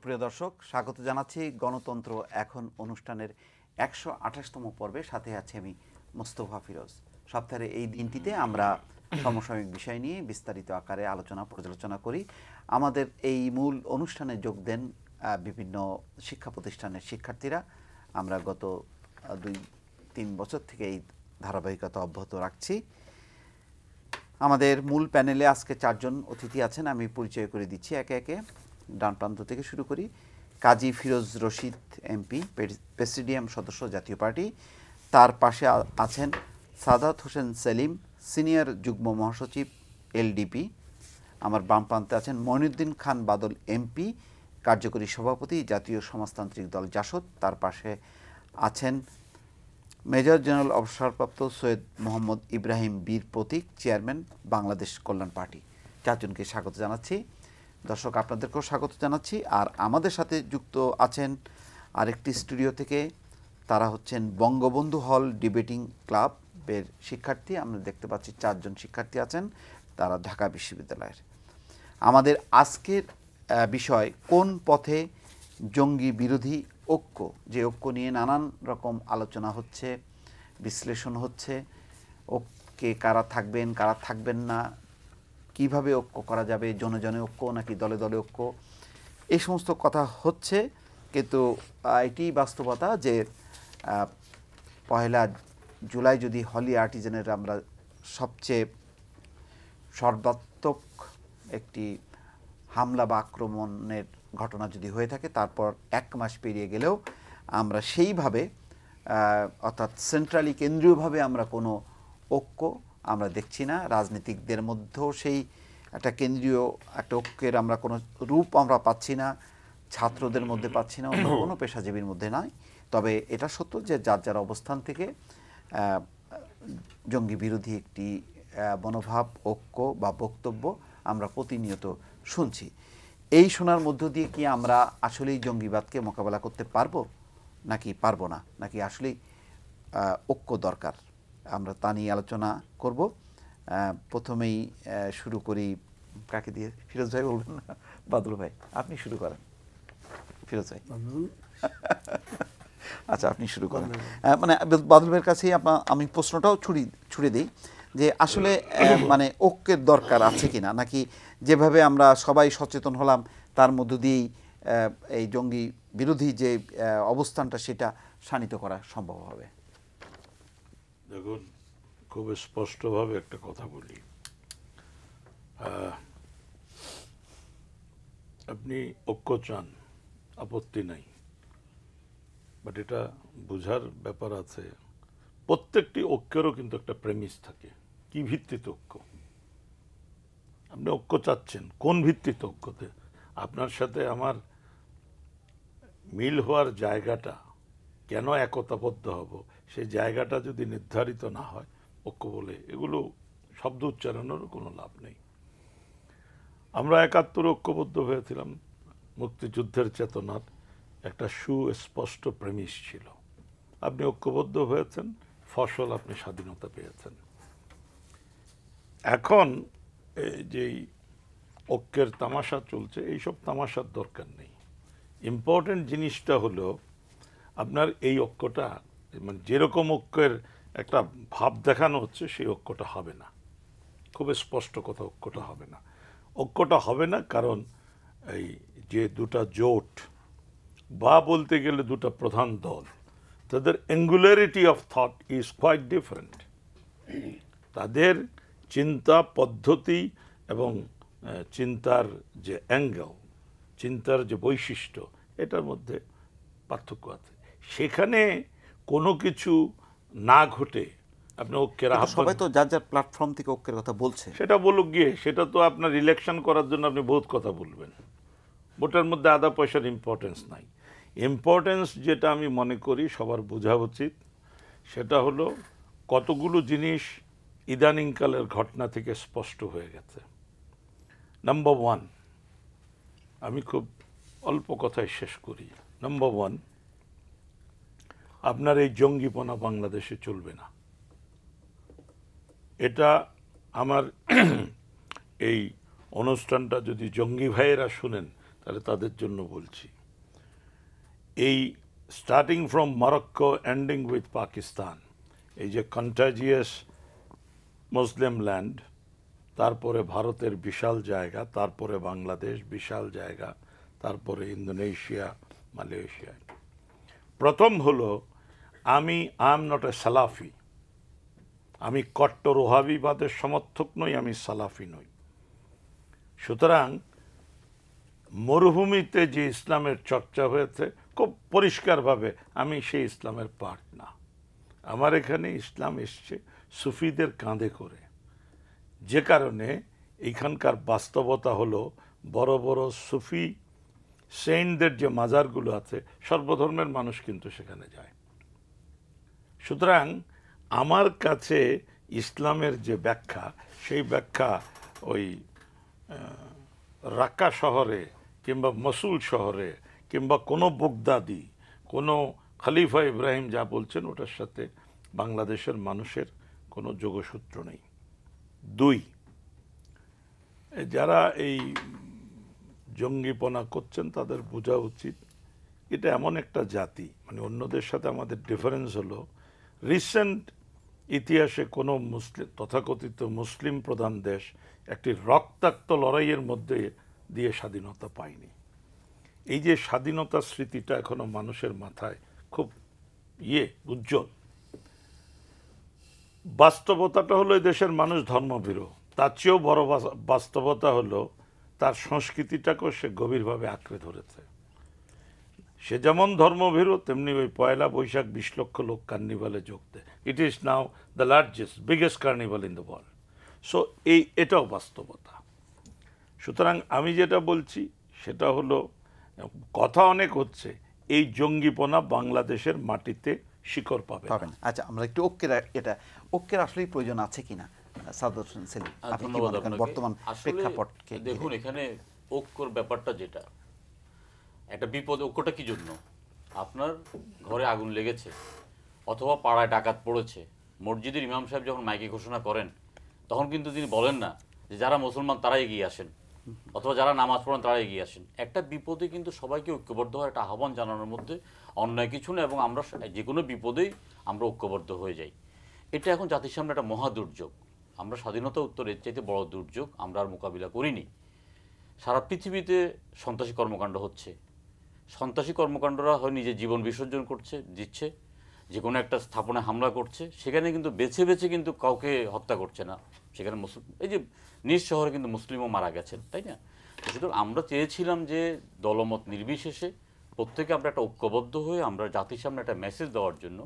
সুপ্রিয় দর্শক, স্বাগত জানাচ্ছি গণতন্ত্র এখন অনুষ্ঠানের ১২৮তম পর্বে। সাথে আছে আমি মোস্তফা ফিরোজ। সপ্তাহের এই দিনটিতে আমরা সমসাময়িক বিষয় নিয়ে বিস্তারিত আকারে আলোচনা পর্যালোচনা করি। আমাদের এই মূল অনুষ্ঠানে যোগ দেন বিভিন্ন শিক্ষা প্রতিষ্ঠানের শিক্ষার্থীরা। আমরা গত ২-৩ বছর থেকে এই ধারাবাহিকতা অব্যাহত রাখছি। আমাদের মূল প্যানেলে আজকে 4 জন অতিথি আছেন, আমি পরিচয় করে দিচ্ছি একে একে। ডান প্রান্ত থেকে শুরু করি। কাজী ফিরোজ রশিদ এমপি, প্রেসিডিয়াম সদস্য, জাতীয় পার্টি। তার পাশে আছেন সাদাত হোসেন সেলিম, সিনিয়র যুগ্ম মহাসচিব, এলডিপি। আমার বাম প্রান্তে আছেন মঈনুদ্দিন খান বাদল এমপি, কার্যকরী সভাপতি, জাতীয় সমাজতান্ত্রিক দল জাসদ। তার পাশে আছেন মেজর জেনারেল অবসরপ্রাপ্ত সৈয়দ মোহাম্মদ ইব্রাহিম বীর প্রতীক, চেয়ারম্যান, বাংলাদেশ কল্যাণ পার্টি। 4 জনকে স্বাগত জানাচ্ছি। দর্শক, আপনাদেরকেও স্বাগত জানাচ্ছি। আর আমাদের সাথে যুক্ত আছেন আরেকটি স্টুডিও থেকে, তারা হচ্ছেন বঙ্গবন্ধু হল ডিবেটিং ক্লাবের শিক্ষার্থী। আমরা দেখতে পাচ্ছি 4 জন শিক্ষার্থী আছেন, তারা ঢাকা বিশ্ববিদ্যালয়ের। আমাদের আজকের বিষয় কোন পথে জঙ্গি বিরোধী ঐক্য, যে ঐক্য নিয়ে নানান রকম আলোচনা হচ্ছে, বিশ্লেষণ হচ্ছে। ঐক্যে কারা থাকবেন, কারা থাকবেন না, কিভাবে ঐক্য করা যাবে, জনে জনে ঐক্য নাকি দলে দলে ঐক্য, এই সমস্ত কথা হচ্ছে। কিন্তু এটি বাস্তবতা যে 1 জুলাই যদি হলি আর্টিজানের আমরা সবচেয়ে সর্বাত্মক একটি হামলা বা আক্রমণের ঘটনা যদি হয়ে থাকে, তারপর 1 মাস পেরিয়ে গেলেও আমরা সেইভাবে অর্থাৎ সেন্ট্রালি কেন্দ্রীয়ভাবে আমরা কোনো ঐক্য আমরা দেখছি না। রাজনীতিকদের মধ্যেও সেই একটা কেন্দ্রীয় একটা ঐক্যের আমরা কোনো রূপ আমরা পাচ্ছি না, ছাত্রদের মধ্যে পাচ্ছি না, অন্য কোনো পেশাজীবীর মধ্যে নয়। তবে এটা সত্য যে যার যার অবস্থান থেকে জঙ্গি বিরোধী একটি মনোভাব, ঐক্য বা বক্তব্য আমরা প্রতিনিয়ত শুনছি। এই শোনার মধ্য দিয়ে কি আমরা আসলেই জঙ্গিবাদকে মোকাবেলা করতে পারবো নাকি পারবো না, নাকি আসলেই ঐক্য দরকার, আমরা তা নিয়ে আলোচনা করব। প্রথমেই শুরু করি, কাকে দিয়ে? ফিরোজ ভাই বলবেন না? বাদল ভাই, আপনি শুরু করেন। ফিরোজ ভাই, আচ্ছা আপনি শুরু করেন। মানে বাদল ভাইয়ের কাছেই আমি প্রশ্নটাও ছুড়ে দিই যে আসলে মানে ঐক্যের দরকার আছে কিনা, নাকি যেভাবে আমরা সবাই সচেতন হলাম তার মধ্য দিয়েই এই জঙ্গি বিরোধী যে অবস্থানটা সেটা শানিত করা সম্ভব হবে? দেখুন, খুব স্পষ্টভাবে একটা কথা বলি। আপনি ঐক্য চান, আপত্তি নাই, বাট এটা বোঝার ব্যাপার আছে। প্রত্যেকটি ঐক্যেরও কিন্তু একটা প্রেমিস থাকে। কি ভিত্তিতে ঐক্য? আপনি ঐক্য চাচ্ছেন কোন ভিত্তিতে ঐক্যতে? আপনার সাথে আমার মিল হওয়ার জায়গাটা, কেন একতাবদ্ধ হব, সেই জায়গাটা যদি নির্ধারিত না হয়, ঐক্য বলে এগুলো শব্দ উচ্চারণেরও কোনো লাভ নেই। আমরা ৭১ ঐক্যবদ্ধ হয়েছিলাম, মুক্তিযুদ্ধের চেতনার একটা সুস্পষ্ট প্রেমিস ছিল। আপনি ঐক্যবদ্ধ হয়েছেন, ফসল আপনি স্বাধীনতা পেয়েছেন। এখন যেই ঐক্যের তামাশা চলছে, এইসব তামাশার দরকার নেই। ইম্পর্টেন্ট জিনিসটা হলো আপনার এই ঐক্যটা, মানে যেরকম ঐক্যের একটা ভাব দেখানো হচ্ছে সেই ঐক্যটা হবে না। খুব স্পষ্ট কথা, ঐক্যটা হবে না। ঐক্যটা হবে না কারণ এই যে দুটা জোট বা বলতে গেলে দুটা প্রধান দল, তাদের angularity of thought is quite different. তাদের চিন্তা পদ্ধতি এবং চিন্তার যে অ্যাঙ্গেল, চিন্তার যে বৈশিষ্ট্য, এটার মধ্যে পার্থক্য আছে। সেখানে কোনো কিছু না ঘটে আপনি ঐক্যের সবাই তো যার যার প্ল্যাটফর্ম থেকে ঐক্যের কথা বলছে, সেটা বলুক গিয়ে। সেটা তো আপনার ইলেকশন করার জন্য আপনি বহুত কথা বলবেন, ভোটের মধ্যে আধা পয়সার ইম্পর্টেন্স নাই। ইম্পর্টেন্স যেটা আমি মনে করি সবার বোঝা উচিত, সেটা হলো কতগুলো জিনিস ইদানিংকালের ঘটনা থেকে স্পষ্ট হয়ে গেছে। নাম্বার 1, আমি খুব অল্প কথায় শেষ করি। নাম্বার 1, আপনার এই জঙ্গিপনা বাংলাদেশে চলবে না। এটা আমার এই অনুষ্ঠানটা যদি জঙ্গি ভাইয়েরা শুনেন, তাহলে তাদের জন্য বলছি, এই starting from Morocco ending with Pakistan, এই যে কন্টাজিয়াস মুসলিম ল্যান্ড, তারপরে ভারতের বিশাল জায়গা, তারপরে বাংলাদেশ বিশাল জায়গা, তারপরে ইন্দোনেশিয়া, মালয়েশিয়া। প্রথম হলো, আমি আই এম নট এ সালাফি, আমি কট্টর ওহাবিবাদের সমর্থক নই, আমি সালাফি নই। সুতরাং মরুভূমিতে যে ইসলামের চর্চা হয়েছে খুব পরিষ্কারভাবে আমি সেই ইসলামের পার্ট না। আমার এখানে ইসলাম এসছে সুফিদের কাঁধে করে, যে কারণে এইখানকার বাস্তবতা হলো বড় বড় সুফি সেন্টদের যে মাজারগুলো আছে, সর্বধর্মের মানুষ কিন্তু সেখানে যায়। সুতরাং আমার কাছে ইসলামের যে ব্যাখ্যা, সেই ব্যাখ্যা ওই রাক্কা শহরে কিংবা মসুল শহরে কিংবা কোনো বগদাদি, কোনো খলিফা ইব্রাহিম যা বলছেন ওটার সাথে বাংলাদেশের মানুষের কোনো যোগসূত্র নেই। দুই, যারা এই জঙ্গিপনা করছেন তাদের বোঝা উচিত এটা এমন একটা জাতি, মানে অন্যদের সাথে আমাদের ডিফারেন্স হলো রিসেন্ট ইতিহাসে কোনো মুসলিম, তথাকথিত মুসলিম প্রধান দেশ একটি রক্তাক্ত লড়াইয়ের মধ্যে দিয়ে স্বাধীনতা পায়নি। এই যে স্বাধীনতার স্মৃতিটা এখনো মানুষের মাথায় খুব উজ্জ্বল। বাস্তবতাটা হলো এই দেশের মানুষ ধর্মভীরু, তার চেয়েও বড় বাস্তবতা হলো তার সংস্কৃতিটাকেও সে গভীরভাবে আঁকড়ে ধরেছে। সে যেমন ধর্মভীরু, তেমনি ওই পয়লা বৈশাখ 20 লক্ষ লোক কার্নিভালে যোগ দেয়। It is now the largest biggest carnival in the world. So এটাও বাস্তবতা। সুতরাং আমি যেটা বলছি সেটা হলো, কথা অনেক হচ্ছে, এই জঙ্গিপনা বাংলাদেশের মাটিতে শিকড় পাবে। আচ্ছা, আমরা একটু ঐক্যের আসলেই প্রয়োজন আছে কিনা সাদত হোসেন সেলিম, বর্তমান প্রেক্ষাপটকে দেখুন। এখানে ঐক্যর ব্যাপারটা যেটা একটা বিপদ, ঐক্যটা কি জন্য? আপনার ঘরে আগুন লেগেছে অথবা পাড়ায় ডাকাত পড়েছে, মসজিদের ইমাম সাহেব যখন মাইকে ঘোষণা করেন তখন কিন্তু তিনি বলেন না যে যারা মুসলমান তারা এগিয়ে আসেন অথবা যারা নামাজ পড়েন তারা এগিয়ে আসেন। একটা বিপদে কিন্তু সবাইকে ঐক্যবদ্ধ হওয়ার একটা আহ্বান জানানোর মধ্যে অন্যায় কিছু না, এবং আমরা যে কোনো বিপদেই আমরা ঐক্যবদ্ধ হয়ে যাই। এটা এখন জাতির সামনে একটা মহা দুর্যোগ। আমরা স্বাধীনতা উত্তরের চাইতে বড় দুর্যোগ আমরা আর মোকাবিলা করিনি। সারা পৃথিবীতে সন্ত্রাসী কর্মকাণ্ড হচ্ছে, সন্ত্রাসী কর্মকাণ্ডরা হয় নিজের জীবন বিসর্জন দিচ্ছে, যে কোনো একটা স্থাপনায় হামলা করছে, সেখানে কিন্তু বেছে বেছে কিন্তু কাউকে হত্যা করছে না। সেখানে এই যে নিজ শহরে কিন্তু মুসলিমও মারা গেছেন, তাই না? সুতরাং আমরা চেয়েছিলাম যে দলমত নির্বিশেষে প্রত্যেকে আমরা একটা ঐক্যবদ্ধ হয়ে আমরা জাতির সামনে একটা মেসেজ দেওয়ার জন্য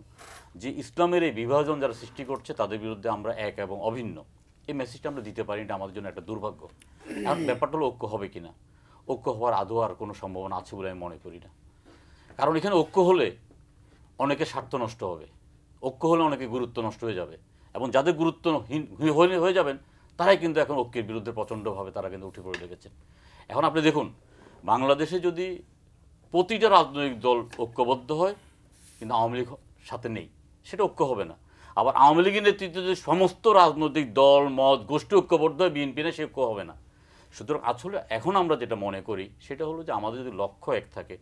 যে ইসলামের এই বিভাজন যারা সৃষ্টি করছে তাদের বিরুদ্ধে আমরা এক এবং অভিন্ন, এই মেসেজটা আমরা দিতে পারি। এটা আমাদের জন্য একটা দুর্ভাগ্য। আর ব্যাপারটা হলো ঐক্য হবে কিনা, ঐক্য হওয়ার আদৌ আর কোনো সম্ভাবনা আছে বলে আমি মনে করি না। কারণ এখানে ঐক্য হলে অনেকে স্বার্থ নষ্ট হবে, ঐক্য হলে অনেকে গুরুত্ব নষ্ট হয়ে যাবে, এবং যাদের গুরুত্বহীন হয়ে যাবেন তারাই কিন্তু এখন ঐক্যের বিরুদ্ধে প্রচণ্ডভাবে তারা কিন্তু উঠে পড়ে লেগেছেন। এখন আপনি দেখুন, বাংলাদেশে যদি প্রতিটা রাজনৈতিক দল ঐক্যবদ্ধ হয় কিন্তু আওয়ামী লীগ সাথে নেই, সেটা ঐক্য হবে না। আবার আওয়ামী লীগের নেতৃত্বে যদি সমস্ত রাজনৈতিক দল মত গোষ্ঠী ঐক্যবদ্ধ হয়, বিএনপি না, সে ঐক্য হবে না। সুতরাং আসলে এখন আমরা যেটা মনে করি সেটা হলো যে আমাদের যদি লক্ষ্য এক থাকে,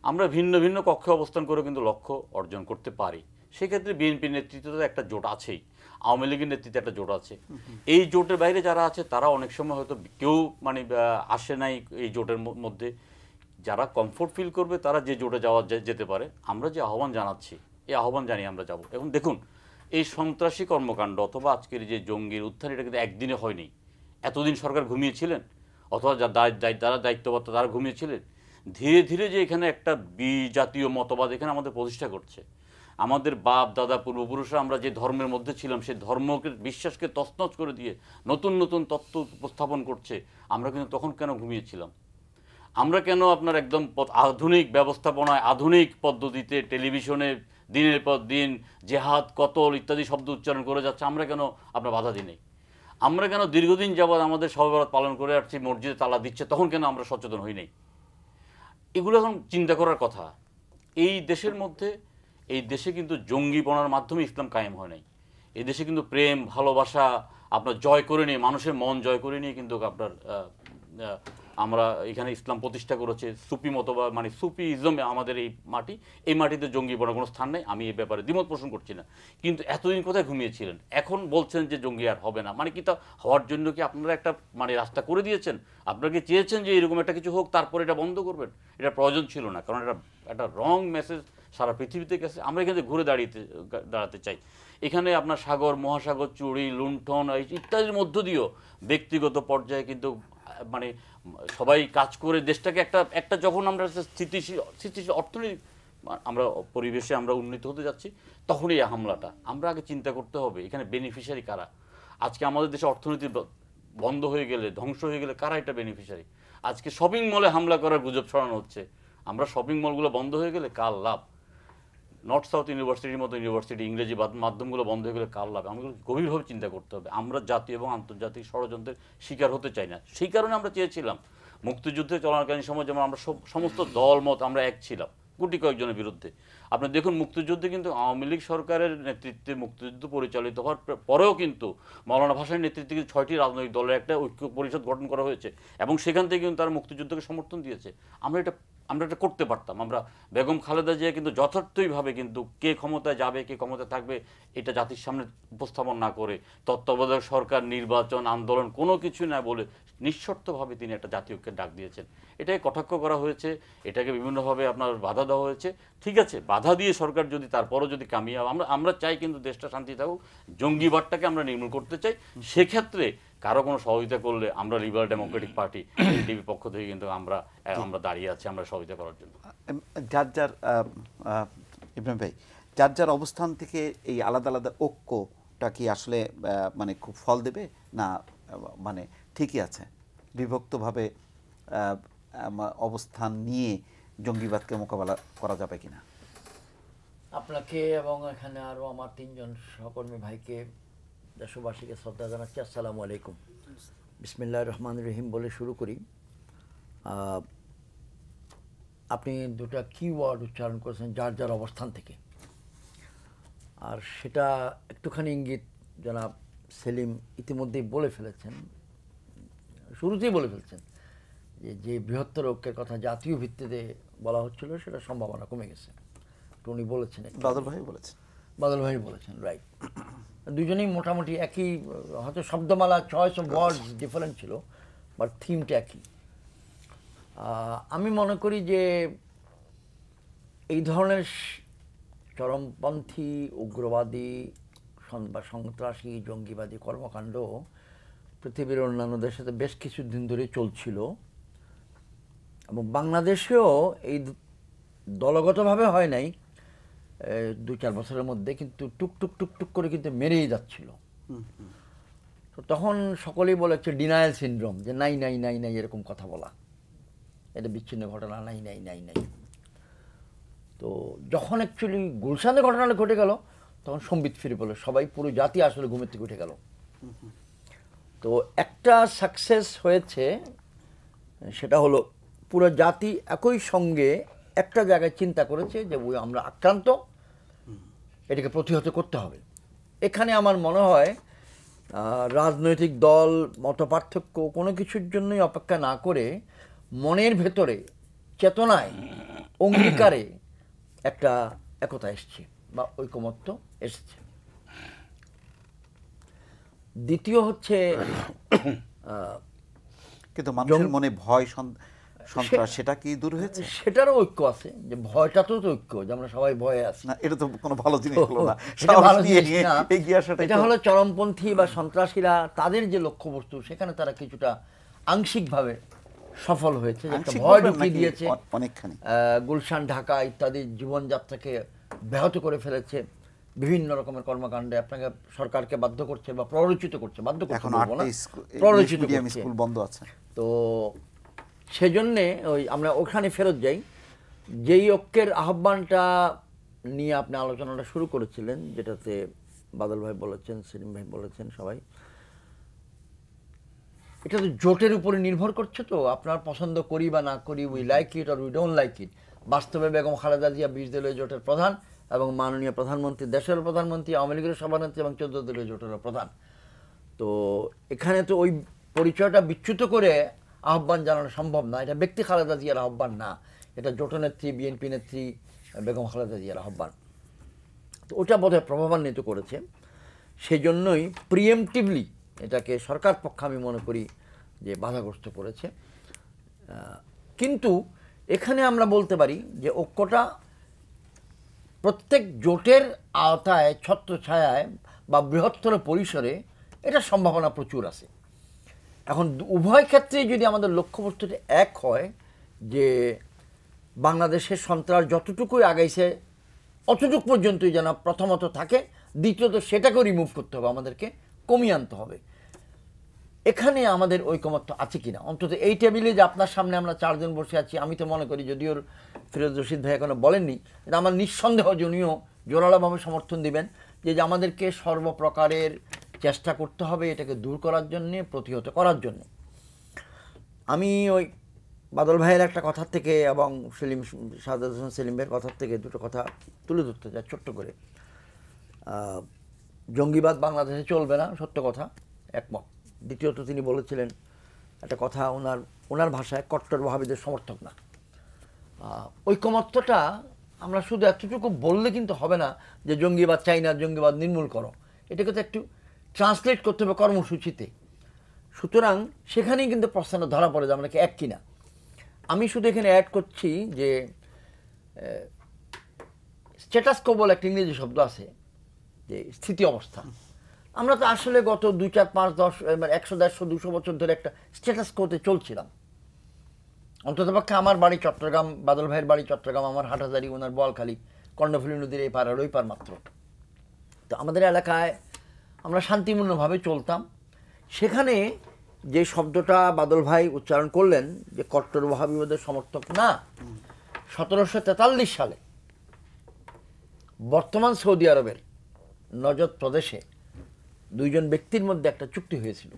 আমরা ভিন্ন ভিন্ন কক্ষে অবস্থান করে কিন্তু লক্ষ্য অর্জন করতে পারি। সেক্ষেত্রে বিএনপির নেতৃত্বে একটা জোট আছেই, আওয়ামী লীগের নেতৃত্বে একটা জোট আছে। এই জোটের বাইরে যারা আছে তারা অনেক সময় হয়তো কেউ আসে নাই এই জোটের মধ্যে। যারা কমফোর্ট ফিল করবে তারা যে জোটে যেতে পারে। আমরা যে আহ্বান জানাচ্ছি, এই আহ্বান জানিয়ে আমরা যাব। এখন দেখুন, এই সন্ত্রাসী কর্মকাণ্ড অথবা আজকের যে জঙ্গির উত্থান, এটা কিন্তু একদিনে হয়নি। এতদিন সরকার ঘুমিয়েছিলেন অথবা যারা দায়িত্বপ্রাপ্ত তারা ঘুমিয়েছিলেন। ধীরে ধীরে যে এখানে একটা বিজাতীয় মতবাদ এখানে আমাদের প্রতিষ্ঠা করছে, আমাদের বাপ দাদা পূর্বপুরুষরা আমরা যে ধর্মের মধ্যে ছিলাম সেই ধর্মকে বিশ্বাসকে তছনছ করে দিয়ে নতুন নতুন তত্ত্ব উপস্থাপন করছে। আমরা কিন্তু তখন কেন ঘুমিয়েছিলাম? আমরা কেন আপনার একদম আধুনিক ব্যবস্থাপনায় আধুনিক পদ্ধতিতে টেলিভিশনে দিনের পর দিন জেহাদ কতল ইত্যাদি শব্দ উচ্চারণ করে যাচ্ছে, আমরা কেন আপনার বাধা দিই নাই? আমরা কেন দীর্ঘদিন যাবৎ আমাদের শবে বরাত পালন করে আসছি, মসজিদে তালা দিচ্ছে, তখন কেন আমরা সচেতন হই নাই? এগুলো এখন চিন্তা করার কথা। এই দেশের মধ্যে, এই দেশে কিন্তু জঙ্গিপনার মাধ্যমে ইসলাম কায়েম হয় নাই। এই দেশে কিন্তু প্রেম ভালোবাসা আপনার জয় করে নিয়ে, মানুষের মন জয় করে নিয়ে কিন্তু আপনার আমরা এখানে ইসলাম প্রতিষ্ঠা করেছে, সুফি মতবাদ মানে সুফিজমে আমাদের এই মাটি, এই মাটিতে জঙ্গিপনার কোনো স্থান নেই, আমি এই ব্যাপারে দ্বিমত পোষণ করছি না। কিন্তু এতদিন কোথায় ঘুমিয়েছিলেন, এখন বলছেন যে জঙ্গি আর হবে না, মানে কি তা হওয়ার জন্য কি আপনারা একটা মানে রাস্তা করে দিয়েছেন? আপনারা কি চেয়েছেন যে এরকম একটা কিছু হোক তারপরে এটা বন্ধ করবেন? এটা প্রয়োজন ছিল না, কারণ এটা একটা রং মেসেজ সারা পৃথিবীতে গেছে। আমরা এখানে ঘুরে দাঁড়াতে চাই। এখানে আপনার সাগর মহাসাগর, চুরি লুণ্ঠন ইত্যাদির মধ্য দিয়েও ব্যক্তিগত পর্যায়ে কিন্তু মানে সবাই কাজ করে দেশটাকে একটা যখন আমরা স্থিতিশীল অর্থনৈতিক আমরা পরিবেশে আমরা উন্নীত হতে যাচ্ছি, তখনই এই হামলাটা। আমরা আগে চিন্তা করতে হবে এখানে বেনিফিশিয়ারি কারা। আজকে আমাদের দেশে অর্থনীতি বন্ধ হয়ে গেলে, ধ্বংস হয়ে গেলে কারা এটা বেনিফিশিয়ারি? আজকে শপিং মলে হামলা করার গুজব ছড়ানো হচ্ছে, আমরা শপিং মলগুলো বন্ধ হয়ে গেলে কার লাভ? নর্থ সাউথ ইউনিভার্সিটির মতো ইউনিভার্সিটি, ইংরেজি মাধ্যমগুলো বন্ধ হয়ে গেলে কার লাভ? আমাকে গভীরভাবে চিন্তা করতে হবে। আমরা জাতীয় এবং আন্তর্জাতিক ষড়যন্ত্রের শিকার হতে চাই না। সেই কারণে আমরা চেয়েছিলাম মুক্তিযুদ্ধে চলাকালীন সময় যেমন আমরা সমস্ত দল মত আমরা এক ছিলাম গুটি কয়েকজনের বিরুদ্ধে। আপনি দেখুন মুক্তিযুদ্ধে কিন্তু আওয়ামী লীগ সরকারের নেতৃত্বে মুক্তিযুদ্ধ পরিচালিত হওয়ার পরেও কিন্তু মওলানা ভাসানীর নেতৃত্বে 6টি রাজনৈতিক দলের একটা ঐক্য পরিষদ গঠন করা হয়েছে এবং সেখান থেকে কিন্তু তারা মুক্তিযুদ্ধকে সমর্থন দিয়েছে। আমরা এটা করতে পারতাম। আমরা বেগম খালেদা জিয়া কিন্তু যথার্থইভাবে কিন্তু কে ক্ষমতায় যাবে কে ক্ষমতায় থাকবে এটা জাতির সামনে উপস্থাপন না করে তত্ত্বাবধায়ক সরকার, নির্বাচন, আন্দোলন কোনো কিছু না বলে নিঃশর্তভাবে তিনি একটা জাতীয় ঐক্যের ডাক দিয়েছেন। এটাকে কটাক্ষ করা হয়েছে, এটাকে বিভিন্নভাবে আপনার বাধা দেওয়া হয়েছে। ঠিক আছে, বাধা দিয়ে সরকার যদি তারপরও যদি কামিয়াব, আমরা চাই কিন্তু দেশটা শান্তি থাকুক, জঙ্গিবাদটাকে আমরা নির্মূল করতে চাই। সেক্ষেত্রে কারো কোনো সহযোগিতা করলে আমরা লিবারেল ডেমোক্রেটিক পার্টি এনডিপির পক্ষ থেকে কিন্তু আমরা দাঁড়িয়ে আছি আমরা সহযোগিতা করার জন্য। যার ইব্রাহিম ভাই, যার অবস্থান থেকে এই আলাদা আলাদা ঐক্যটা কি আসলে মানে খুব ফল দেবে না মানে ঠিকই আছে, বিভক্তভাবে অবস্থান নিয়ে জঙ্গিবাদকে মোকাবেলা করা যাবে কিনা? আপনাকে এবং এখানে আরও আমার 3জন সহকর্মী ভাইকে, দেশবাসীকে শ্রদ্ধা জানাচ্ছি। আসসালামু আলাইকুম। বিসমিল্লাহির রহমানির রহিম বলে শুরু করি। আপনি দুটা কিওয়ার্ড উচ্চারণ করেছেন, যার অবস্থান থেকে, আর সেটা একটুখানি ইঙ্গিত জনাব সেলিম ইতিমধ্যেই বলে ফেলেছেন, শুরুতেই বলে ফেলছেন যে বৃহত্তর ঐক্যের কথা জাতীয় ভিত্তিতে বলা হচ্ছিল, সেটা সম্ভাবনা কমে গেছে। তো উনি বলেছেন, বাদল ভাই বলেছেন, রাইট। দুজনেই মোটামুটি একই, হয়তো শব্দমালা চয়েস অফ ওয়ার্ডস ডিফারেন্ট ছিল, বাট থিমটা একই। আমি মনে করি যে এই ধরনের চরমপন্থী, উগ্রবাদী বা সন্ত্রাসী, জঙ্গিবাদী কর্মকাণ্ড পৃথিবীর অন্যান্য দেশের সাথে বেশ কিছুদিন ধরে চলছিল এবং বাংলাদেশেও এই দলগতভাবে হয় নাই 2-4 বছরের মধ্যে, কিন্তু টুকটুক টুকটুক করে কিন্তু মেরেই যাচ্ছিল। তো তখন সকলেই বলেছে ডিনায়াল সিনড্রোম, যে নাই নাই নাই নাই এরকম কথা বলা, এটা বিচ্ছিন্ন ঘটনা, নাই নাই নাই নাই। তো যখন অ্যাকচুয়ালি গুলশানের ঘটনাটা ঘটে গেল, তখন সম্বিত ফিরে পড়লো, সবাই পুরো জাতি আসলে ঘুমের থেকে উঠে গেল। তো একটা সাকসেস হয়েছে, সেটা হলো পুরো জাতি একই সঙ্গে একটা জায়গায় চিন্তা করেছে যে আমরা আক্রান্ত, এটাকে প্রতিহত করতে হবে। এখানে আমার মনে হয় রাজনৈতিক দল, মতপার্থক্য কোনো কিছুর জন্যই অপেক্ষা না করে মনের ভেতরে, চেতনায়, অঙ্গীকারে একটা একতা এসছে বা ঐকমত্য এসেছে। দ্বিতীয় হচ্ছে কিন্তু মানুষের মনে ভয় সন্ত্রাস, সেটা কি দূর হয়েছে? সেটারও ঐক্য আছে, যে ভয়টা তো ঐক্য, যে আমরা সবাই ভয়ে আছি না, এটা তো কোনো ভালো জিনিস হলো না। এটা হলো চরমপন্থী বা সন্ত্রাসীরা তাদের যে লক্ষ্যবস্তু, সেখানে তারা কিছুটা আংশিকভাবে সফল হয়েছে, একটা ভয় ঢুকিয়ে দিয়েছে অনেকখানি। গুলশান, ঢাকা ইত্যাদি জীবনযাত্রাকে ব্যাহত করে ফেলেছে, বিভিন্ন রকমের কর্মকাণ্ডে আপনাকে সরকারকে বাধ্য করছে বা প্ররোচিত করছে, প্ররোচিত স্কুল বন্ধ আছে। তো সেজন্যে আমরা ওখানে ফেরত যাই। যেই ঐক্যের আহ্বানটা নিয়ে আপনি আলোচনাটা শুরু করেছিলেন, যেটাতে বাদল ভাই বলেছেন, সেলিম ভাই বলেছেন, সবাই, এটা তো জোটের উপরে নির্ভর করছে। তো আপনার পছন্দ করি বা না করি, we like it or we don't like it, বাস্তবে বেগম খালেদা জিয়া 20 দলীয় জোটের প্রধান এবং মাননীয় প্রধানমন্ত্রী, দেশের প্রধানমন্ত্রী, আওয়ামী লীগের সভানেত্রী এবং 14 দলীয় জোটের প্রধান। তো এখানে তো ওই পরিচয়টা বিচ্যুত করে আহ্বান জানানো সম্ভব না, এটা ব্যক্তি খালেদা জিয়ার আহ্বান না, এটা জোটনেত্রী বিএনপি নেত্রী বেগম খালেদা জিয়ার আহ্বান। তো ওটা বোধহয় প্রভাবান্বিত করেছে, সেই জন্যই প্রিএমটিভলি এটাকে সরকার পক্ষ আমি মনে করি যে বাধাগ্রস্ত করেছে। কিন্তু এখানে আমরা বলতে পারি যে ঐক্যটা প্রত্যেক জোটের আওতায় ছত্রছায়ায় বা বৃহত্তর পরিসরে এটা সম্ভাবনা প্রচুর আছে। এখন উভয় ক্ষেত্রে যদি আমাদের লক্ষ্যবস্তুটা এক হয় যে বাংলাদেশের সন্ত্রাস যতটুকুই আগাইছে অতটুকু পর্যন্তই যেন প্রথমত থাকে, দ্বিতীয়ত সেটাকেও রিমুভ করতে হবে, আমাদেরকে কমিয়ে আনতে হবে। এখানে আমাদের ঐকমত্য আছে কিনা, অন্তত এই টেবিলে যে আপনার সামনে আমরা 4 জন বসে আছি, আমি তো মনে করি, যদিও ফিরোজ রশিদ ভাই এখনো বলেননি, এটা আমার নিঃসন্দেহ যে উনিও জোরালোভাবে সমর্থন দিবেন যে আমাদেরকে সর্বপ্রকারের চেষ্টা করতে হবে এটাকে দূর করার জন্যে, প্রতিহত করার জন্য। আমি ওই বাদল ভাইয়ের একটা কথার থেকে এবং শাহাদাত হোসেন সেলিম ভাইয়ের কথার থেকে দুটো কথা তুলে ধরতে চাই ছোট্ট করে। জঙ্গিবাদ বাংলাদেশে চলবে না, সত্য কথা, একমত। দ্বিতীয়ত তিনি বলেছিলেন একটা কথা, ওনার ভাষায় কট্টর ওয়াহাবিদের সমর্থক না। ঐকমত্যটা আমরা শুধু এতটুকু বললে কিন্তু হবে না যে জঙ্গিবাদ চাই না, জঙ্গিবাদ নির্মূল করো, এটাকে তো একটু ট্রান্সলেট করতে হবে কর্মসূচিতে। সুতরাং সেখানেই কিন্তু প্রশ্ন ধরা পড়ে যে আমরা কি এক কিনা। আমি শুধু এখানে অ্যাড করছি যে স্ট্যাটাস কো বলে একটা ইংরেজি শব্দ আছে, যে স্থিতি অবস্থা। আমরা তো আসলে গত 2, 4, 5, 10, 100, 150, 200 বছর ধরে একটা স্ট্যাটাস কোতে চলছিলাম। অন্ততপক্ষে আমার বাড়ি চট্টগ্রাম, বাদল ভাইয়ের বাড়ি চট্টগ্রাম, আমার হাটহাজারি, ওনার বোয়ালখালী, কর্ণফুলী নদীর এই পার আর ওই পার মাত্র। তো আমাদের এলাকায় আমরা শান্তিপূর্ণভাবে চলতাম। সেখানে যে শব্দটা বাদল ভাই উচ্চারণ করলেন যে কট্টর ওয়াহাবিবাদের সমর্থক না, 1743 সালে বর্তমান সৌদি আরবের নজদ প্রদেশে 2 জন ব্যক্তির মধ্যে একটা চুক্তি হয়েছিল।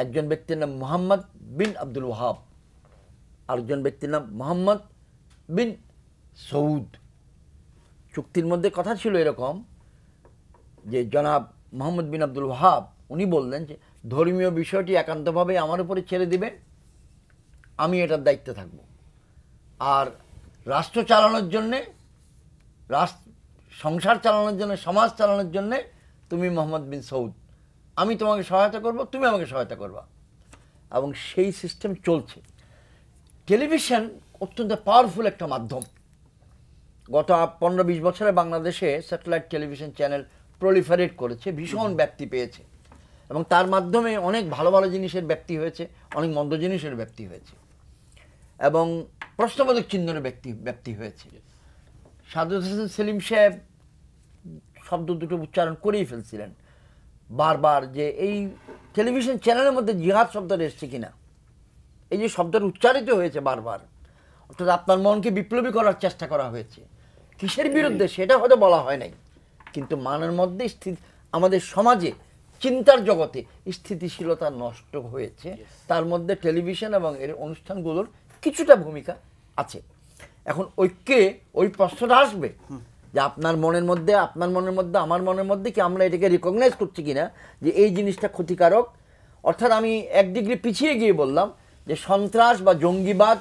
একজন ব্যক্তির নাম মুহাম্মদ বিন আব্দুল ওয়াহাব, আরেকজন ব্যক্তির নাম মুহাম্মদ বিন সৌদ। চুক্তির মধ্যে কথা ছিল এরকম যে জনাব মুহাম্মদ বিন আব্দুল ওয়াহাব উনি বললেন যে ধর্মীয় বিষয়টি একান্তভাবে আমার উপরে ছেড়ে দিবে, আমি এটার দায়িত্বে থাকব, আর রাষ্ট্র চালানোর জন্যে, সংসার চালানোর জন্য, সমাজ চালানোর জন্যে তুমি মোহাম্মদ বিন সৌদ, আমি তোমাকে সহায়তা করব, তুমি আমাকে সহায়তা করবা। এবং সেই সিস্টেম চলছে। টেলিভিশন অত্যন্ত পাওয়ারফুল একটা মাধ্যম। গত 15-20 বছরে বাংলাদেশে স্যাটেলাইট টেলিভিশন চ্যানেল প্রলিফারেট করেছে, ভীষণ ব্যাপ্তি পেয়েছে, এবং তার মাধ্যমে অনেক ভালো ভালো জিনিসের ব্যাপ্তি হয়েছে, অনেক মন্দ জিনিসের ব্যাপ্তি হয়েছে, এবং প্রশ্নবোধক চিহ্নের ব্যাপ্তি হয়েছে। শাহাদাত হোসেন সেলিম সাহেব শব্দ দুটো উচ্চারণ করেই ফেলছিলেন বারবার যে এই টেলিভিশন চ্যানেলের মধ্যে জিহাদ শব্দটা এসছে কিনা, এই যে শব্দটা উচ্চারিত হয়েছে বারবার, অর্থাৎ আপনার মনকে বিপ্লবী করার চেষ্টা করা হয়েছে। কিসের বিরুদ্ধে সেটা হয়তো বলা হয় নাই, কিন্তু মানের মধ্যে আমাদের সমাজে চিন্তার জগতে স্থিতিশীলতা নষ্ট হয়েছে। তার মধ্যে টেলিভিশন এবং এর অনুষ্ঠানগুলোর কিছুটা ভূমিকা আছে। এখন ঐক্যে ওই প্রশ্নটা আসবে যে আপনার মনের মধ্যে, আমার মনের মধ্যে কি আমরা এটাকে রিকগনাইজ করছি কিনা যে এই জিনিসটা ক্ষতিকারক। অর্থাৎ আমি 1 ডিগ্রি পিছিয়ে গিয়ে বললাম যে সন্ত্রাস বা জঙ্গিবাদ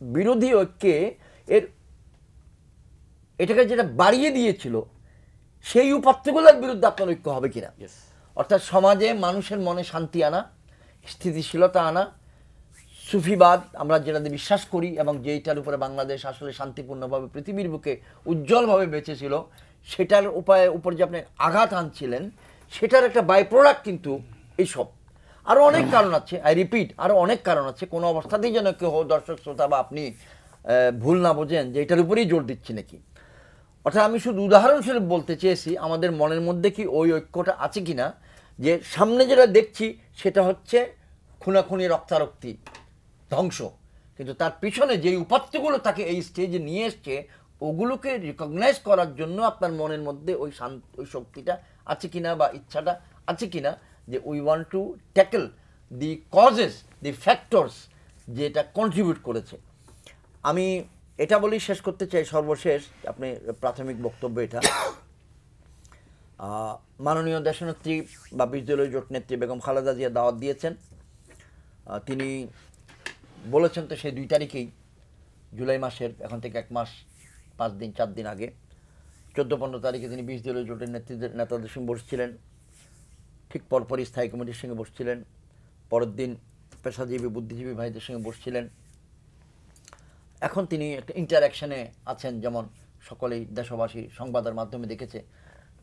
বিরোধী ঐক্যে এটাকে যেটা বাড়িয়ে দিয়েছিল সেই উপাত্তগুলোর বিরুদ্ধে আপনার ঐক্য হবে কিনা। অর্থাৎ সমাজে মানুষের মনে শান্তি আনা, স্থিতিশীলতা আনা, সুফিবাদ আমরা যেটাতে বিশ্বাস করি এবং যেটার উপরে বাংলাদেশ আসলে শান্তিপূর্ণভাবে পৃথিবীর বুকে উজ্জ্বলভাবে বেঁচেছিল, সেটার উপর যে আপনি আঘাত আনছিলেন, সেটার একটা বাই প্রোডাক্ট কিন্তু এইসব। আরও অনেক কারণ আছে, আই রিপিট, আরও অনেক কারণ আছে। কোনো অবস্থাতেই যেন কেউ দর্শক শ্রোতা বা আপনি ভুল না বোঝেন যে এটার উপরেই জোর দিচ্ছি নাকি। অর্থাৎ আমি শুধু উদাহরণস্বরূপ বলতে চেয়েছি আমাদের মনের মধ্যে কি ওই ঐক্যটা আছে কিনা, যে সামনে যেটা দেখছি সেটা হচ্ছে খুনাখুনি, রক্তারক্তি, ধ্বংস, কিন্তু তার পিছনে যেই উপাত্তগুলো তাকে এই স্টেজে নিয়ে এসছে ওগুলোকে রিকগনাইজ করার জন্য আপনার মনের মধ্যে ওই শক্তিটা আছে কিনা বা ইচ্ছাটা আছে কিনা যে we want to tackle the causes, the factors যেটা কন্ট্রিবিউট করেছে। আমি এটা বলেই শেষ করতে চাই, সর্বশেষ আপনি প্রাথমিক বক্তব্য এটা, মাননীয় দেশনেত্রী বা 20 দলীয় জোট নেত্রী বেগম খালেদা জিয়া দাওয়াত দিয়েছেন তিনি বলেছেন তো সেই 2 তারিখেই জুলাই মাসের, এখন থেকে 1 মাস 5 দিন 4 দিন আগে 14-15 তারিখে তিনি 20 দলীয় জোটের নেতাদের সঙ্গে বসছিলেন, ঠিক পরপরই স্থায়ী কমিটির সঙ্গে বসছিলেন, পরের দিন পেশাজীবী বুদ্ধিজীবী ভাইদের সঙ্গে বসছিলেন। এখন তিনি একটা ইন্টারাকশনে আছেন, যেমন সকলেই দেশবাসী সংবাদের মাধ্যমে দেখেছে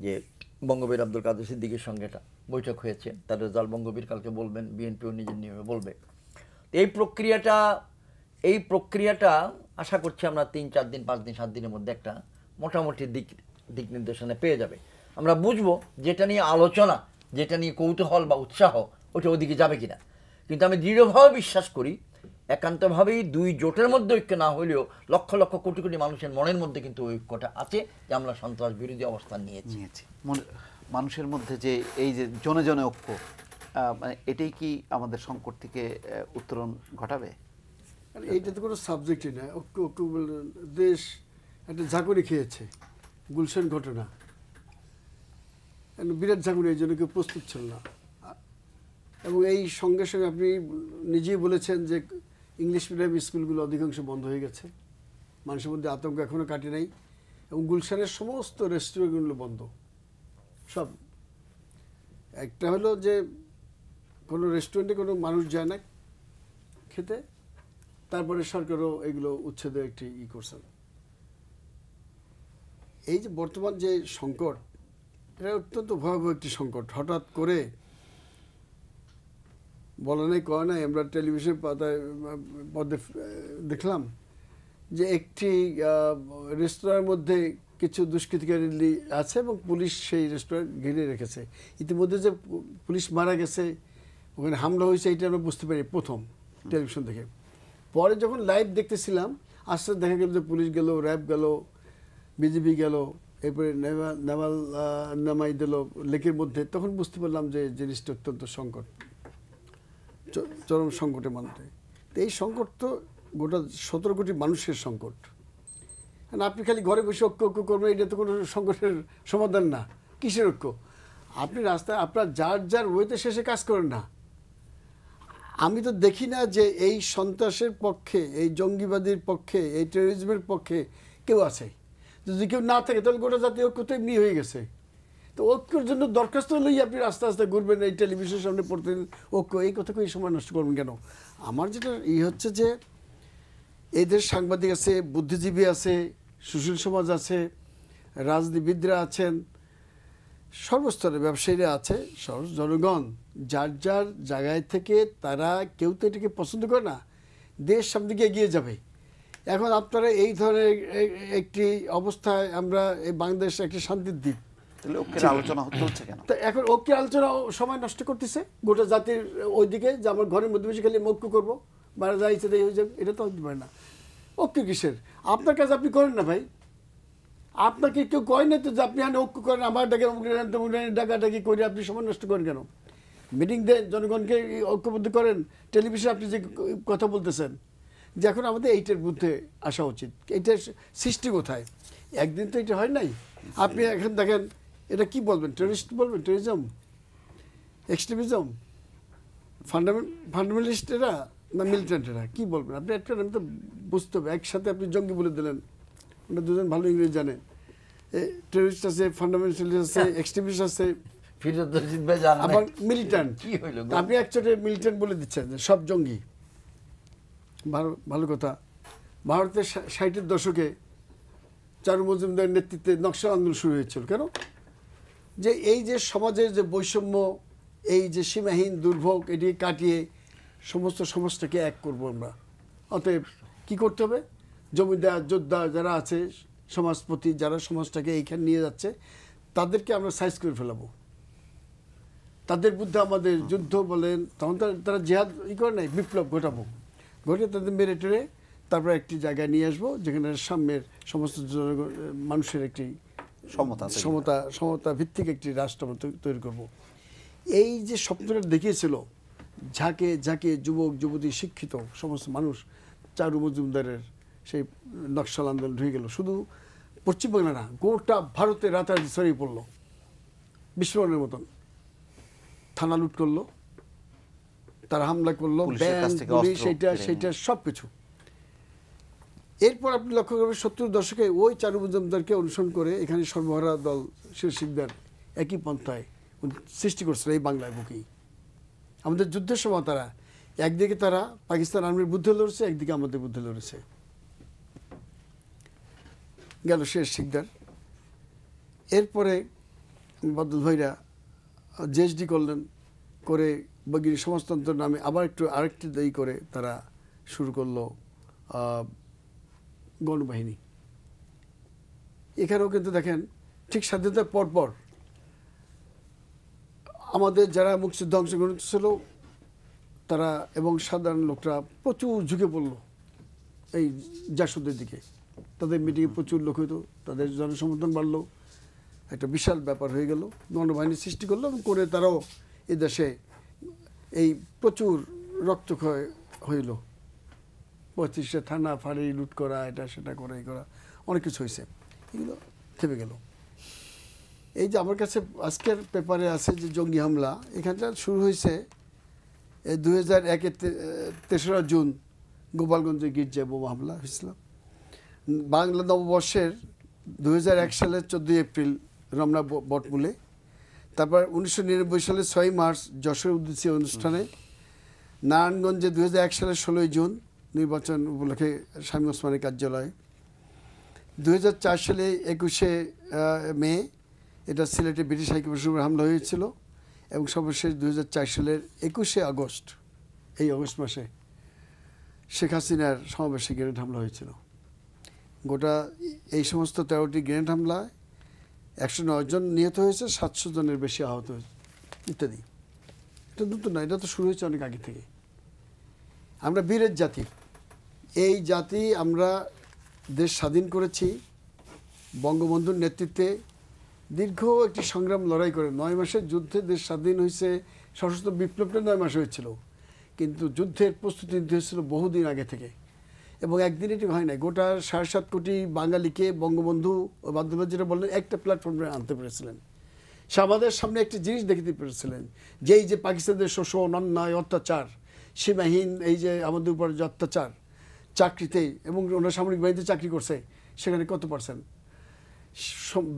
যে বঙ্গবীর আব্দুল কাদের সিদ্দিকীর সঙ্গে একটা বৈঠক হয়েছে, তার রেজাল্ট বঙ্গবীর কালকে বলবেন, বিএনপিও নিজের নিয়মে বলবে। এই প্রক্রিয়াটা আশা করছি আমরা 3-4 দিন 5 দিন 7 দিনের মধ্যে একটা মোটামুটি দিক নির্দেশনা পেয়ে যাবে। আমরা বুঝবো যেটা নিয়ে আলোচনা, যেটা নিয়ে কৌতূহল বা উৎসাহ, ওটা ওদিকে যাবে কিনা। কিন্তু আমি দৃঢ়ভাবে বিশ্বাস করি একান্তভাবেই 2 জোটের মধ্যে ঐক্য না হলেও লক্ষ লক্ষ কোটি কোটি মানুষের মনের মধ্যে কিন্তু ঐক্যটা আছে যে আমরা সন্ত্রাস বিরোধী অবস্থান নিয়েছি। মানুষের মধ্যে যে এই যে জনে জনে ঐক্য, মানে এটাই কি আমাদের সংকট থেকে উত্তরণ ঘটাবে? এইটা তো কোনো সাবজেক্টই না। ঐক্য দেশ একটা ঝাঁকুনি খেয়েছে, গুলশান ঘটনা বিরাট ঝাঁকুনি, এই জন্য কেউ প্রস্তুত ছিল না। এবং এই সঙ্গে সঙ্গে আপনি নিজেই বলেছেন যে ইংলিশ মিডিয়াম স্কুলগুলো অধিকাংশ বন্ধ হয়ে গেছে, মানুষের মধ্যে আতঙ্ক এখনও কাটে নাই, এবং গুলশানের সমস্ত রেস্টুরেন্টগুলো বন্ধ সব। একটা হলো যে কোনো রেস্টুরেন্টে কোনো মানুষ যায় না খেতে, তারপরে সরকারও এগুলো উচ্ছেদের একটি করছেন। এই যে বর্তমান যে সংকট, এটা অত্যন্ত ভয়াবহ একটি সংকট। হঠাৎ করে বলা নাই কয় নাই, আমরা টেলিভিশন পর্দায় দেখলাম যে একটি রেস্তোরাঁর মধ্যে কিছু দুষ্কৃতিকারী আছে এবং পুলিশ সেই রেস্তোরাঁ ঘিরে রেখেছে। ইতিমধ্যে যে পুলিশ মারা গেছে, ওখানে হামলা হয়েছে, এটা আমরা বুঝতে পারি প্রথম টেলিভিশন দেখে। পরে যখন লাইভ দেখতেছিলাম আস্তে আস্তে দেখা গেল যে পুলিশ গেল, র্যাব গেল, বিজেপি গেল, এরপরে নামাই দিল লেকের মধ্যে। তখন বুঝতে পারলাম যে জিনিসটা অত্যন্ত সংকট, চরম সংকটের মধ্যে। তো এই সংকট তো গোটা 17 কোটি মানুষের সংকট। আপনি খালি ঘরে বসে ঐক্য করবেন, এটা তো কোনো সংকটের সমাধান না। কিসের ঐক্য? আপনি রাস্তায় আপনার যার ওয়েতে শেষে কাজ করেন না। আমি তো দেখি না যে এই সন্ত্রাসের পক্ষে, এই জঙ্গিবাদীর পক্ষে, এই টেরোরিজমের পক্ষে কেউ আছে। যদি কেউ না থাকে তাহলে গোটা জাতীয় ঐক্য তো এমনি হয়ে গেছে। তো ঐক্যের জন্য দরখাস্ত হলেই আপনি আস্তে আস্তে ঘুরবেন, এই টেলিভিশনের সামনে পড়তে ঐক্য, এই কথাকে এই সময় নষ্ট করবেন কেন? আমার যেটা হচ্ছে যে এদের সাংবাদিক আছে, বুদ্ধিজীবী আছে, সুশীল সমাজ আছে, রাজনীতিবিদরা আছেন, সর্বস্তরে ব্যবসায়ীরা আছে, জনগণ যার জায়গায় থেকে তারা কেউ তো এটাকে পছন্দ করে না। দেশ সামনে দিকে এগিয়ে যাবে। এখন আপনারা এই ধরনের একটি অবস্থায়, আমরা এই বাংলাদেশ একটি শান্তির দ্বীপ, ঐক্যের আলোচনা হচ্ছে কেন? তো এখন ঐক্যের আলোচনা সময় নষ্ট করতেছে গোটা জাতির ওইদিকে, যে আমার ঘরের মধ্যে বেশি খালি ঐক্য করবো, বাইরে যা ইচ্ছে হয়ে যাবে, এটা তো হতে পারে না। ঐক্য কিসের? আপনার কাজ আপনি করেন না ভাই, আপনাকে কেউ কয় না তো যে আপনি ঐক্য করেন, আমার ডাকাডাকি করে আপনি সময় নষ্ট করেন কেন? মিটিং দেন, জনগণকে ঐক্যবদ্ধ করেন। টেলিভিশনে আপনি যে কথা বলতেছেন যে এখন আমাদের এইটার মধ্যে আসা উচিত, এইটার সৃষ্টি কোথায়? একদিন তো এটা হয় নাই। আপনি এখন দেখেন, এটা কি বলবেন? টেররিস্ট বলবেন? টেররিজম, এক্সট্রিমিজম, ফান্ডামেন্টালিস্টেরা না মিলিটেন্টেরা, কি বলবেন আপনি? একটা আমি তো বুঝতে হবে। একসাথে আপনি জঙ্গি বলে দিলেন, ওটা দুজন ভালো ইংরেজি জানে। টেররিস্ট আছে, ফান্ডামেন্টালিস্ট আছে, এক্সট্রিমিস্ট আছে, আবার মিলিটেন্ট। আপনি একসাথে মিলিটেন্ট বলে দিচ্ছেন যে সব জঙ্গি। ভালো কথা। ভারতের 60-এর দশকে চারু মজুমদারের নেতৃত্বে নকশাল আন্দোলন শুরু হয়েছিল। কেন? যে এই যে সমাজের যে বৈষম্য, এই যে সীমাহীন দুর্ভোগ, এটি কাটিয়ে সমস্ত সমাজটাকে এক করবো আমরা। অতএব কি করতে হবে? জমিদার যোদ্ধা যারা আছে, সমাজপতি যারা সমাজটাকে এইখানে নিয়ে যাচ্ছে, তাদেরকে আমরা সাইজ করে ফেলাবো। তাদের বিরুদ্ধে আমাদের যুদ্ধ বলেন, তখন তারা জেহাদ করে নাই, বিপ্লব ঘটাবো, ঘটে তাদের মেরে টেরে তারপরে একটি জায়গায় নিয়ে আসবো যেখানে সাম্যের সমস্ত মানুষের একটি সমতা ভিত্তিক একটি রাষ্ট্র তৈরি করব। এই যে স্বপ্নটা দেখিয়েছিল ঝাঁকে ঝাঁকে যুবক যুবতী শিক্ষিত সমস্ত মানুষ, চারু মজুমদারের সেই নকশাল আন্দোলন ঢুকে গেল। শুধু পশ্চিমবাংলা না, গোটা ভারতে রাতারাতি ছড়িয়ে পড়লো বিস্ফোরণের মতন। থানা লুট করলো, তারা হামলা করলো, পুলিশের কাছ ব্যাংক, থেকে পুলিশ, অস্ত্র এইটা কেড়ে সেইটা সব কিছু। এরপর আপনি লক্ষ্য করবেন 70 দশকে ওই চারু মজুমদারকে অনুসরণ করে এখানে সর্বহারা দল শের শিকদার একই পন্থায় সৃষ্টি করছিল এই বাংলায় বুকেই। আমাদের যুদ্ধের সময় তারা একদিকে তারা পাকিস্তান আর্মির বিরুদ্ধে লড়ছে, একদিকে আমাদের বিরুদ্ধে লড়েছে। গেল শের শিকদার। এরপরে বাদল ভাইরা জিএসডি করলেন, করে বগির সমাজতন্ত্র নামে আবার আরেকটি দায়ী করে তারা শুরু করলো গণবাহিনী। এখানেও কিন্তু দেখেন ঠিক স্বাধীনতার পরপর আমাদের যারা মুক্তিযুদ্ধে অংশগ্রহণ ছিল তারা এবং সাধারণ লোকরা প্রচুর ঝুঁকে পড়লো এই জাসদের দিকে। তাদের মিটিংয়ে প্রচুর লোক হইতো, তাদের জনসমর্থন বাড়লো, একটা বিশাল ব্যাপার হয়ে গেল, গণবাহিনী সৃষ্টি করলো এবং করে তারাও এই দেশে এই প্রচুর রক্তক্ষয় হইল। 35টা থানা ফাঁড়ি লুট করা, এটা সেটা করা, এই করা, অনেক কিছু হয়েছে। এগুলো থেমে গেল। এই যে আমার কাছে আজকের পেপারে আছে যে জঙ্গি হামলা, এখানটা শুরু হয়েছে 2001-এর 3রা জুন গোপালগঞ্জে গির্জায় বোমা হামলা হয়েছিল। বাংলা নববর্ষের 2001 সালের 14 এপ্রিল রমনা বটমূলে। তারপর 1999 সালের 6 মার্চ যশোর উদ্দেশ্যে অনুষ্ঠানে। নারায়ণগঞ্জে 2001 সালের 16 জুন নির্বাচন উপলক্ষে স্বামী ওসমানের কার্যালয়ে। 2004 সালে 21শে মে এটা সিলেটে ব্রিটিশ হাইকমিশনের হামলা হয়েছিল এবং সর্বশেষ 2004 সালের 21শে আগস্ট, এই আগস্ট মাসে শেখ হাসিনার সমাবেশে গ্রেনেড হামলা হয়েছিল। গোটা এই সমস্ত 13টি গ্রেনেড হামলায় 109 জন নিহত হয়েছে, 700 জনের বেশি আহত হয়েছে ইত্যাদি। এটা নতুন না, এটা তো শুরু হয়েছে অনেক আগে থেকে। আমরা বীরের জাতি, এই জাতি আমরা দেশ স্বাধীন করেছি বঙ্গবন্ধুর নেতৃত্বে। দীর্ঘ একটি সংগ্রাম লড়াই করে 9 মাসের যুদ্ধে দেশ স্বাধীন হয়েছে। সশস্ত্র বিপ্লবটা 9 মাসে হয়েছিল, কিন্তু যুদ্ধের প্রস্তুতি নিতে হয়েছিল বহুদিন আগে থেকে এবং একদিন এটি হয় না। গোটা 7.5 কোটি বাঙালিকে বঙ্গবন্ধু ও বাদল যেটা বললেন একটা প্ল্যাটফর্মে আনতে পেরেছিলেন। সে আমাদের সামনে একটি জিনিস দেখাতে পেরেছিলেন, যেই যে পাকিস্তানের শোষণ, অন্যায়, অত্যাচার, সীমাহীন এই যে আমাদের উপর যে অত্যাচার, চাকরিতে এবং ওনারা সামরিক বাহিনীতে চাকরি করছে, সেখানে কত %?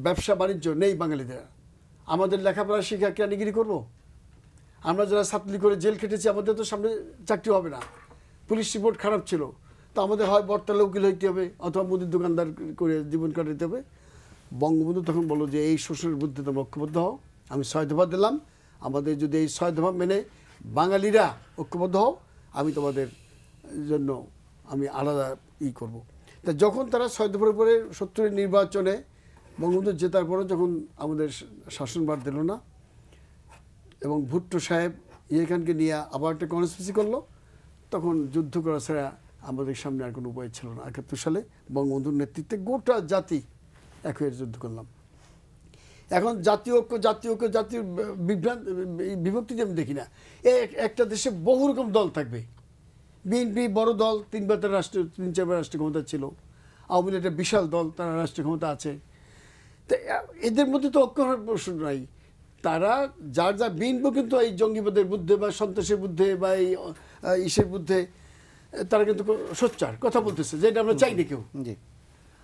ব্যবসা বাণিজ্য নেই বাঙালিদের। আমাদের লেখাপড়া শিক্ষা কেরানিগিরি করবো? আমরা যারা ছাত্রলীগ করে জেল খেটেছি, আমাদের তো সামনে চাকরি হবে না। পুলিশ রিপোর্ট খারাপ ছিল, তো আমাদের হয় বর্তালে উকিল হইতে হবে অথবা মুদির দোকানদার করে জীবন কাটাতে হবে। বঙ্গবন্ধু তখন বলল যে এই শোষণের বিরুদ্ধে তোমরা ঐক্যবদ্ধ হও। আমি 6 দফা দিলাম, আমাদের যদি এই 6 দফা মেনে বাঙালিরা ঐক্যবদ্ধ হও, আমি তোমাদের জন্য আমি আলাদা করব। তা যখন তারা 6 দফার উপরে 70-এর নির্বাচনে বঙ্গবন্ধু জেতার পরে যখন আমাদের শাসনভার দিল না এবং ভুট্টো সাহেব ইয়ে খানকে নিয়ে আবার একটা কনস্পিরেসি করলো, তখন যুদ্ধ করা ছাড়া আমাদের সামনে আর কোনো উপায় ছিল না। 71 সালে বঙ্গবন্ধুর নেতৃত্বে গোটা জাতি এক হয়ে যুদ্ধ করলাম। এখন জাতীয় ঐক্য জাতীয় বিভক্তি আমি দেখি না। একটা দেশে বহু রকম দল থাকবে। বিএনপি বড় দল, 3-4বার রাষ্ট্রীয় ক্ষমতা ছিল। আওয়ামী লীগ একটা বিশাল দল, তারা রাষ্ট্রীয় ক্ষমতা আছে। তো এদের মধ্যে তো ঐক্য হওয়ার প্রশ্ন নাই। তারা যার বিএনপি কিন্তু এই জঙ্গিবাদের বিরুদ্ধে বা সন্ত্রাসের বিরুদ্ধে বা এই ইসের বিরুদ্ধে তারা কিন্তু সোচ্চার কথা বলতেছে, যেটা আমরা চাই না কেউ।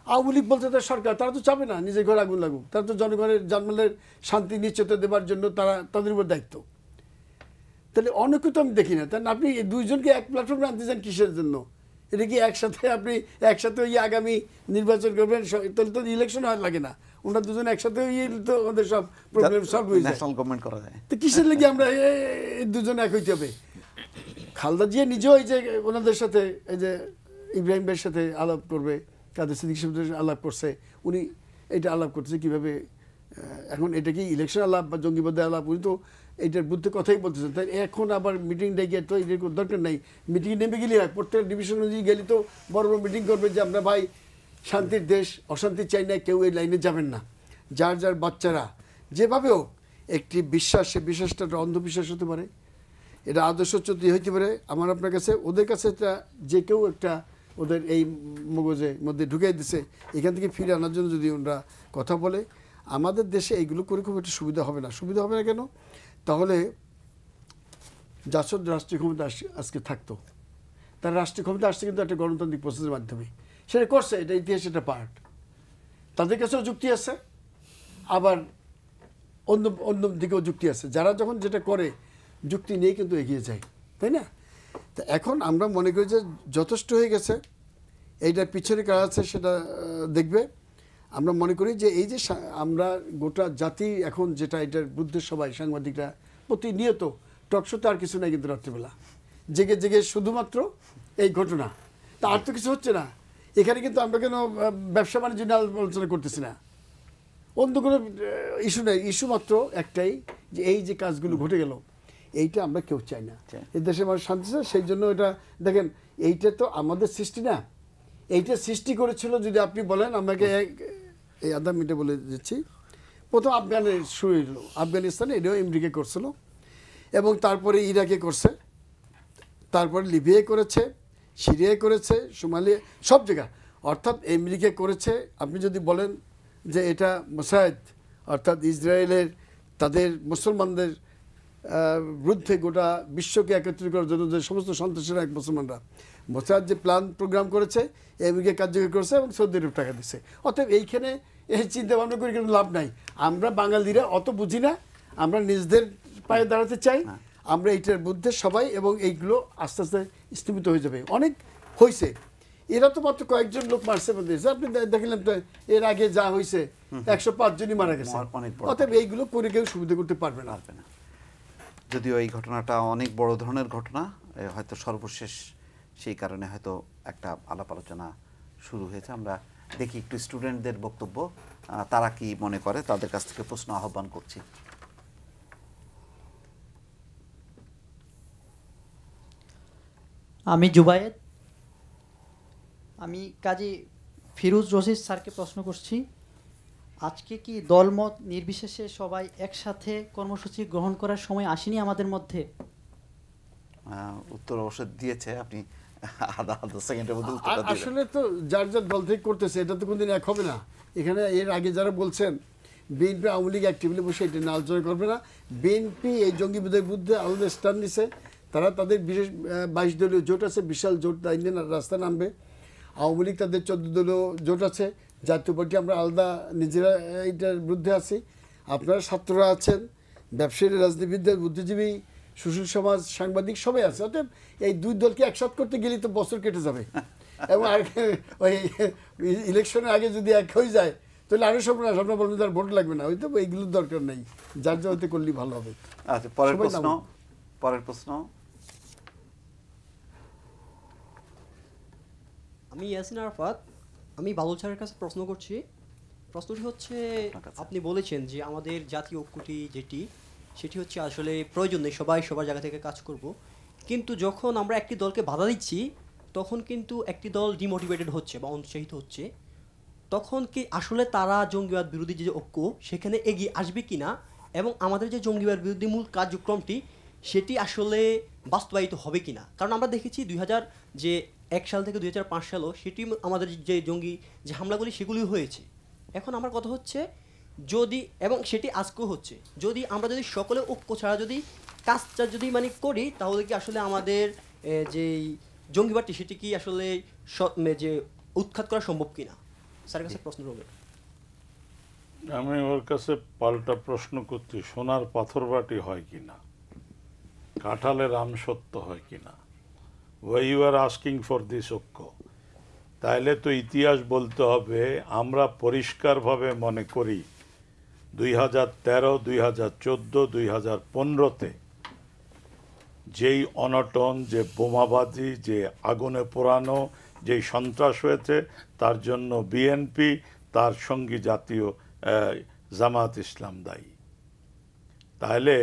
আওয়ামী লীগ বলতে তার সরকার, তারা তো চাবে না নিজের ঘরে আগুন লাগুক। তারা তো জনগণের জানমালের শান্তি নিশ্চিত দেওয়ার জন্য তাদের উপর দায়িত্ব। তাহলে অনেক তো আমি দেখি না। তাহলে আপনি এই দুইজনকে এক প্ল্যাটফর্মে আনতে চান কিসের জন্য? এটা কি আপনি একসাথে আগামী নির্বাচন করবেন? তাহলে তো ইলেকশন হয় লাগে না। ওনারা দুজন একসাথে তো আমাদের সব প্রবলেম সলভ হয়ে যায়, ন্যাশনাল গভর্নমেন্ট করা যায়। তো কিসের লেগে আমরা দুজন এক হইতে হবে? খালেদা জিয়া নিজেও এই যে ওনাদের সাথে এই যে ইব্রাহিম ভাইয়ের সাথে আলাপ করবে, কাদের সিদ্দিক সাহেবের আলাপ করছে, উনি এটা আলাপ করছে কীভাবে। এখন এটা কি ইলেকশন আলাপ বা জঙ্গিবাদের আলাপ? উনি তো এইটার বুদ্ধে কথাই বলতেছেন। তাই এখন আবার মিটিং ডেকে তো এটার কোনো দরকার নেই। মিটিংয়ে নেমে গেলে হয়, প্রত্যেক ডিভিশন অনুযায়ী গেলে তো বড় বড় মিটিং করবে যে আমরা ভাই শান্তির দেশ, অশান্তি চাই না, কেউ এই লাইনে যাবেন না। যার যার বাচ্চারা যেভাবে হোক একটি বিশ্বাস, সে বিশ্বাসটা একটা অন্ধবিশ্বাস হতে পারে, এটা আদর্শ চুক্তি হইতে পারে। আমার আপনার কাছে ওদের কাছে এটা যে কেউ একটা ওদের এই মগজের মধ্যে ঢুকিয়ে দিছে, এখান থেকে ফিরে আনার জন্য যদি ওরা কথা বলে, আমাদের দেশে এইগুলো করে খুব একটা সুবিধা হবে না। সুবিধা হবে না কেন? তাহলে জাসদ রাষ্ট্রীয় ক্ষমতা আজকে থাকতো, তার রাষ্ট্রীয় ক্ষমতা আসছে কিন্তু একটা গণতান্ত্রিক প্রসেসের মাধ্যমে। সেটা করছে, এটা ইতিহাস, এটা পার্ট। তাদের কাছেও যুক্তি আছে, আবার অন্য অন্য দিকেও যুক্তি আছে। যারা যখন যেটা করে যুক্তি নিয়ে কিন্তু এগিয়ে যায়, তাই না? তো এখন আমরা মনে করি যে যথেষ্ট হয়ে গেছে, এইটার পিছনে কাজ আছে সেটা দেখবে। আমরা মনে করি যে এই যে আমরা গোটা জাতি এখন যেটা, এটার বিরুদ্ধে সবাই সাংবাদিকরা প্রতিনিয়ত টকশোতে, আর কিছু নাই কিন্তু রাত্রিবেলা জেগে জেগে শুধুমাত্র এই ঘটনা, তা আর তো কিছু হচ্ছে না এখানে। কিন্তু আমরা কেন ব্যবসা বাণিজ্য নিয়ে আলোচনা করতেছি না, অন্য কোনো ইস্যু নেই। ইস্যু মাত্র একটাই, যে এই যে কাজগুলো ঘটে গেল, এইটা আমরা কেউ চাই না। এই দেশে মানুষ শান্তি চায়, সেই জন্য এটা দেখেন, এইটা তো আমাদের সৃষ্টি না, এইটা সৃষ্টি করেছিল। যদি আপনি বলেন আমাকে, এই আধা মিনিটে বলে দিচ্ছি, প্রথম আফগানে শুরু হলো, আফগানিস্তানে এটাও আমেরিকা করছিল, এবং তারপরে ইরাকে করছে, তারপরে লিবিয়ায় করেছে, সিরিয়ায় করেছে, সোমালিয়া, সব জায়গায়। অর্থাৎ আমেরিকা করেছে। আপনি যদি বলেন যে এটা মোসাদ, অর্থাৎ ইসরায়েলের তাদের মুসলমানদের বিরুদ্ধে গোটা বিশ্বকে একত্রিত করার জন্য যে সমস্ত সন্ত্রাসীরা এক মুসলমানরা, মোসাদ যে প্ল্যান প্রোগ্রাম করেছে, আমেরিকা কার্যকরী করেছে এবং সৌদি আরব টাকা দিচ্ছে। অতএব এইখানে এই চিন্তা ভাবনা করে কিন্তু লাভ নাই। আমরা বাঙালিরা অত বুঝি না, আমরা নিজেদের পায়ে দাঁড়াতে চাই। আমরা এইটার বিরুদ্ধে সবাই, এবং এইগুলো আস্তে আস্তে স্থিমিত হয়ে যাবে। অনেক হয়েছে, এরা তো মাত্র কয়েকজন লোক মারছে। আপনি দেখলেন তো এর আগে যা হয়েছে, 105 জনই মারা গেছে। অতএব এইগুলো করে কেউ সুবিধা করতে পারবে না। যদিও এই ঘটনাটা অনেক বড় ধরনের ঘটনা, হয়তো সর্বশেষ, সেই কারণে হয়তো একটা আলাপ আলোচনা শুরু হয়েছে। আমরা দেখি একটু স্টুডেন্টদের বক্তব্য, তারা কি মনে করে, তাদের কাছ থেকে প্রশ্ন আহ্বান করছি। আমি জুবায়েদ, আমি কাজী ফিরোজ রশিদ স্যারকে প্রশ্ন করছি, আজকে কি দলমত নির্বিশেষে সবাই একসাথে কর্মসূচি গ্রহণ করার সময় আসেনি আমাদের মধ্যে? উত্তর অবশ্য দিয়েছে, আপনি আধা সেকেন্ডের মধ্যে উত্তরটা দিবেন। আসলে তো যার যার দল থেকে করতেছে, এটা তো কোনদিন এক হবে না। এখানে এর আগে যারা বলছেন বিএনপি আওয়ামী লীগ এক টেবিলে বসে এটা নিয়ে আলোচনা করবে না। বিএনপি এই জঙ্গিবাদের বিরুদ্ধে আলাদা স্ট্যান্ড নিছে, তারা তাদের বিশেষ 22 দলীয় জোট আছে, বিশাল জোট, তাই নিয়ে রাস্তায় নামবে। আওয়ামী লীগ তাদের 14 দলীয় জোট আছে, জাতীয় পার্টি আমরা আলাদা নিজেরা এইটার বিরুদ্ধে আছি। আপনারা ছাত্ররা আছেন, ব্যবসায়ী, রাজনীতিবিদদের, বুদ্ধিজীবী, সুশীল সমাজ, সাংবাদিক, সবাই আছে। অতএব এই দুই দলকে একসাথ করতে গেলেই তো বছর কেটে যাবে, এবং আর ওই ইলেকশনের আগে যদি এক হয়ে যায় তাহলে আরও সব না, আপনার বলবেন তার ভোট লাগবে না। হয়তো এইগুলোর দরকার নেই, যার যাতে করলেই ভালো হবে। আচ্ছা, পরের প্রশ্ন। আমি ইয়াসিন আরাফাত, আমি বাদল স্যারের কাছে প্রশ্ন করছি। প্রশ্নটি হচ্ছে, আপনি বলেছেন যে আমাদের জাতীয় ঐক্যটি সেটি হচ্ছে আসলে প্রয়োজন নেই, সবাই সবার জায়গা থেকে কাজ করব। কিন্তু যখন আমরা একটি দলকে বাধা দিচ্ছি, তখন কিন্তু একটি দল ডিমোটিভেটেড হচ্ছে বা উৎসাহিত হচ্ছে। তখন কি আসলে তারা জঙ্গিবাদ বিরোধী যে ঐক্য, সেখানে এগিয়ে আসবে কিনা, এবং আমাদের যে জঙ্গিবাদ বিরোধী মূল কার্যক্রমটি সেটি আসলে বাস্তবায়িত হবে কিনা? কারণ আমরা দেখেছি 2001 সাল থেকে 2005 সালও সেটি আমাদের যে জঙ্গি যে হামলাগুলি সেগুলি হয়েছে। এখন আমার কথা হচ্ছে, যদি, এবং সেটি আজকেও হচ্ছে, যদি আমরা যদি সকলে ঐক্য ছাড়া যদি কাজটা যদি করি, তাহলে কি আসলে আমাদের যে জঙ্গিবাদটি সেটি কি আসলে যে উৎখাত করা সম্ভব কিনা? স্যারের কাছে প্রশ্ন রইল। আমি ওর কাছে পাল্টা প্রশ্ন করছি, সোনার পাথর বাটি হয় কিনা, কাঁঠালের আমসত্ব হয় কিনা? Why you are asking for this ঐক্য? তাইলে তো ইতিহাস বলতে হবে। আমরা পরিষ্কারভাবে মনে করি 2013, 2014, 2015-তে যেই অনটন, যে বোমাবাজি, যে আগুনে পোড়ানো, যেই সন্ত্রাস হয়েছে, তার জন্য বিএনপি, তার সঙ্গী জাতীয় জামাত ইসলাম দায়ী। তাহলে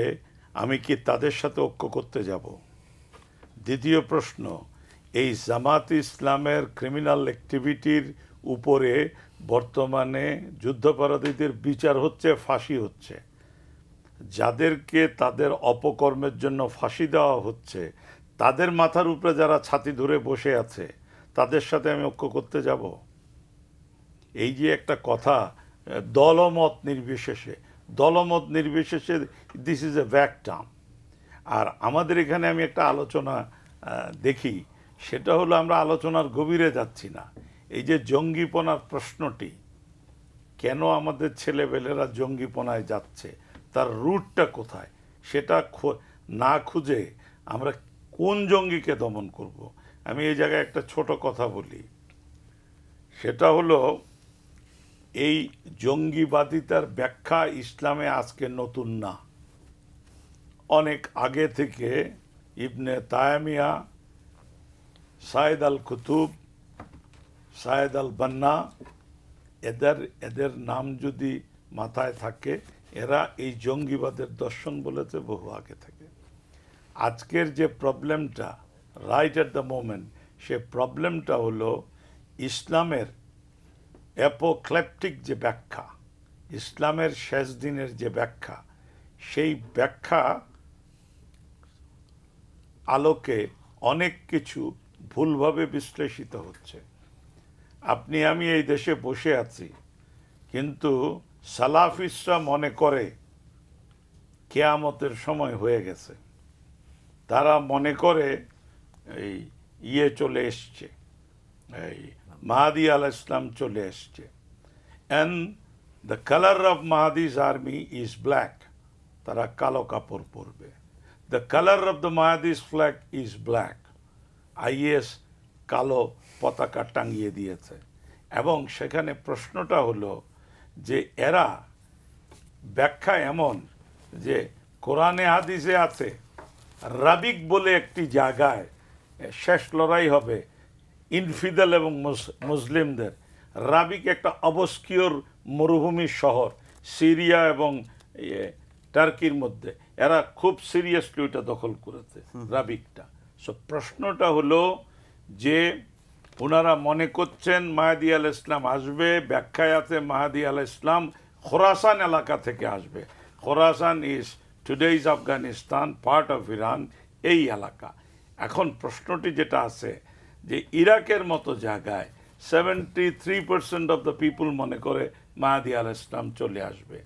আমি কি তাদের সাথে ঐক্য করতে যাব? দ্বিতীয় প্রশ্ন, এই জামাত ইসলামের ক্রিমিনাল অ্যাক্টিভিটির উপরে বর্তমানে যুদ্ধাপরাধীদের বিচার হচ্ছে, ফাঁসি হচ্ছে। যাদেরকে তাদের অপকর্মের জন্য ফাঁসি দেওয়া হচ্ছে, তাদের মাথার উপরে যারা ছাতি ধরে বসে আছে, তাদের সাথে আমি ঐক্য করতে যাব? এই যে একটা কথা, দলমত নির্বিশেষে, দিস ইজ এ ভ্যাগ টার্ম। আর আমাদের এখানে আমি একটা আলোচনা দেখি, সেটা হলো আমরা আলোচনার গভীরে যাচ্ছি না। এই যে জঙ্গিপনার প্রশ্নটি, কেন আমাদের ছেলেবেলেরা জঙ্গিপনায় যাচ্ছে, তার রুটটা কোথায়, সেটা না খুঁজে আমরা কোন জঙ্গিকে দমন করব। আমি এই জায়গায় একটা ছোট কথা বলি, সেটা হলো এই জঙ্গিবাদিতার ব্যাখ্যা ইসলামে আজকে নতুন না, অনেক আগে থেকে ইবনে তাইমিয়া, সাইদ আল কুতুব, সাইদ আল বান্না, এদের নাম যদি মাথায় থাকে, এরা এই জঙ্গিবাদের দর্শন বলেছে বহু আগে থেকে। আজকের যে প্রবলেমটা রাইট এট দ্য মোমেন্ট, সে প্রবলেমটা হলো ইসলামের অ্যাপোক্লিপ্টিক যে ব্যাখ্যা, ইসলামের শেষ দিনের যে ব্যাখ্যা, সেই ব্যাখ্যা আলোকে অনেক কিছু ভুলভাবে বিশ্লেষিত হচ্ছে। আপনি আমি এই দেশে বসে আছি, কিন্তু সালাফিস্টরা মনে করে কিয়ামতের সময় হয়ে গেছে। তারা মনে করে এই চলে এসছে, এই মাহাদি আলাইহিস সালাম চলে এসছে। And the colour of Mahdi's army is black, তারা কালো কাপড় পরবে। The colour of the Mahdi's flag is black, IS কালো পতাকা টাঙিয়ে দিয়েছে। এবং সেখানে প্রশ্নটা হলো যে এরা ব্যাখ্যা এমন যে কোরআনে হাদিসে আছে রাবিক বলে একটি জায়গায় শেষ লড়াই হবে ইনফিদেল এবং মুসলিমদের। রাবিক একটা অবস্কিওর মরুভূমি শহর সিরিয়া এবং টার্কির মধ্যে, এরা খুব সিরিয়াসলি ওইটা দখল করেছে রাবিকটা। সো প্রশ্নটা হলো যে ওনারা মনে করছেন মাহাদি আলাইহিস সালাম আসবে, ব্যাখ্যায় আছে মাহাদি আলাইহিস সালাম খোরাসান এলাকা থেকে আসবে। Khorasan is today's Afghanistan, part of Iran, এই এলাকা। এখন প্রশ্নটি যেটা আছে যে ইরাকের মতো জায়গায় 73% অফ দ্য পিপুল মনে করে মাহাদি আলাইহিস সালাম চলে আসবে।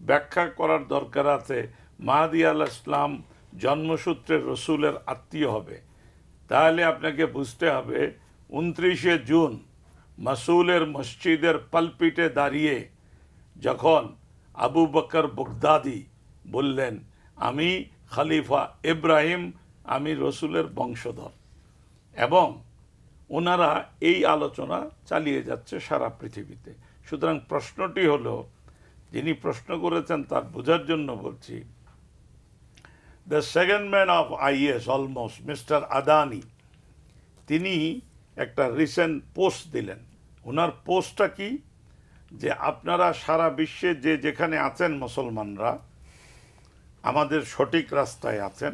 ব্যাখ্যা করার দরকার আছে মাহাদি আলাইহিস সালাম জন্মসূত্রে রসুলের আত্মীয় হবে। তাহলে আপনাকে বুঝতে হবে 29শে জুন মাসুলের মসজিদের পালপিটে দাঁড়িয়ে যখন আবু বকর বগদাদি বললেন আমি খলিফা ইব্রাহিম, আমি রসুলের বংশধর, এবং ওনারা এই আলোচনা চালিয়ে যাচ্ছে সারা পৃথিবীতে। সুতরাং প্রশ্নটি হলো, যিনি প্রশ্ন করেছেন তার বোঝার জন্য বলছি, the second man of is almost mister Adani, তিনি একটা রিসেন্ট পোস্ট দিলেন। ওনার পোস্টটা কি, যে আপনারা সারা বিশ্বে যে যেখানে আছেন মুসলমানরা, আমাদের সঠিক রাস্তায় আছেন,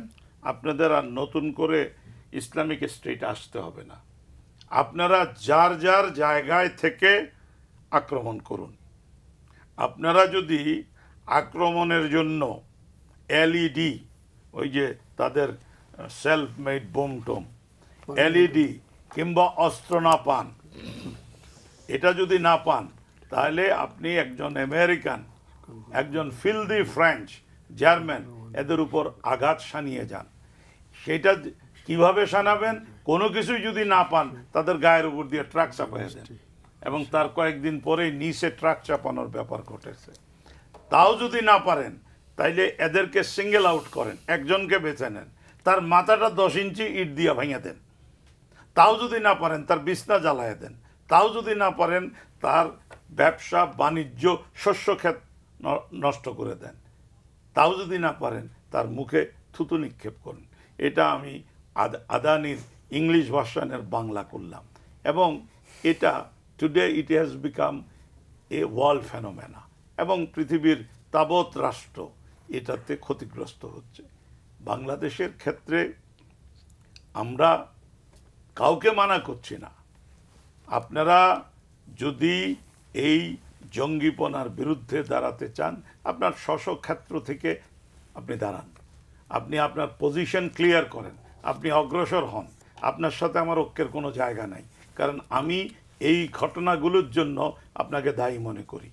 আপনাদের আর নতুন করে ইসলামিক স্টেট আসতে হবে না, আপনারা যার যার জায়গায় থেকে আক্রমণ করুন। আপনারা যদি আক্রমণের জন্য এলইডি, ওই যে তাদের self made bomb Tomé, LED কিংবা অস্ত্র না পান, এটা যদি না পান, তাহলে আপনি একজন আমেরিকান, একজন ফিলদি ফ্রেঞ্চ, জার্মান, এদের উপর আঘাত শানিয়ে যান। সেটা কিভাবে শানাবেন? কোনো কিছুই যদি না পান, তাদের গায়ের উপর দিয়ে ট্রাক চাপাইয়া দেন, এবং তার কয়েকদিন পরেই নিচে ট্রাক চাপানোর ব্যাপার ঘটেছে। তাও যদি না পারেন, তাইলে এদেরকে সিঙ্গেল আউট করেন, একজনকে বেছে নেন, তার মাথাটা 10 ইঞ্চি ইট দিয়ে ভেঙে দেন। তাও যদি না পারেন, তার বিছনা জ্বালায় দেন। তাও যদি না পারেন, তার ব্যবসা বাণিজ্য শস্য ক্ষেত নষ্ট করে দেন। তাও যদি না পারেন, তার মুখে থুতু নিক্ষেপ করেন। এটা আমি আদানির ইংলিশ ভার্সনের বাংলা করলাম, এবং এটা today it has become a world phenomena, এবং পৃথিবীর তাবৎ রাষ্ট্র এটাতে ক্ষতিগ্রস্ত হচ্ছে। বাংলাদেশের ক্ষেত্রে আমরা কাউকে মানা করছি না, আপনারা যদি এই জঙ্গিপনার বিরুদ্ধে দাঁড়াতে চান, আপনার স্ব ক্ষেত্র থেকে আপনি দাঁড়ান, আপনি আপনার পজিশন ক্লিয়ার করেন, আপনি অগ্রসর হন। আপনার সাথে আমার ঐক্যের কোনো জায়গা নাই, কারণ আমি এই ঘটনাগুলোর জন্য আপনাকে দায়ী মনে করি।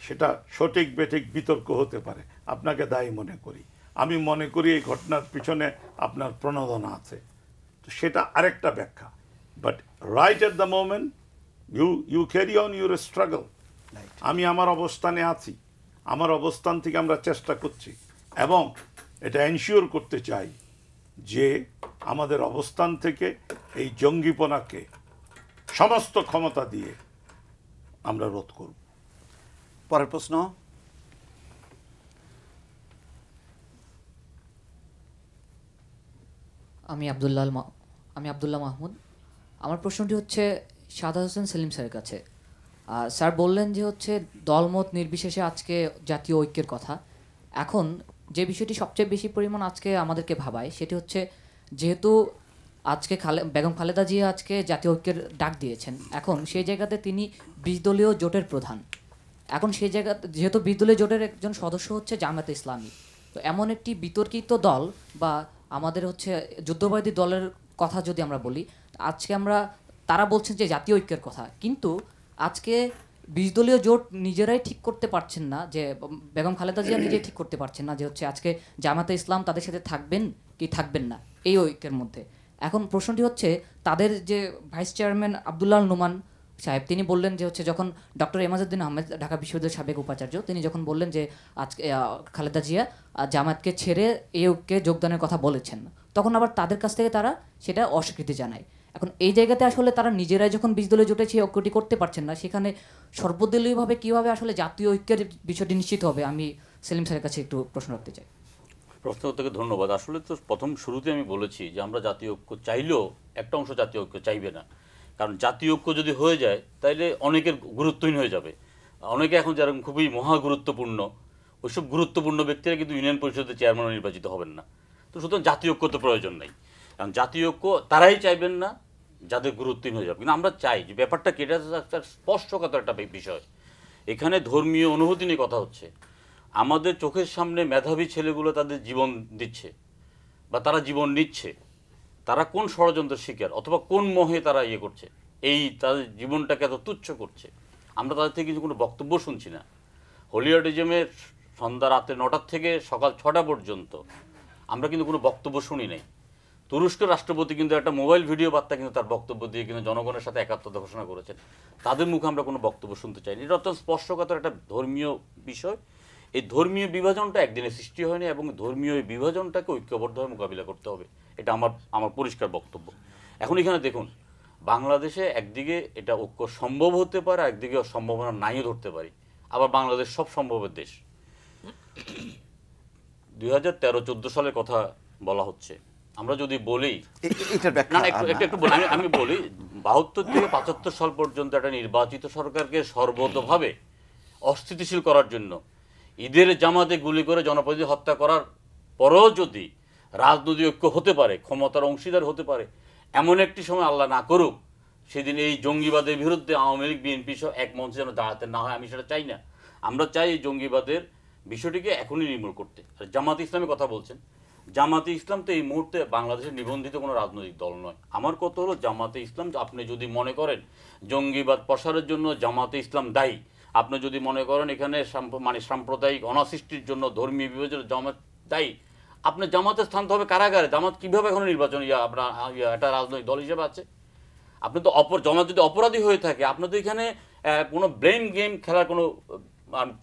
সেটা সঠিক বেঠিক বিতর্ক হতে পারে, আপনাকে দায়ী মনে করি। আমি মনে করি এই ঘটনার পিছনে আপনার প্রণোদনা আছে, তো সেটা আরেকটা ব্যাখ্যা। But right at the moment you carry on your struggle. আমি আমার অবস্থানে আছি, আমার অবস্থান থেকে আমরা চেষ্টা করছি এবং এটা এনশিওর করতে চাই যে আমাদের অবস্থান থেকে এই জঙ্গিপনাকে সমস্ত ক্ষমতা দিয়ে আমরা রোধ করব। পরের প্রশ্ন। আমি আব্দুল্লাহ মাহমুদ। আমার প্রশ্নটি হচ্ছে সাদা হোসেন সেলিম স্যারের কাছে। স্যার বললেন যে হচ্ছে দলমত নির্বিশেষে আজকে জাতীয় ঐক্যের কথা। এখন যে বিষয়টি সবচেয়ে বেশি পরিমাণ আজকে আমাদেরকে ভাবায় সেটি হচ্ছে, যেহেতু আজকে বেগম খালেদা জিয়া আজকে জাতীয় ঐক্যের ডাক দিয়েছেন, এখন সেই জায়গাতে তিনি 20 দলীয় জোটের প্রধান। এখন সেই জায়গাতে যেহেতু 20 দলীয় জোটের একজন সদস্য হচ্ছে জামায়াতে ইসলামী, তো এমন একটি বিতর্কিত দল বা আমাদের হচ্ছে যুদ্ধবাদী দলের কথা যদি আমরা বলি, আজকে তারা বলছেন যে জাতীয় ঐক্যের কথা, কিন্তু আজকে 20 দলীয় জোট নিজেরাই ঠিক করতে পারছেন না, যে বেগম খালেদা জিয়া নিজেই ঠিক করতে পারছেন না যে হচ্ছে আজকে জামায়াতে ইসলাম তাদের সাথে থাকবেন কি থাকবেন না এই ঐক্যের মধ্যে। এখন প্রশ্নটি হচ্ছে, তাদের যে ভাইস চেয়ারম্যান আব্দুল্লাহ নোমান সাহেব তিনি বললেন যে হচ্ছে যখন ডক্টর এমাজউদ্দিন আহমেদ ঢাকা বিশ্ববিদ্যালয়ের সাবেক উপাচার্য তিনি যখন বললেন যে আজকে খালেদা জিয়া জামায়াতকে ছেড়ে এই ঐক্যে যোগদানের কথা বলেছেন, তখন আবার তাদের কাছ থেকে তারা সেটা অস্বীকৃতি জানায়। এখন এই জায়গাতে আসলে তারা নিজেরাই যখন 20 দলীয় জোটে সেই ঐক্যটি করতে পারছেন না, সেখানে সর্বদলীয়ভাবে কীভাবে আসলে জাতীয় ঐক্যের বিষয়টি নিশ্চিত হবে, আমি সেলিম স্যারের কাছে একটু প্রশ্ন রাখতে চাই। প্রশ্ন থেকে ধন্যবাদ। আসলে তো প্রথম শুরুতে আমি বলেছি যে আমরা জাতীয় ঐক্য চাইলেও একটা অংশ জাতীয় ঐক্য চাইবে না, কারণ জাতীয় ঐক্য যদি হয়ে যায় তাইলে অনেকের গুরুত্বহীন হয়ে যাবে। অনেকে এখন যেরকম খুবই মহা গুরুত্বপূর্ণ, ওইসব গুরুত্বপূর্ণ ব্যক্তিরা কিন্তু ইউনিয়ন পরিষদের চেয়ারম্যান নির্বাচিত হবেন না। তো সুতরাং জাতীয় ঐক্য তো প্রয়োজন নেই, কারণ জাতীয় ঐক্য তারাই চাইবেন না যাদের গুরুত্বহীন হয়ে যাবে। কিন্তু আমরা চাই যে ব্যাপারটা কেটে একটা স্পর্শকাতর একটা বিষয়। এখানে ধর্মীয় অনুভূতি নিয়ে কথা হচ্ছে। আমাদের চোখের সামনে মেধাবী ছেলেগুলো তাদের জীবন দিচ্ছে বা তারা জীবন নিচ্ছে, তারা কোন ষড়যন্ত্রের শিকার অথবা কোন মোহে তারা ইয়ে করছে, এই তাদের জীবনটাকে এত তুচ্ছ করছে, আমরা তাদের থেকে কিছু কোনো বক্তব্য শুনছি না। হলিউডিজমের সন্ধ্যা রাতে 9টা থেকে সকাল 6টা পর্যন্ত আমরা কিন্তু কোনো বক্তব্য শুনি নাই। তুরস্কের রাষ্ট্রপতি কিন্তু একটা মোবাইল ভিডিও বার্তা কিন্তু তার বক্তব্য দিয়ে কিন্তু জনগণের সাথে একাত্মতা ঘোষণা করেছেন, তাদের মুখে আমরা কোনো বক্তব্য শুনতে চাইনি। এটা অত্যন্ত স্পর্শকাতর একটা ধর্মীয় বিষয়। এই ধর্মীয় বিভাজনটা একদিনে সৃষ্টি হয়নি এবং ধর্মীয় এই বিভাজনটাকে ঐক্যবদ্ধভাবে মোকাবিলা করতে হবে, এটা আমার পরিষ্কার বক্তব্য। এখন এখানে দেখুন, বাংলাদেশে একদিকে এটা ঐক্য সম্ভব হতে পারে, একদিকে সম্ভাবনা নাইও ধরতে পারি, আবার বাংলাদেশ সব সম্ভবের দেশ। 2013-14 সালের কথা বলা হচ্ছে, আমরা যদি বলি আমি বলি 72 থেকে 75 সাল পর্যন্ত একটা নির্বাচিত সরকারকে সর্বতভাবে অস্থিতিশীল করার জন্য ঈদের জামাতে গুলি করে জনপ্রতিনিধি হত্যা করার পরেও যদি রাজনৈতিক ঐক্য হতে পারে, ক্ষমতার অংশীদার হতে পারে, এমন একটি সময় আল্লাহ না করুক সেদিন এই জঙ্গিবাদের বিরুদ্ধে আওয়ামী লীগ বিএনপি সহ এক মঞ্চে যেন দাঁড়াতে না হয়, আমি সেটা চাই না। আমরা চাই এই জঙ্গিবাদের বিষয়টিকে এখনই নির্মূল করতে। আর জামাতে ইসলামের কথা বলছেন, জামাতে ইসলাম তো এই মুহূর্তে বাংলাদেশের নিবন্ধিত কোনো রাজনৈতিক দল নয়। আমার কথা হলো জামাতে ইসলাম, আপনি যদি মনে করেন জঙ্গিবাদ প্রসারের জন্য জামাতে ইসলাম দায়ী, আপনি যদি মনে করেন এখানে সাম্প্রদায়িক অনাসৃষ্টির জন্য ধর্মীয় বিভাজনের জামাত দায়ী, আপনার জামাতের স্থান তো হবে কারাগারে। জামাত কীভাবে এখন নির্বাচন আপনার একটা রাজনৈতিক দল হিসেবে আছে? আপনি তো জামাত যদি অপরাধী হয়ে থাকে, আপনার তো এখানে কোনো ব্লেম গেম খেলার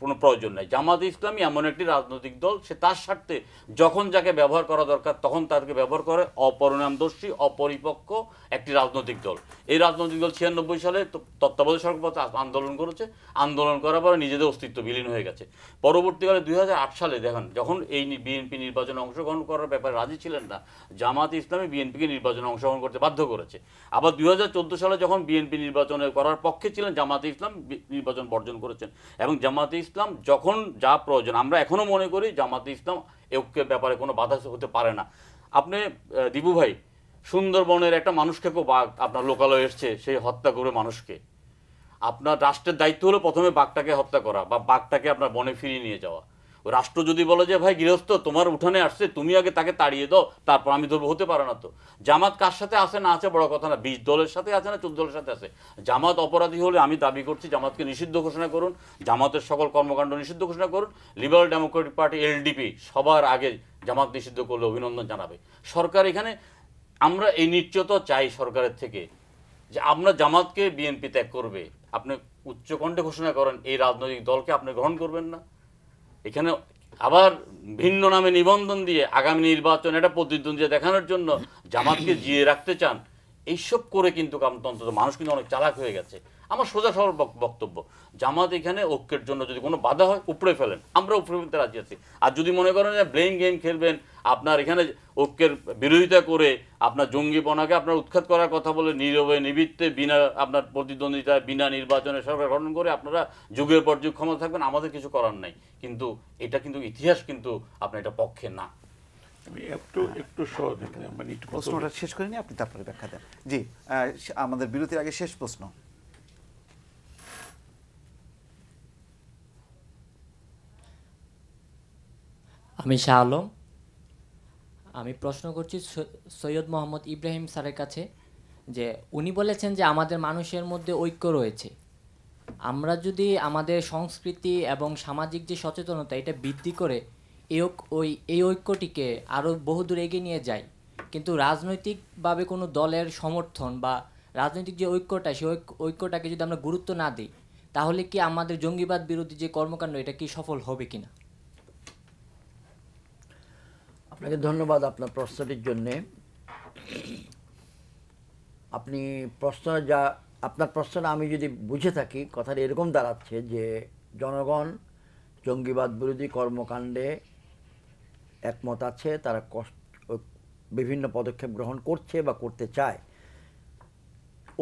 কোনো প্রয়োজন নেই। জামাতে ইসলামী এমন একটি রাজনৈতিক দল, সে তার স্বার্থে যখন যাকে ব্যবহার করা দরকার তখন তাদেরকে ব্যবহার করে, অপরিণামদর্শী অপরিপক্ক একটি রাজনৈতিক দল। এই রাজনৈতিক দল 96 সালে তত্ত্বাবধায়ক সরকার আন্দোলন করেছে, আন্দোলন করার পরে নিজেদের অস্তিত্ব বিলীন হয়ে গেছে। পরবর্তীকালে 2008 সালে দেখেন, যখন এই বিএনপি নির্বাচনে অংশগ্রহণ করার ব্যাপারে রাজি ছিলেন না, জামাতে ইসলামী বিএনপিকে নির্বাচনে অংশগ্রহণ করতে বাধ্য করেছে। আবার 2014 সালে যখন বিএনপি নির্বাচনে করার পক্ষে ছিলেন, জামাতে ইসলাম নির্বাচন বর্জন করেছেন। এবং জামাতে ইসলাম যখন যা প্রয়োজন, আমরা এখনও মনে করি জামাতে ইসলাম ঐক্যের ব্যাপারে কোনো বাধা হতে পারে না। আপনি দিবু ভাই, সুন্দরবনের একটা মানুষকে বাঘ আপনার লোকালয়ে এসছে, সেই হত্যা করে মানুষকে, আপনার রাষ্ট্রের দায়িত্ব হলো প্রথমে বাঘটাকে হত্যা করা বা বাঘটাকে আপনার বনে ফিরিয়ে নিয়ে যাওয়া। রাষ্ট্র যদি বলে যে ভাই গৃহস্থ তোমার উঠানে আসছে, তুমি আগে তাকে তাড়িয়ে দাও, তারপর আমি ধরবো, হতে পারে না তো। জামাত কার সাথে আছে না আছে বড় কথা না, 20 দলের সাথে আছে না 14 দলের সাথে আছে। জামাত অপরাধী হলে আমি দাবি করছি জামাতকে নিষিদ্ধ ঘোষণা করুন, জামাতের সকল কর্মকাণ্ড নিষিদ্ধ ঘোষণা করুন। লিবারেল ডেমোক্রেটিক পার্টি এলডিপি সবার আগে জামাত নিষিদ্ধ করলে অভিনন্দন জানাবে। সরকার এখানে আমরা এই নিশ্চয়তা চাই সরকারের থেকে যে আমরা জামাতকে বিএনপি ত্যাগ করবে, আপনি উচ্চকণ্ঠে ঘোষণা করেন এই রাজনৈতিক দলকে আপনি গ্রহণ করবেন না। এখানে আবার ভিন্ন নামে নিবন্ধন দিয়ে আগামী নির্বাচন এটা প্রতিদ্বন্দ্বিতা দেখানোর জন্য জামাতকে জিয়ে রাখতে চান। এইসব করে কিন্তু অন্তত মানুষ কিন্তু অনেক চালাক হয়ে গেছে। আমার সোজা সরল বক্তব্য, জামাত এখানে ঐক্যের জন্য যদি কোনো বাধা হয় উপড়ে ফেলেন, আমরা উপড়ে ফেলতে রাজি আছি। আর যদি মনে করেন যে ব্লেম গেম খেলবেন, আপনার এখানে ঐক্যের বিরোধিতা করে আপনার জঙ্গিপনাকে আপনার উৎখাত করার কথা বলে নীরবে নিবৃত্তে বিনা আপনার প্রতিদ্বন্দ্বিতায় বিনা নির্বাচনে সরকার গঠন করে আপনারা যুগের পর যুগ ক্ষমতা থাকবেন, আমাদের কিছু করার নাই। কিন্তু এটা কিন্তু ইতিহাস কিন্তু আপনার এটা পক্ষে না। আমি একটু সহজ মানে একটু প্রশ্নটা শেষ করে নিয়ে আপনি তারপরে ব্যাখ্যা দেন। জি, আমাদের বিরতির আগে শেষ প্রশ্ন। আমি শাহ আলম। আমি প্রশ্ন করছি সৈয়দ মোহাম্মদ ইব্রাহিম স্যারের কাছে, যে উনি বলেছেন যে আমাদের মানুষের মধ্যে ঐক্য রয়েছে, আমরা যদি আমাদের সংস্কৃতি এবং সামাজিক যে সচেতনতা এটা বৃদ্ধি করে এই ঐক্যটিকে আরও বহুদূর এগিয়ে নিয়ে যাই, কিন্তু রাজনৈতিকভাবে কোনো দলের সমর্থন বা রাজনৈতিক যে ঐক্যটা সেই ঐক্যটাকে যদি আমরা গুরুত্ব না দিই, তাহলে কি আমাদের জঙ্গিবাদ বিরোধী যে কর্মকাণ্ড এটা কি সফল হবে কিনা? আপনাকে ধন্যবাদ আপনার প্রশ্নটির জন্যে। আপনি আপনার প্রশ্নটা আমি যদি বুঝে থাকি, কথাটা এরকম দাঁড়াচ্ছে যে জনগণ জঙ্গিবাদ বিরোধী কর্মকাণ্ডে একমত আছে, তারা বিভিন্ন পদক্ষেপ গ্রহণ করছে বা করতে চায়।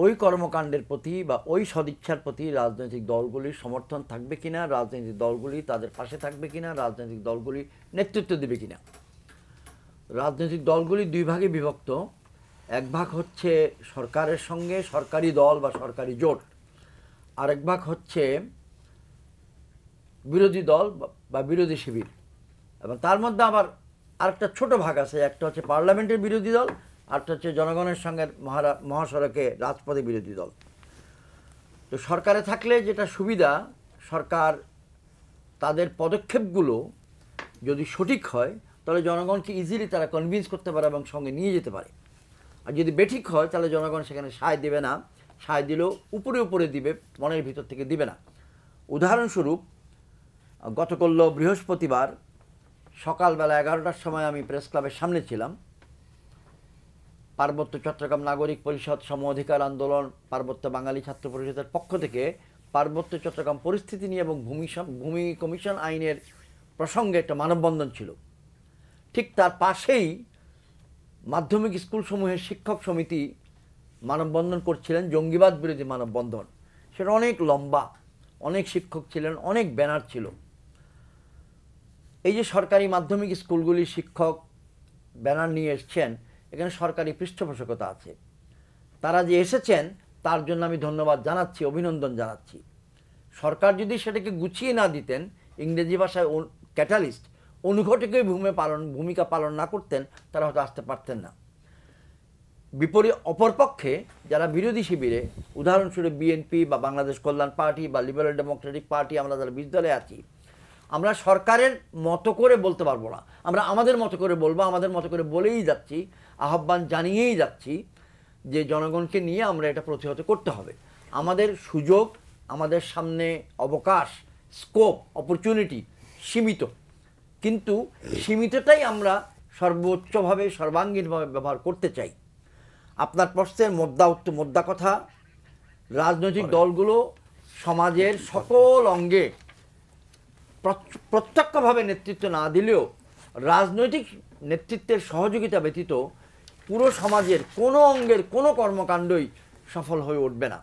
ওই কর্মকাণ্ডের প্রতি বা ওই সদিচ্ছার প্রতি রাজনৈতিক দলগুলির সমর্থন থাকবে কিনা, রাজনৈতিক দলগুলি তাদের পাশে থাকবে কিনা, রাজনৈতিক দলগুলি নেতৃত্ব দেবে কিনা। রাজনৈতিক দলগুলি দুই ভাগে বিভক্ত। এক ভাগ হচ্ছে সরকারের সঙ্গে সরকারি দল বা সরকারি জোট, আরেক ভাগ হচ্ছে বিরোধী দল বা বিরোধী শিবির, এবং তার মধ্যে আবার আরেকটা ছোট ভাগ আছে, একটা হচ্ছে পার্লামেন্টের বিরোধী দল, আরেকটা হচ্ছে জনগণের সঙ্গে মহাসড়কে রাজপথে বিরোধী দল। তো সরকারে থাকলে যেটা সুবিধা, সরকার তাদের পদক্ষেপগুলো যদি সঠিক হয় তাহলে জনগণকে ইজিলি তারা কনভিন্স করতে পারে এবং সঙ্গে নিয়ে যেতে পারে। আর যদি বেঠিক হয় তাহলে জনগণ সেখানে সায় দেবে না, সায় দিলেও উপরে উপরে দিবে, মনের ভিতর থেকে দিবে না। উদাহরণস্বরূপ, গতকাল বৃহস্পতিবার সকালবেলা 11টার সময় আমি প্রেস ক্লাবের সামনে ছিলাম। পার্বত্য চট্টগ্রাম নাগরিক পরিষদ সম অধিকার আন্দোলন পার্বত্য বাঙালি ছাত্র পরিষদের পক্ষ থেকে পার্বত্য চট্টগ্রাম পরিস্থিতি নিয়ে এবং ভূমি কমিশন আইনের প্রসঙ্গে একটা মানববন্ধন ছিল। ঠিক তার পাশেই মাধ্যমিক স্কুলসমূহের শিক্ষক সমিতি মানববন্ধন করছিলেন, জঙ্গিবাদ বিরোধী মানববন্ধন। সেটা অনেক লম্বা, অনেক শিক্ষক ছিলেন, অনেক ব্যানার ছিল। এই যে সরকারি মাধ্যমিক স্কুলগুলির শিক্ষক ব্যানার নিয়ে এসছেন, এখানে সরকারি পৃষ্ঠপোষকতা আছে। তারা যে এসেছেন তার জন্য আমি ধন্যবাদ জানাচ্ছি, অভিনন্দন জানাচ্ছি। সরকার যদি সেটাকে গুছিয়ে না দিতেন, ইংরেজি ভাষায় ক্যাটালিস্ট, অনুঘটকে ভূমিকা পালন না করতেন, তারা হয়তো আসতে পারতেন না। অপরপক্ষে যারা বিরোধী শিবিরে, উদাহরণস্বরূপ বিএনপি বা বাংলাদেশ কল্যাণ পার্টি বা লিবারেল ডেমোক্রেটিক পার্টি, আমরা যারা বিরোধী দলে আছি, আমরা সরকারের মতো করে বলতে পারবো না, আমরা আমাদের মতো করে বলবো, আমাদের মতো করে বলেই যাচ্ছি, আহ্বান জানিয়েই যাচ্ছি যে জনগণকে নিয়ে আমরা এটা প্রতিহত করতে হবে। আমাদের সুযোগ, আমাদের সামনে অবকাশ, স্কোপ, অপরচুনিটি সীমিত, কিন্তু সীমিতটাই আমরা সর্বোচ্চভাবে সর্বাঙ্গীনভাবে ব্যবহার করতে চাই। আপনার প্রশ্নের মোদ্দা কথা, রাজনৈতিক দলগুলো সমাজের সকল অঙ্গে প্রত্যক্ষভাবে নেতৃত্ব না দিলেও রাজনৈতিক নেতৃত্বের সহযোগিতা ব্যতীত পুরো সমাজের কোনো অঙ্গের কোনো কর্মকাণ্ডই সফল হয়ে উঠবে না।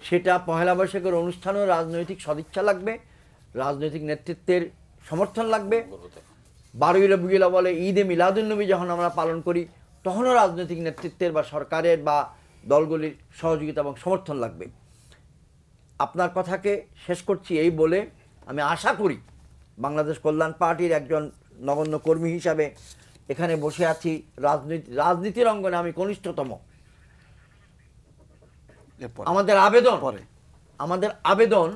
সেটা পহেলা বৈশাখের অনুষ্ঠানেও রাজনৈতিক সদিচ্ছা লাগবে, রাজনৈতিক নেতৃত্বের সমর্থন লাগবে। 12ই রবিউল আউয়ালে ঈদে মিলাদুন্নবী যখন আমরা পালন করি, তখনও রাজনৈতিক নেতৃত্বের বা সরকারের বা দলগুলির সহযোগিতা এবং সমর্থন লাগবে। আপনার কথাকে শেষ করছি এই বলে, আমি আশা করি বাংলাদেশ কল্যাণ পার্টির একজন নগণ্য কর্মী হিসাবে এখানে বসে আছি, রাজনীতির অঙ্গনে আমি কনিষ্ঠতম। আমাদের আবেদন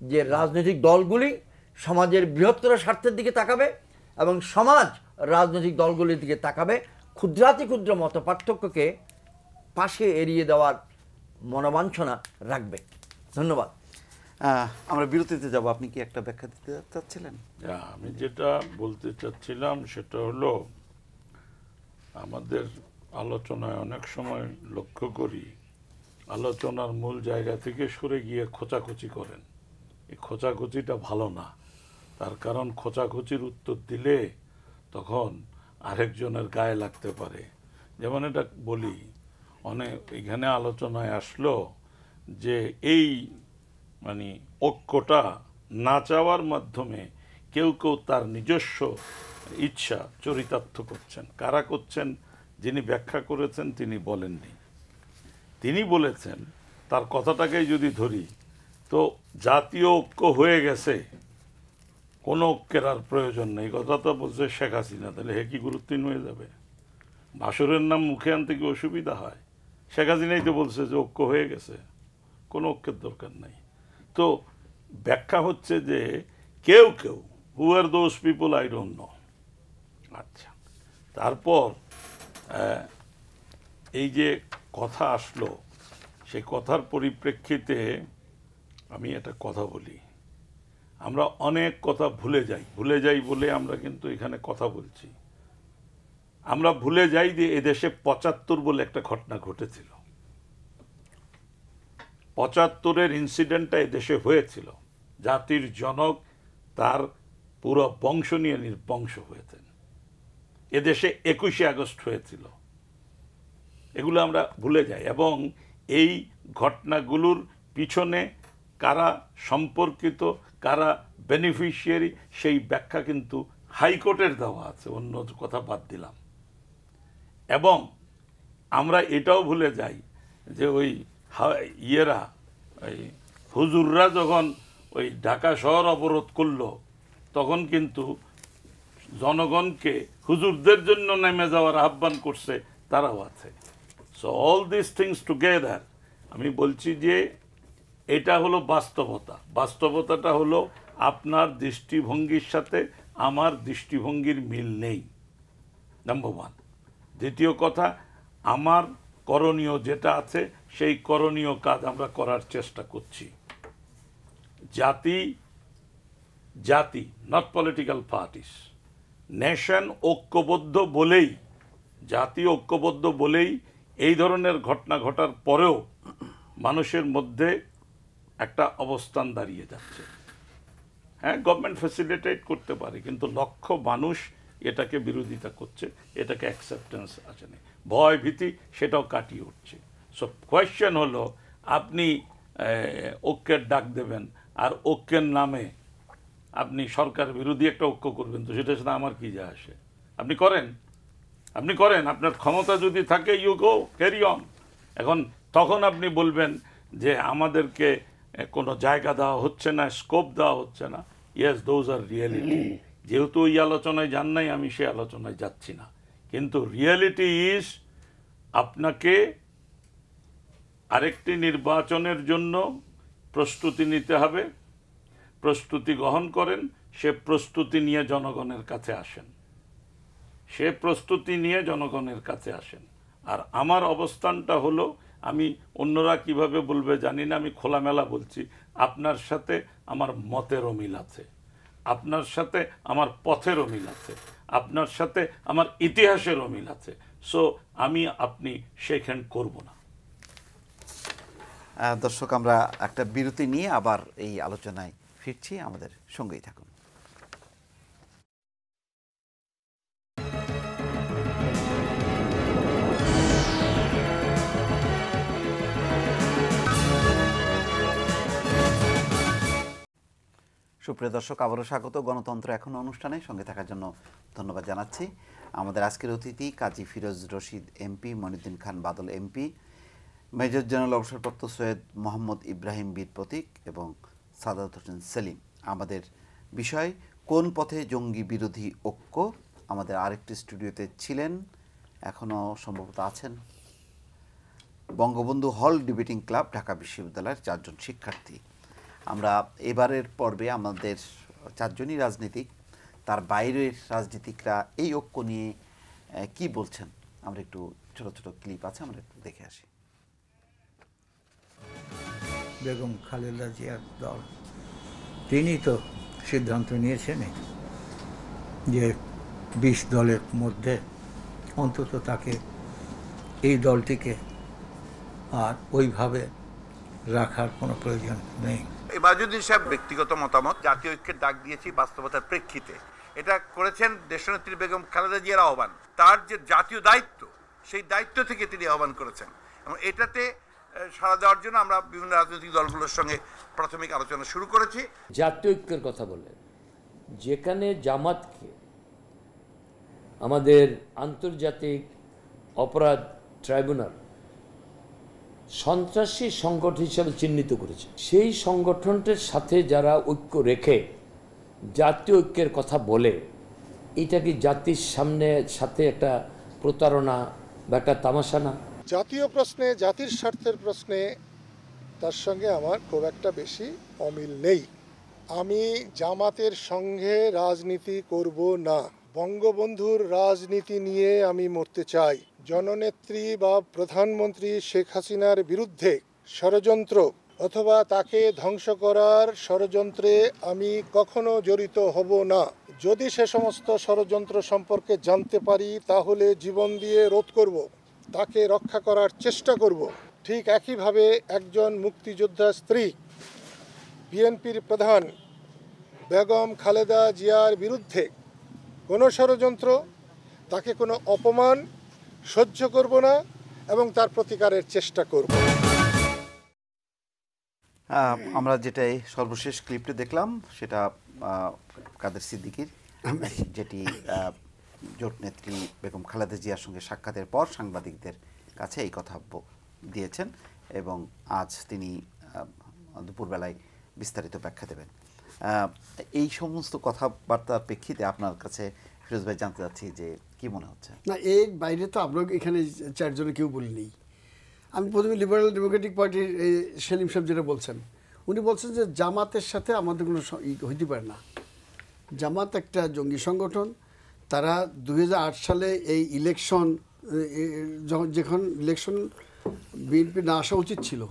যে রাজনৈতিক দলগুলি সমাজের বৃহত্তর স্বার্থের দিকে তাকাবে এবং সমাজ রাজনৈতিক দলগুলির দিকে তাকাবে, ক্ষুদ্রাতি ক্ষুদ্র মত পার্থক্যকে পাশে এড়িয়ে দেওয়ার মনোবাঞ্ছনা রাখবে। ধন্যবাদ। আমরা বিরতিতে যাব, আপনি কি একটা ব্যাখ্যা দিতে চাচ্ছিলেন? আমি যেটা বলতে চাচ্ছিলাম সেটা হলো, আমাদের আলোচনায় অনেক সময় লক্ষ্য করি আলোচনার মূল জায়গা থেকে সরে গিয়ে খোঁচাখুচি করেন। এই খোঁচাখুচিটা ভালো না, তার কারণ খোঁচাখুচির উত্তর দিলে তখন আরেকজনের গায়ে লাগতে পারে। যেমন এটা বলি, অনেক এখানে আলোচনায় আসলো যে এই মানে ঐক্যটা না চাওয়ার মাধ্যমে কেউ কেউ তার নিজস্ব ইচ্ছা চরিতার্থ করছেন। কারা করছেন? যিনি ব্যাখ্যা করেছেন তিনি বলেননি, তিনি বলেছেন, তার কথাটাকেই যদি ধরি তো জাতীয় ঐক্য হয়ে গেছে, কোনো ঐক্যের আর প্রয়োজন নেই। কথা তো বলছে শেখ হাসিনা, তাহলে হে কি গুরুত্বহীন হয়ে যাবে? ভাসুরের নাম মুখে আনতে কি অসুবিধা হয়? শেখ হাসিনাই তো বলছে যে ঐক্য হয়ে গেছে, কোনো ঐক্যের দরকার নাই। তো ব্যাখ্যা হচ্ছে যে কেউ কেউ, who are those people I don't know. আচ্ছা, তারপর এই যে কথা আসলো, সেই কথার পরিপ্রেক্ষিতে আমি একটা কথা বলি। আমরা অনেক কথা ভুলে যাই বলে আমরা কিন্তু এখানে কথা বলছি। আমরা ভুলে যাই যে এদেশে ৭৫ বলে একটা ঘটনা ঘটেছিল। ৭৫-এর ইনসিডেন্টটা এদেশে হয়েছিল। জাতির জনক তার পুরো বংশ নিয়ে নির্বংশ হয়েছেন। এদেশে ২১শে আগস্ট হয়েছিল। এগুলো আমরা ভুলে যাই, এবং এই ঘটনাগুলোর পিছনে কারা সম্পর্কিত, কারা বেনিফিশিয়ারি, সেই ব্যাখ্যা কিন্তু হাইকোর্টের দেওয়া আছে, অন্য কথা বাদ দিলাম। এবং আমরা এটাও ভুলে যাই যে ওই ইয়েরা, ওই হুজুররা যখন ওই ঢাকা শহর অবরোধ করলো, তখন কিন্তু জনগণকে হুজুরদের জন্য নেমে যাওয়ার আহ্বান করছে, তারাও আছে। So all this things together, আমি বলছি যে এটা হলো বাস্তবতা। বাস্তবতাটা হলো আপনার দৃষ্টিভঙ্গির সাথে আমার দৃষ্টিভঙ্গির মিল নেই, নাম্বার ওয়ান। দ্বিতীয় কথা, আমার করণীয় যেটা আছে সেই করণীয় কাজ আমরা করার চেষ্টা করছি। জাতি, নট পলিটিক্যাল পার্টিস, নেশন ঐক্যবদ্ধ বলেই, জাতি ঐক্যবদ্ধ বলেই এই ধরনের ঘটনা ঘটার পরেও মানুষের মধ্যে একটা অবস্থান দাঁড়িয়ে যাচ্ছে। হ্যাঁ, গভর্নমেন্ট ফ্যাসিলিটেট করতে পারে, কিন্তু লক্ষ মানুষ এটাকে বিরোধিতা করছে, এটাকে অ্যাকসেপ্টেন্স আছে না, ভয় ভীতি সেটাও কাটিয়ে উঠছে। সো কোয়েশ্চেন হলো, আপনি ঐক্যের ডাক দেবেন আর ঐক্যের নামে আপনি সরকার বিরোধী একটা ঐক্য করবেন, তো সেটার সাথে আমার কি যায় আসে? আপনি করেন, আপনার ক্ষমতা যদি থাকে, ইউ গো ক্যারি অন। এখন তখন আপনি বলবেন যে আমাদেরকে কোনো জায়গা দেওয়া হচ্ছে না, স্কোপ দেওয়া হচ্ছে না। Yes, those are reality. যেহেতু ওই আলোচনায় যান নাই, আমি সেই আলোচনায় যাচ্ছি না, কিন্তু রিয়েলিটি ইজ আপনাকে আরেকটি নির্বাচনের জন্য প্রস্তুতি নিতে হবে। প্রস্তুতি গ্রহণ করেন, সে প্রস্তুতি নিয়ে জনগণের কাছে আসেন। আর আমার অবস্থানটা হলো, আমি অন্যরা কিভাবে বলবে জানি না, আমি খোলামেলা বলছি, আপনার সাথে আমার মতেরও মিল আছে, আপনার সাথে আমার পথেরও মিল আছে, আপনার সাথে আমার ইতিহাসেরও মিল আছে। সো আপনি সেখান করব না। দর্শক, আমরা একটা বিরতি নিয়ে আবার এই আলোচনায় ফিরছি, আমাদের সঙ্গেই থাকুন। সুপ্রিয় দর্শক, আবারও স্বাগত গণতন্ত্র এখন অনুষ্ঠানে। সঙ্গে থাকার জন্য ধন্যবাদ জানাচ্ছি। আমাদের আজকের অতিথি কাজী ফিরোজ রশিদ এমপি, মনিউদ্দিন খান বাদল এমপি, মেজর জেনারেল অবসরপ্রাপ্ত সৈয়দ মোহাম্মদ ইব্রাহিম বীর প্রতীক এবং সাদাত হোসেন সেলিম। আমাদের বিষয়, কোন পথে জঙ্গি বিরোধী ঐক্য। আমাদের আরেকটি স্টুডিওতে ছিলেন, এখনও সম্ভবত আছেন, বঙ্গবন্ধু হল ডিবেটিং ক্লাব, ঢাকা বিশ্ববিদ্যালয়ের 4 জন শিক্ষার্থী। আমরা এবারের পর্বে আমাদের 4 জনই রাজনীতিক, তার বাইরের রাজনীতিকরা এই ঐক্য নিয়ে কি বলছেন, আমরা একটু ছোট ছোট ক্লিপ আছে, আমরা একটু দেখে আসি। বেগম খালেদা জিয়ার দল, তিনি তো সিদ্ধান্ত নিয়েছেন যে 20 দলের মধ্যে অন্তত তাকে এই দলটিকে আর ওইভাবে রাখার কোনো প্রয়োজন নেই। এবাজুদ্দিন সাহেব ব্যক্তিগত মতামত, জাতীয় ঐক্যের ডাক দিয়েছি বাস্তবতার প্রেক্ষিতে। এটা করেছেন দেশনেত্রী বেগম খালেদা জিয়ার আহ্বান, তার যে জাতীয় দায়িত্ব সেই দায়িত্ব থেকে তিনি আহ্বান করেছেন, এবং এটাতে সাড়া দেওয়ার জন্য আমরা বিভিন্ন রাজনৈতিক দলগুলোর সঙ্গে প্রাথমিক আলোচনা শুরু করেছি। জাতীয় ঐক্যের কথা বললেন, যেখানে জামাতকে আমাদের আন্তর্জাতিক অপরাধ ট্রাইব্যুনাল সন্ত্রাসী সংগঠন হিসেবে চিহ্নিত করেছে, সেই সংগঠনটির সাথে যারা ঐক্য রেখে জাতীয় ঐক্যের কথা বলে, এটা কি জাতির সাথে একটা প্রতারণা বা একটা তামাশা না? জাতীয় প্রশ্নে, জাতির স্বার্থের প্রশ্নে তার সঙ্গে আমার খুব একটা বেশি অমিল নেই। আমি জামাতের সঙ্গে রাজনীতি করব না। বঙ্গবন্ধুর রাজনীতি নিয়ে আমি মরতে চাই। জননেত্রী বা প্রধানমন্ত্রী শেখ হাসিনার বিরুদ্ধে ষড়যন্ত্র অথবা তাকে ধ্বংস করার ষড়যন্ত্রে আমি কখনো জড়িত হব না। যদি সে সমস্ত ষড়যন্ত্র সম্পর্কে জানতে পারি তাহলে জীবন দিয়ে রোধ করব, তাকে রক্ষা করার চেষ্টা করব। ঠিক একইভাবে একজন মুক্তিযোদ্ধা স্ত্রী বিএনপির প্রধান বেগম খালেদা জিয়ার বিরুদ্ধে কোনো ষড়যন্ত্র, তাকে কোনো অপমান সহ্য করব না এবং তার প্রতিকারের চেষ্টা করব। আমরা যেটাই সর্বশেষ ক্লিপটা দেখলাম সেটা কাদের সিদ্দিকীর, যেটি জোট নেত্রী বেগম খালেদা জিয়ার সঙ্গে সাক্ষাতের পর সাংবাদিকদের কাছে এই কথা দিয়েছেন, এবং আজ তিনি দুপুরবেলায় বিস্তারিত ব্যাখ্যা দেবেন। এই সমস্ত কথাবার্তার প্রেক্ষিতে আপনার কাছে ফিরোজ ভাই জানতে চাচ্ছি যে কি মনে হচ্ছে? না, এর বাইরে তো আমরা এখানে চারজনে কেউ বলিনি। আমি প্রথমে লিবারেল ডেমোক্রেটিক পার্টির সেলিম সাহেব যেটা বলছেন, উনি বলছেন যে জামাতের সাথে আমাদের কোনো হইতে পারে না। জামাত একটা জঙ্গি সংগঠন। তারা 2008 সালে এই ইলেকশন, যখন ইলেকশন বিএনপি না আসা উচিত ছিল,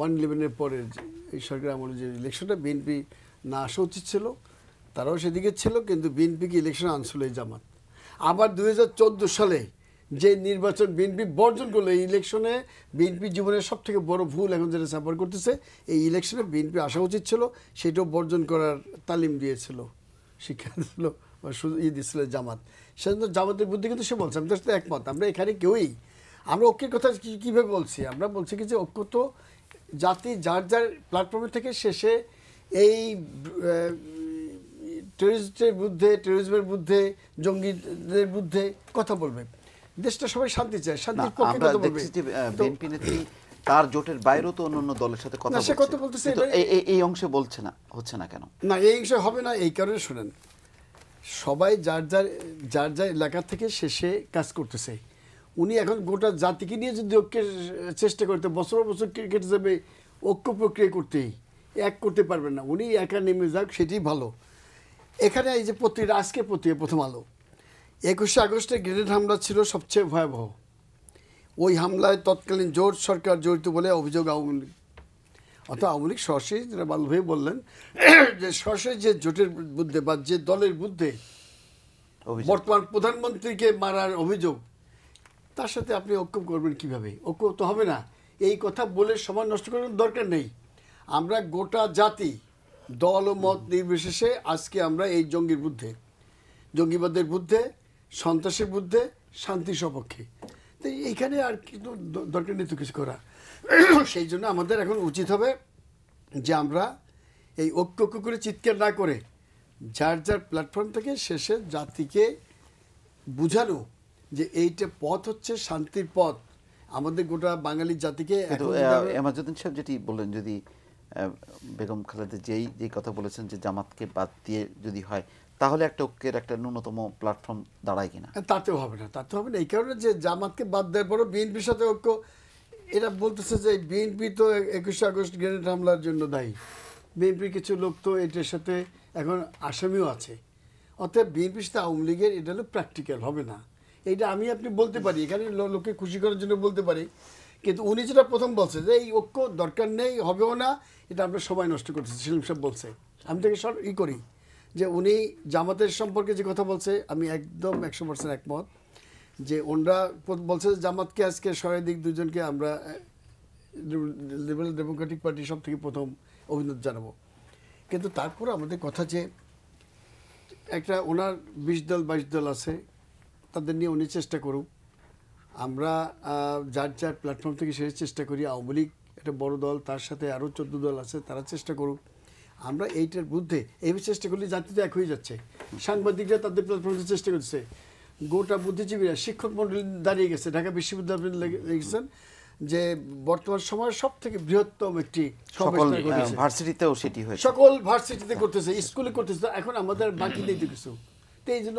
1/11-এর পরের এই সরকার আমলে যে ইলেকশনটা বিএনপি না আসা উচিত ছিল, তারাও সেদিকে ছিল, কিন্তু বিএনপিকে ইলেকশন আনছিল এই জামাত। আবার 2014 সালে যে নির্বাচন বিএনপি বর্জন করলো, এই ইলেকশনে বিএনপি জীবনের সব থেকে বড় ভুল এখন যেটা সাফার করতেছে, এই ইলেকশনে বিএনপি আসা উচিত ছিল, সেটাও বর্জন করার তালিম দিয়েছিল, শিক্ষা দিয়েছিল বা দিয়েছিল জামাত। সেজন্য জামাতের বুদ্ধি কিন্তু সে বলছে, আমি তার সাথে একমত। আমরা এখানে কেউই, আমরা ঐক্যের কথা কীভাবে বলছি, আমরা বলছি কি যে ঐক্য তো জাতি যার যার প্ল্যাটফর্মের থেকে শেষে এই টেররিস্টের বিরুদ্ধে, টেররিজমের বিরুদ্ধে, জঙ্গিদের বিরুদ্ধে কথা বলবে। দেশটা সবাই শান্তি চায়, শান্তির পক্ষে কথা বলবে। বিএনপি নেত্রী তার জোটের বাইরেও তো অন্যান্য দলের সাথে কথা বলছে, এই অংশে বলছে না, হচ্ছে না কেন? না, এই অংশে হবে না এই কারণে শুনেন, সবাই যার যার এলাকা থেকে শেষে কাজ করতেছে। উনি এখন গোটা জাতিকে নিয়ে যদি ঐক্যের চেষ্টা করতে বছর বছর কেটে যাবে, ঐক্য প্রক্রিয়া করতেই এক করতে পারবেন না। উনি একা নেমে যাক, সেটি ভালো। এখানে এই যে পত্রিকা, আজকে পত্রিকা প্রথম আলো, 21শে আগস্টে গ্রেনেড হামলা ছিল সবচেয়ে ভয়াবহ। ওই হামলায় তৎকালীন জোট সরকার জড়িত বলে অভিযোগ আওয়ামী লীগ, অর্থাৎ আওয়ামী লীগ সরাসরি, যেটা বালুভাই বললেন, যে সরাসরি যে জোটের বুদ্ধে বা যে দলের বুদ্ধে বর্তমান প্রধানমন্ত্রীকে মারার অভিযোগ, তার সাথে আপনি ঐক্য করবেন কিভাবে? ঐক্য তো হবে না। এই কথা বলে সময় নষ্ট করার দরকার নেই। আমরা গোটা জাতি দল ও মত নির্বিশেষে আজকে আমরা এই জঙ্গির বিরুদ্ধে, জঙ্গিবাদের বিরুদ্ধে, সন্ত্রাসের বিরুদ্ধে, শান্তির সপক্ষে। তো এইখানে আর কিন্তু দরকার নেই তো কিছু করা। সেই জন্য আমাদের এখন উচিত হবে যে আমরা এই ঐক্য করে চিৎকার না করে যার যার প্ল্যাটফর্ম থেকে শেষে জাতিকে বুঝানো যে এইটা পথ হচ্ছে শান্তির পথ। আমাদের গোটা বাঙালি জাতিকে এমাজুদ্দিন সাহেব যেটি বললেন, যদি বেগম খালেদা যেই কথা বলেছেন যে জামাতকে বাদ দিয়ে যদি হয়, তাহলে একটা ঐক্যের একটা ন্যূনতম প্ল্যাটফর্ম দাঁড়ায় কিনা? তাতেও হবে না, তাতে হবে না। এই কারণে যে জামাতকে বাদ দেওয়ার পরও বিএনপির সাথে ঐক্য, এরা বলতেছে যে বিএনপি তো 21শে আগস্ট গ্রেনেড হামলার জন্য দায়ী। বিএনপির কিছু লোক তো এটার সাথে এখন আসামিও আছে। অতএব বিএনপির সাথে আওয়ামী লীগের এটা হলো প্র্যাকটিক্যাল হবে না, এইটা আপনি বলতে পারি, এখানে লোককে খুশি করার জন্য বলতে পারি, কিন্তু উনি যেটা প্রথম বলছে যে এই ঐক্য দরকার নেই, হবেও না, এটা আমরা সবাই নষ্ট করতেছি, সেলিম সাহেব বলছে। আমি তাকে করি যে উনি জামাতের সম্পর্কে যে কথা বলছে আমি একদম 100% একমত, যে ওনরা বলছে জামাতকে আজকে সরাই দিক দুজনকে আমরা লিবারেল ডেমোক্রেটিক পার্টি সব থেকে প্রথম অভিনন্দন জানাবো। কিন্তু তারপর আমাদের কথা যে একটা ওনার 20 দল 22 দল আছে, তাদের নিয়ে উনি চেষ্টা করুক, আমরা যার যার প্ল্যাটফর্ম থেকে সে চেষ্টা করি। আওয়ামী লীগ একটা বড় দল, তার সাথে আরও 14 দল আছে, তারা চেষ্টা করুক। আমরা এইটার বিরুদ্ধে এই চেষ্টা করলে জাতি তো এক হয়ে যাচ্ছে। সাংবাদিকরা তাদের প্ল্যাটফর্মে চেষ্টা করছে, গোটা বুদ্ধিজীবীরা, শিক্ষক মন্ডলী দাঁড়িয়ে গেছে, ঢাকা বিশ্ববিদ্যালয়ে লিখেছেন যে বর্তমান সময়ের সব থেকে বৃহত্তম একটি ভার্সিটিতেও সেটি হয়েছে, সকল ভার্সিটিতে করতেছে, স্কুলে করতেছে, এখন আমাদের বাকি নেই তো কিছু। এই জন্য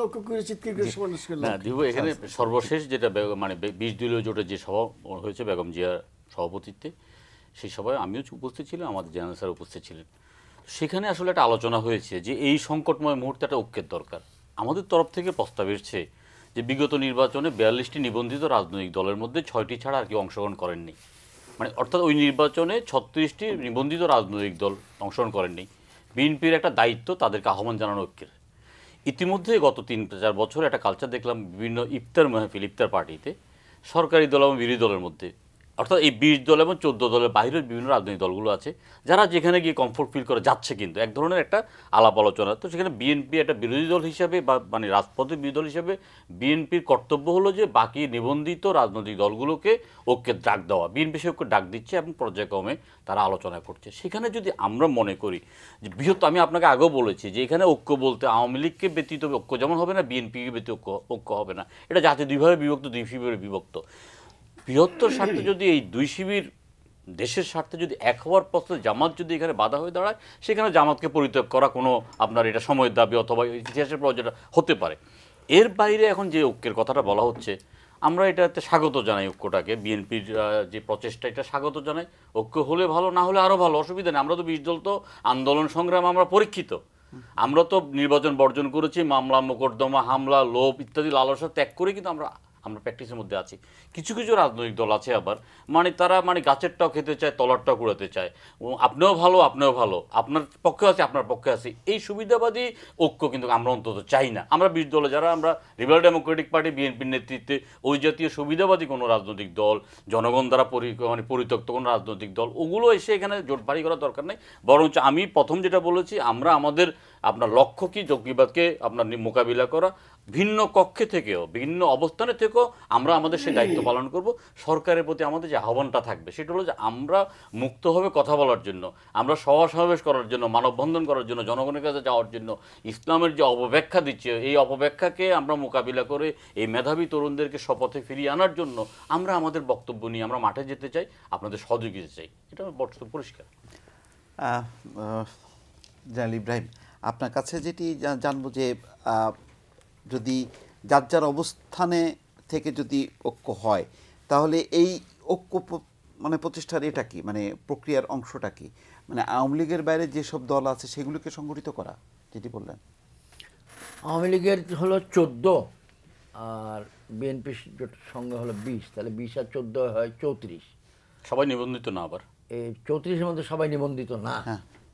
এখানে সর্বশেষ যেটা মানে 20 দলীয় জোটের যে সভা হয়েছে বেগম জিয়ার সভাপতিত্বে, সেই সভায় আমিও উপস্থিত ছিলাম, আমাদের জেনারেল স্যার উপস্থিত ছিলেন। সেখানে আসলে একটা আলোচনা হয়েছে যে এই সংকটময় মুহূর্তে একটা ঐক্যের দরকার। আমাদের তরফ থেকে প্রস্তাব এসছে যে বিগত নির্বাচনে 42টি নিবন্ধিত রাজনৈতিক দলের মধ্যে 6টি ছাড়া আর কেউ অংশগ্রহণ করেননি, মানে অর্থাৎ ওই নির্বাচনে 36টি নিবন্ধিত রাজনৈতিক দল অংশগ্রহণ করেননি। বিএনপির একটা দায়িত্ব তাদেরকে আহ্বান জানানো ঐক্যের। ইতিমধ্যে গত 3-4 বছর একটা কালচার দেখলাম বিভিন্ন ইফতার মাহফিল, ইফতার পার্টিতে সরকারি দল এবং বিরোধী দলের মধ্যে, অর্থাৎ এই 20 দল এবং 14 দলের বাইরের বিভিন্ন রাজনৈতিক দলগুলো আছে, যারা যেখানে গিয়ে কমফোর্ট ফিল করে যাচ্ছে, কিন্তু এক ধরনের একটা আলাপ আলোচনা। তো সেখানে বিএনপি একটা বিরোধী দল হিসাবে বা মানে রাজপথের বিরোধী দল হিসাবে বিএনপির কর্তব্য হলো যে বাকি নিবন্ধিত রাজনৈতিক দলগুলোকে ঐক্যের ডাক দেওয়া। বিএনপি সে ঐক্য ডাক দিচ্ছে এবং পর্যায়ক্রমে তারা আলোচনা করছে। সেখানে যদি আমরা মনে করি যে বৃহত্তর, আমি আপনাকে আগেও বলেছি যে এখানে ঐক্য বলতে আওয়ামী লীগকে ব্যতীত ঐক্য যেমন হবে না, বিএনপিকে ব্যতীত ঐক্য হবে না, এটা জাতি দুইভাবে বিভক্ত, দুই শিবিরে বিভক্ত। বৃহত্তর স্বার্থে যদি এই দুই শিবির দেশের স্বার্থে যদি এক হওয়ার পথে জামাত যদি এখানে বাধা হয়ে দাঁড়ায়, সেখানে জামাতকে পরিত্যাগ করা কোনো আপনার এটা সময়ের দাবি অথবা ইতিহাসের প্রয়োজন হতে পারে। এর বাইরে এখন যে ঐক্যের কথাটা বলা হচ্ছে, আমরা এটাতে স্বাগত জানাই ঐক্যটাকে, বিএনপির যে প্রচেষ্টা এটা স্বাগত জানাই। ঐক্য হলে ভালো, না হলে আরও ভালো, অসুবিধা নেই। আমরা তো 20 দল তো আন্দোলন সংগ্রাম আমরা পরীক্ষিত, আমরা তো নির্বাচন বর্জন করেছি, মামলা মোকদ্দমা হামলা লোভ ইত্যাদি লালসা ত্যাগ করে কিন্তু আমরা প্র্যাকটিসের মধ্যে আছি। কিছু কিছু রাজনৈতিক দল আছে আবার মানে তারা মানে গাছেরটাও খেতে চায়, তলারটাও কুড়াতে চায়, আপনিও ভালো আপনিও ভালো, আপনার পক্ষে আছে আপনার পক্ষে আছে, এই সুবিধাবাদী ঐক্য কিন্তু আমরা অন্তত চাই না। আমরা 20 দলে যারা আমরা লিবারেল ডেমোক্রেটিক পার্টি বিএনপির নেতৃত্বে ওই জাতীয় সুবিধাবাদী কোনো রাজনৈতিক দল, জনগণ দ্বারা মানে পরিত্যক্ত কোনো রাজনৈতিক দল, ওগুলো এসে এখানে জোট বাড়ি করার দরকার নেই। বরঞ্চ আমি প্রথম যেটা বলেছি, আমরা আমাদের আপনার লক্ষ্য কি জঙ্গিবাদকে আপনার মোকাবিলা করা, ভিন্ন কক্ষে থেকেও ভিন্ন অবস্থানে থেকেও আমরা আমাদের সেই দায়িত্ব পালন করব। সরকারের প্রতি আমাদের যে আহ্বানটা থাকবে সেটা হলো যে আমরা মুক্তভাবে কথা বলার জন্য, আমরা সভা সমাবেশ করার জন্য, মানববন্ধন করার জন্য, জনগণের কাছে যাওয়ার জন্য ইসলামের যে অপব্যাখ্যা দিচ্ছে এই অপব্যাখ্যাকে আমরা মোকাবিলা করে এই মেধাবী তরুণদেরকে শপথে ফিরিয়ে আনার জন্য আমরা আমাদের বক্তব্য নিয়ে আমরা মাঠে যেতে চাই, আপনাদের সহযোগিতা চাই, এটা বর্তমান পরিষ্কার। জালাল ইব্রাহিম, আপনার কাছে যেটি জানবো যে যদি যার যার অবস্থানে থেকে যদি ঐক্য হয়, তাহলে এই ঐক্য মানে প্রতিষ্ঠার এটা কি, মানে প্রক্রিয়ার অংশটা কি? মানে আওয়ামী লীগের বাইরে যেসব দল আছে সেগুলোকে সংগঠিত করা, যেটি বললেন। আওয়ামী লীগের হলো 14 আর বিএনপির সঙ্গে হলো 20, তাহলে 20 আর 14 হয় 34। সবাই নিবন্ধিত না, আবার এই 34-এর মধ্যে সবাই নিবন্ধিত না,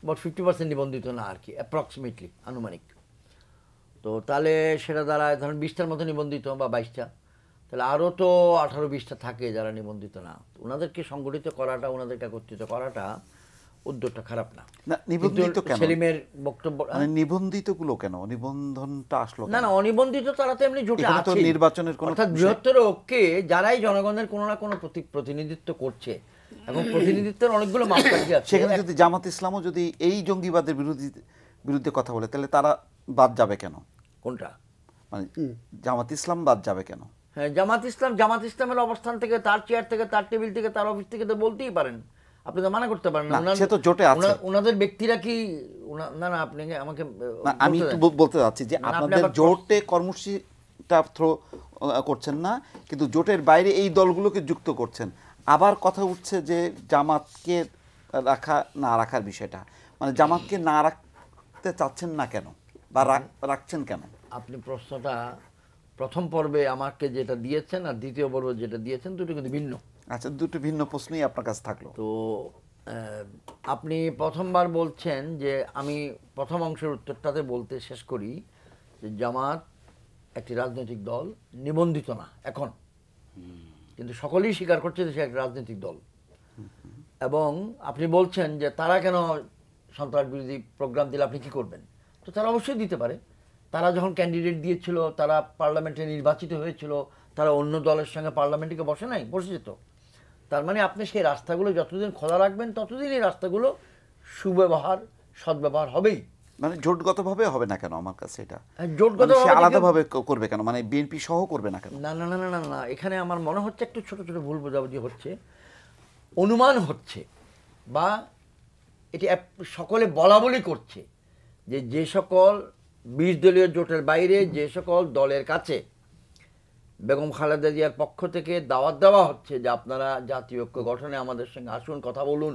বাট 50% নিবন্ধিত না আর কি, অ্যাপ্রক্সিমেটলি আনুমানিক। তো তাহলে সেটা দ্বারা ধরেন 20টার মতো নিবন্ধিত বা 22টা, তাহলে আরও তো 18-20টা থাকে যারা নিবন্ধিত না। ওনাদেরকে সংগঠিত করাটা, ওনাদেরকে একত্রিত করাটা উদ্যোগটা খারাপ না। নিবন্ধিত কেন? সেলিমের বক্তব্য মানে নিবন্ধিতগুলো কেন, নিবন্ধনটা আসলো না না, অনিবন্ধিত তারা তো এমনি জোটে আছে, নির্বাচনের কোনো অর্থাৎ বৃহত্তর ঐক্যে যারাই জনগণের কোনো না কোনো প্রতিনিধিত্ব করছে এবং প্রতিনিধিত্বের অনেকগুলো মাপকাঠি আছে। সেখানে যদি জামাত ইসলামও যদি এই জঙ্গিবাদের বিরুদ্ধে কথা বলে, তাহলে তারা বাদ যাবে কেন? কোনটা? মানে জামাত ইসলাম বাদ যাবে কেন? হ্যাঁ, জামাত ইসলামের অবস্থান থেকে, তার চেয়ার থেকে, তার টেবিল থেকে, তার অফিস থেকে তো বলতেই পারেন, আপনি তো মানা করতে পারেন না। সে তো জোটে আছে, ওনাদের ব্যক্তিরা কি না না, আপনি আমাকে, আমি বলতে চাচ্ছি যে আপনাদের জোটে কর্মসূচিটা থ্রো করছেন না, কিন্তু জোটের বাইরে এই দলগুলোকে যুক্ত করছেন। আবার কথা উঠছে যে জামাতকে রাখা না রাখার বিষয়টা, মানে জামাতকে না রাখতে চাচ্ছেন না কেন বা রাখছেন কেন? আপনি প্রশ্নটা প্রথম পর্বে আমাকে যেটা দিয়েছেন আর দ্বিতীয় পর্বে যেটা দিয়েছেন দুটো কিন্তু ভিন্ন। আচ্ছা, দুটো ভিন্ন প্রশ্নই আপনার কাছে থাকলো। তো আপনি প্রথমবার বলছেন যে, আমি প্রথম অংশের উত্তরটাতে বলতে শেষ করি যে জামাত একটি রাজনৈতিক দল, নিবন্ধিত না এখন, কিন্তু সকলেই স্বীকার করছে যে সে এক রাজনৈতিক দল। এবং আপনি বলছেন যে তারা কেন সন্ত্রাস বিরোধী প্রোগ্রাম দিলে আপনি কি করবেন? তো তারা অবশ্যই দিতে পারে। তারা যখন ক্যান্ডিডেট দিয়েছিল, তারা পার্লামেন্টে নির্বাচিত হয়েছিল, তারা অন্য দলের সঙ্গে পার্লামেন্টে বসে নাই, বসেছে তো। তার মানে আপনি সেই রাস্তাগুলো যতদিন খোলা রাখবেন ততদিন এই রাস্তাগুলো সুব্যবহার, সদ্ব্যবহার হবেই। মানে জোটগতভাবে হবে না কেন? আমার কাছে এটা জোটগতভাবে আলাদাভাবে করবে কেন? মানে বিএনপি সহ করবে না কেন? না না না না না, এখানে আমার মনে হচ্ছে একটু ছোট ছোট ভুল বোঝাবুঝি হচ্ছে, অনুমান হচ্ছে, বা এটি সকলে বলা বলি করছে যে যে সকল 20 দলীয় জোটের বাইরে যে সকল দলের কাছে বেগম খালেদা জিয়ার পক্ষ থেকে দাওয়াত দেওয়া হচ্ছে যে আপনারা জাতীয় ঐক্য গঠনে আমাদের সঙ্গে আসুন, কথা বলুন,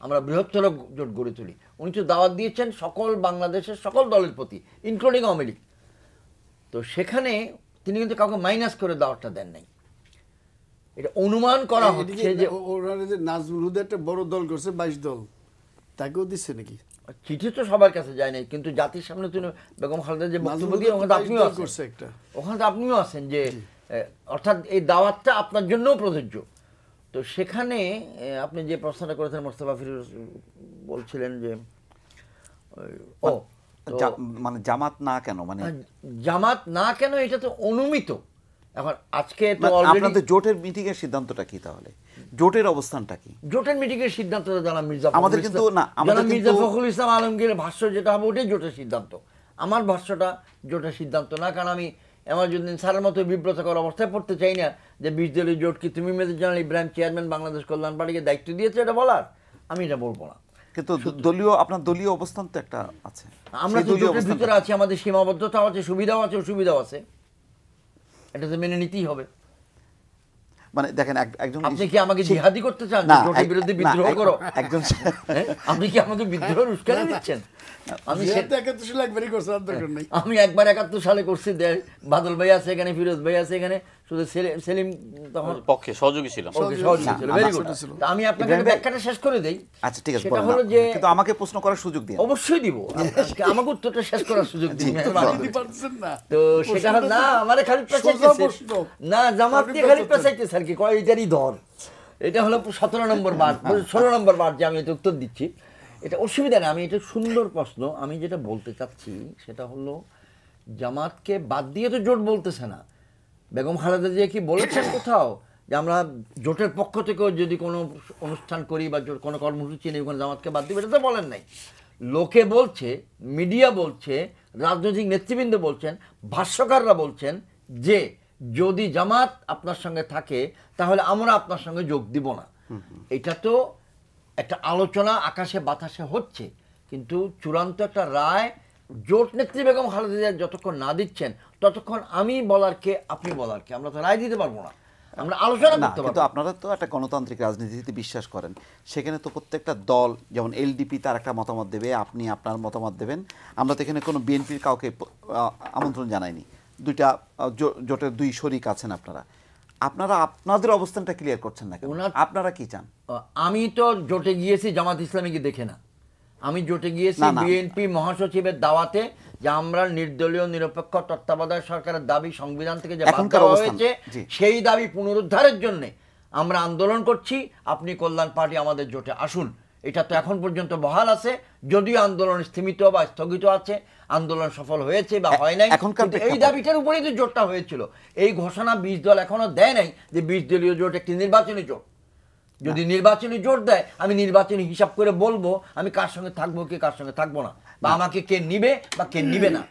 আমরা বৃহত্তর জোট গড়ে তুলি। উনি তো দাওয়াত দিয়েছেন সকল বাংলাদেশের সকল দলের প্রতি, ইনক্লুডিং আওয়ামী লীগ। তো সেখানে তিনি কিন্তু কাউকে মাইনাস করে দাওয়াতটা দেন নাই। এটা অনুমান করা হচ্ছে যে ওরা যে নাজমুল হুদা একটা বড় দল করছে, 22 দল, তাকেও দিচ্ছে নাকি? চিঠি তো সবার কাছে যায় নাই, কিন্তু জাতির সামনে তিনি বেগম খালেদা যে বক্তব্য দিয়ে ওখানে আপনিও আছেন, ওখানে তো আপনিও আছেন যে অর্থাৎ এই দাওয়াতটা আপনার জন্যও প্রযোজ্য। তো সেখানে আপনি যে প্রশ্নটা করেছেন, মোস্তফা ফিরোজ বলছিলেন যে মানে জামাত না কেন, মানে জামাত না কেন, এটা তো অনুমিত। এখন আজকে তো আপনাদের জোটের মিটিং এর সিদ্ধান্তটা কি? তাহলে জোটের অবস্থানটা কি? জোটের মিটিং এর সিদ্ধান্ত জানা মির্জা আমাদের কিন্তু না, আমাদের মির্জা ফখরুল ইসলাম আলমগীরের ভাষ্য যেটা হবে ওটাই জোটের সিদ্ধান্ত। আমার ভাষ্যটা জোটের সিদ্ধান্ত না, কারণ আমি এমাজুদ্দিন স্যারের মতো বিব্রতকর অবস্থায় পড়তে চাই না যে 20 দলীয় জোট কি তুমি major general Ibrahim chairman Bangladesh Kalyan পার্টিকে দায়িত্ব দিয়েছে এটা বলার, আমি এটা বলবো না। কিন্তু দলীয়, আপনার দলীয় অবস্থান তো একটা আছে, আমরা তো জোটের ভিতরে আছি, আমাদের সীমাবদ্ধতা আছে, সুবিধাও আছে, অসুবিধাও আছে, এটা তো মেনে নিতেই হবে। মানে দেখেন, একজন আপনি কি আমাকে জিহাদি করতে চান, জোটের বিরুদ্ধে বিদ্রোহ করো? একজন আপনি কি আমাকে বিদ্রোহ উস্কানি দিচ্ছেন? আমি 71 সালে একবারই করছি, আর দরকার নাই। আমি একবার 71 সালে করছি, বাদল ভাই আছে এখানে, ফিরোজ ভাই আছে এখানে, শুধু সেলিম তখন পক্ষে সহযোগী ছিলাম। Very good. আমি আপনাকে ব্যাখ্যাটা শেষ করে দেই। আচ্ছা ঠিক আছে, সেটা হলো যে কিন্তু আমাকে প্রশ্ন করার সুযোগ দিন। অবশ্যই দিব, আমাকে উত্তরটা শেষ করার সুযোগ দিন। তো সেটা হলো না, আমারে খালি পেঁচাইতেছে না, জামাত দিয়ে খালি পেঁচাইতেছে আর কি, কয় এটারই ধর। এটা হলো 17 নম্বর বার, 16 নম্বর বার যে আমি এটা উত্তর দিচ্ছি। এটা অসুবিধা নেই, আমি এটা সুন্দর প্রশ্ন। আমি যেটা বলতে চাচ্ছি সেটা হলো জামাতকে বাদ দিয়ে তো জোট বলতেছে না। বেগম খালেদা জিয়া কি বলেছেন কোথাও যে আমরা জোটের পক্ষ থেকেও যদি কোনো অনুষ্ঠান করি বা কোনো কর্মসূচি নেই ওখানে জামাতকে বাদ দিবে, এটা তো বলেন নাই। লোকে বলছে, মিডিয়া বলছে, রাজনৈতিক নেতৃবৃন্দ বলছেন, ভাষ্যকাররা বলছেন যে যদি জামাত আপনার সঙ্গে থাকে তাহলে আমরা আপনার সঙ্গে যোগ দিব না। এটা তো একটা আলোচনা আকাশে বাতাসে হচ্ছে, কিন্তু চূড়ান্ত একটা রায় জোট নেত্রী বেগম খালেদা জিয়া যতক্ষণ না দিচ্ছেন ততক্ষণ আমি বলার কে, আপনি বলার কে, আমরা তো রায় দিতে পারবো না, আমরা আলোচনা করতে পারবো। কিন্তু আপনারা তো একটা গণতান্ত্রিক রাজনীতিতে বিশ্বাস করেন, সেখানে তো প্রত্যেকটা দল, যেমন এলডিপি তার একটা মতামত দেবে, আপনি আপনার মতামত দেবেন। আমরা তো এখানে কোনো বিএনপির কাউকে আমন্ত্রণ জানাইনি, দুইটা জোটের 2 শরিক আছেন আপনারা, আপনারা আপনাদের অবস্থানটা ক্লিয়ার করছেন না কেন? আপনারা কি চান? আমি তো জোটে গিয়েছি জামাত ইসলামীকে দেখে না, আমি জোটে গিয়েছি বিএনপি মহাসচিবের দাওয়াতে, যে আমরা নির্দলীয় নিরপেক্ষ তত্ত্বাবধায়ক সরকারের দাবি সংবিধান থেকে যে বাদ দেওয়া হয়েছে সেই দাবি পুনরুদ্ধারের জন্য আমরা আন্দোলন করছি। আপনি কল্যাণ পার্টি আমাদের জোটে আসুন, এটা তো এখন পর্যন্ত বহাল আছে, যদিও আন্দোলন স্থিমিত বা স্থগিত আছে, আন্দোলন সফল হয়েছে বা হয় নাই, এই দাবিটার উপরেই তো জোটটা হয়েছিল। এই ঘোষণা 20 দল এখনো দেয় নাই যে 20 দলীয় জোট একটি নির্বাচনী জোট। যদি নির্বাচনী জোট দেয় আমি নির্বাচনী হিসাব করে বলবো আমি কার সঙ্গে থাকবো, কে কার সঙ্গে থাকবো না, বা আমাকে কে নিবে বা কে নিবে না।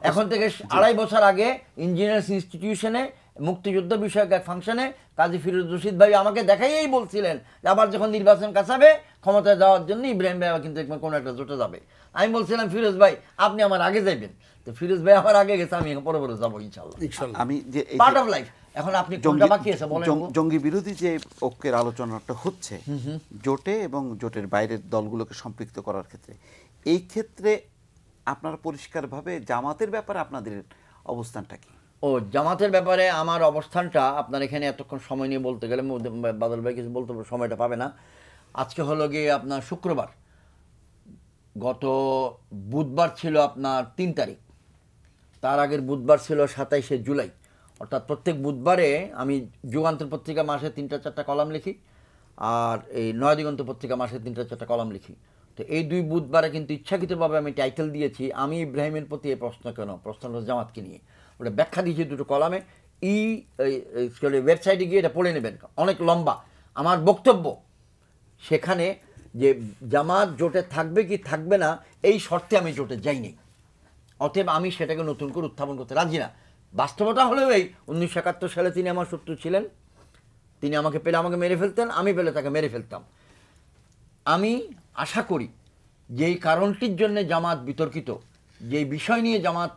এখন থেকে 2.5 বছর আগে ইঞ্জিনিয়ার্স ইনস্টিটিউশনে মুক্তিযুদ্ধ বিষয়ক এক ফাংশনে কাজী ফিরোজ রশিদ ভাই আমাকে দেখাইয়েই বলছিলেন আবার যখন নির্বাচন কাছাবে ক্ষমতায় যাওয়ার জন্য ইব্রাহিম ভাই কিন্তু কোনো একটা জোটে যাবে। আমি বলছিলাম ফিরোজ ভাই আপনি আমার আগে যাইবেন, তো ফিরোজ ভাই আমার আগে গেছে, আমি পরে পরে যাবো ইনশাআল্লাহ। আমি যে পার্ট অফ লাইফ। এখন আপনি কোনটা বাকি আছে বলেন? জঙ্গি বিরোধী যে ঐক্যের আলোচনাটা হচ্ছে জোটে এবং জোটের বাইরের দলগুলোকে সম্পৃক্ত করার ক্ষেত্রে, এই ক্ষেত্রে আপনারা পরিষ্কারভাবে জামাতের ব্যাপারে আপনাদের অবস্থানটা কি? ও জামাতের ব্যাপারে আমার অবস্থানটা আপনার এখানে এতক্ষণ সময় নিয়ে বলতে গেলে বাদল ভাই কিছু বলতে সময়টা পাবে না। আজকে হলো গিয়ে আপনার শুক্রবার, গত বুধবার ছিল আপনার 3 তারিখ, তার আগের বুধবার ছিল 27শে জুলাই। অর্থাৎ প্রত্যেক বুধবারে আমি যুগান্তর পত্রিকা মাসে 3-4টা কলাম লিখি, আর এই নয়া দিগন্ত পত্রিকা মাসে 3-4টা কলাম লিখি। তো এই 2 বুধবারে কিন্তু ইচ্ছাকৃতভাবে আমি টাইটেল দিয়েছি আমি ইব্রাহিমের প্রতি এই প্রশ্ন কেন, প্রশ্নটা জামাতকে নিয়ে। ওটা ব্যাখ্যা দিয়েছি 2টো কলামে। ওয়েবসাইটে গিয়ে এটা পড়ে নেবেন, অনেক লম্বা আমার বক্তব্য। সেখানে যে জামাত জোটে থাকবে কি থাকবে না এই শর্তে আমি জোটে যাইনি, অতএব আমি সেটাকে নতুন করে উত্থাপন করতে রাজি না। বাস্তবতা হলেও এই 1971 সালে তিনি আমার শত্রু ছিলেন, তিনি আমাকে পেলে আমাকে মেরে ফেলতেন, আমি পেলে তাকে মেরে ফেলতাম। আমি আশা করি যেই কারণটির জন্য জামাত বিতর্কিত, যেই বিষয় নিয়ে জামাত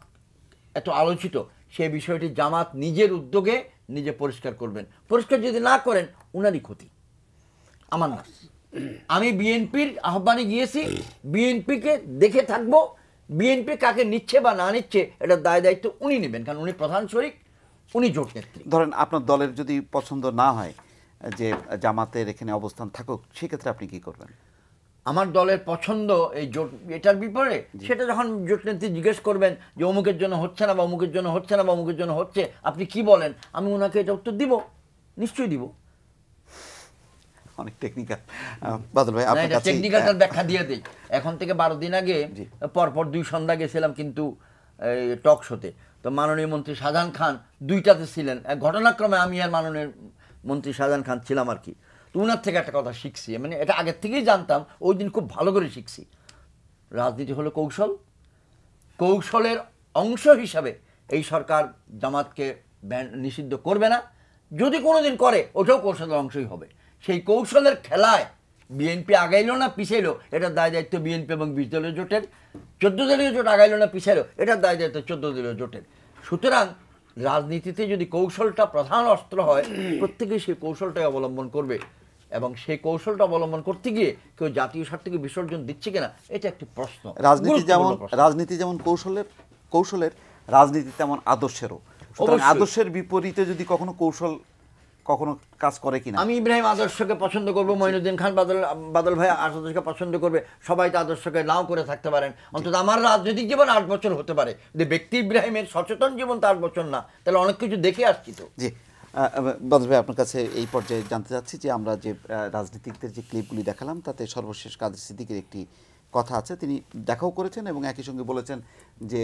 এত আলোচিত, সেই বিষয়টি জামাত নিজের উদ্যোগে নিজে পরিষ্কার করবেন। পরিষ্কার যদি না করেন উনারই ক্ষতি, আমার না। আমি বিএনপির আহ্বানে গিয়েছি, বিএনপিকে দেখে থাকবো, বিএনপি কাকে নিচ্ছে বা না নিচ্ছে এটা দায় দায়িত্ব উনি নেবেন, কারণ উনি প্রধান শরিক, উনি জোট নেত্রী। ধরেন আপনার দলের যদি পছন্দ না হয় যে জামাতের এখানে অবস্থান থাকুক, সেক্ষেত্রে আপনি কি করবেন? আমার দলের পছন্দ এই জোট এটার বিপরীতে, সেটা যখন জোট নেত্রী জিজ্ঞেস করবেন যে অমুকের জন্য হচ্ছে না বা অমুকের জন্য হচ্ছে না বা অমুকের জন্য হচ্ছে, আপনি কি বলেন, আমি ওনাকে এটা উত্তর দিব, নিশ্চয়ই দিব। অনেক টেকনিক্যাল। বাদল ভাই আপনার কাছে টেকনিক্যালটার ব্যাখ্যা দিয়ে দেই। এখন থেকে 12 দিন আগে পরপর 2 সন্ধ্যা গেছিলাম কিন্তু টক শোতে। তো মাননীয় মন্ত্রী শাহজাহান খান 2টাতে ছিলেন, ঘটনাক্রমে আমি আর মাননীয় মন্ত্রী শাহজাহান খান ছিলাম আর কি। তো ওনার থেকে একটা কথা শিখছি, মানে এটা আগের থেকেই জানতাম, ওই দিন খুব ভালো করে শিখছি। রাজনীতি হলো কৌশল, কৌশলের অংশ হিসাবে এই সরকার জামাতকে নিষিদ্ধ করবে না, যদি কোনোদিন করে ওটাও কৌশলের অংশই হবে। সেই কৌশলের খেলায় বিএনপি আগাইলো না পিছাইলো, এটার দায় দায়িত্ব বিএনপি এবং 20 দলীয় জোটের। 14 দলীয় জোট আগাইলো না পিছাইলো, এটার দায় দায়িত্ব 14 দলীয় জোটের। সুতরাং রাজনীতিতে যদি কৌশলটা প্রধান অস্ত্র হয়, প্রত্যেকেই সেই কৌশলটাই অবলম্বন করবে, এবং সেই কৌশলটা অবলম্বন করতে গিয়ে কেউ জাতীয় স্বার্থকে বিসর্জন দিচ্ছে কিনা এটা একটি প্রশ্ন। রাজনীতি যেমন কৌশলের রাজনীতি তেমন আদর্শেরও। সুতরাং আদর্শের বিপরীতে যদি কখনো কৌশল কখনো কাজ করে কিনা। আমি ইব্রাহিম আদর্শকে পছন্দ করবো, মঈনুদ্দিন খান বাদল ভাই আদর্শকে পছন্দ করবে, সবাই তো আদর্শকে নাও করে থাকতে পারেন। অন্তত আমার রাজনৈতিক জীবন 8 বছর হতে পারে, যে ব্যক্তি ইব্রাহিমের সচেতন জীবন তো 8 বছর না, তাহলে অনেক কিছু দেখে আসছি। তো জি বাদল ভাই আপনার কাছে এই পর্যায়ে জানতে চাচ্ছি যে আমরা যে রাজনীতিকদের যে ক্লিপগুলি দেখালাম তাতে সর্বশেষ কাদের সিদ্দিকের একটি কথা আছে, তিনি দেখাও করেছেন এবং একই সঙ্গে বলেছেন যে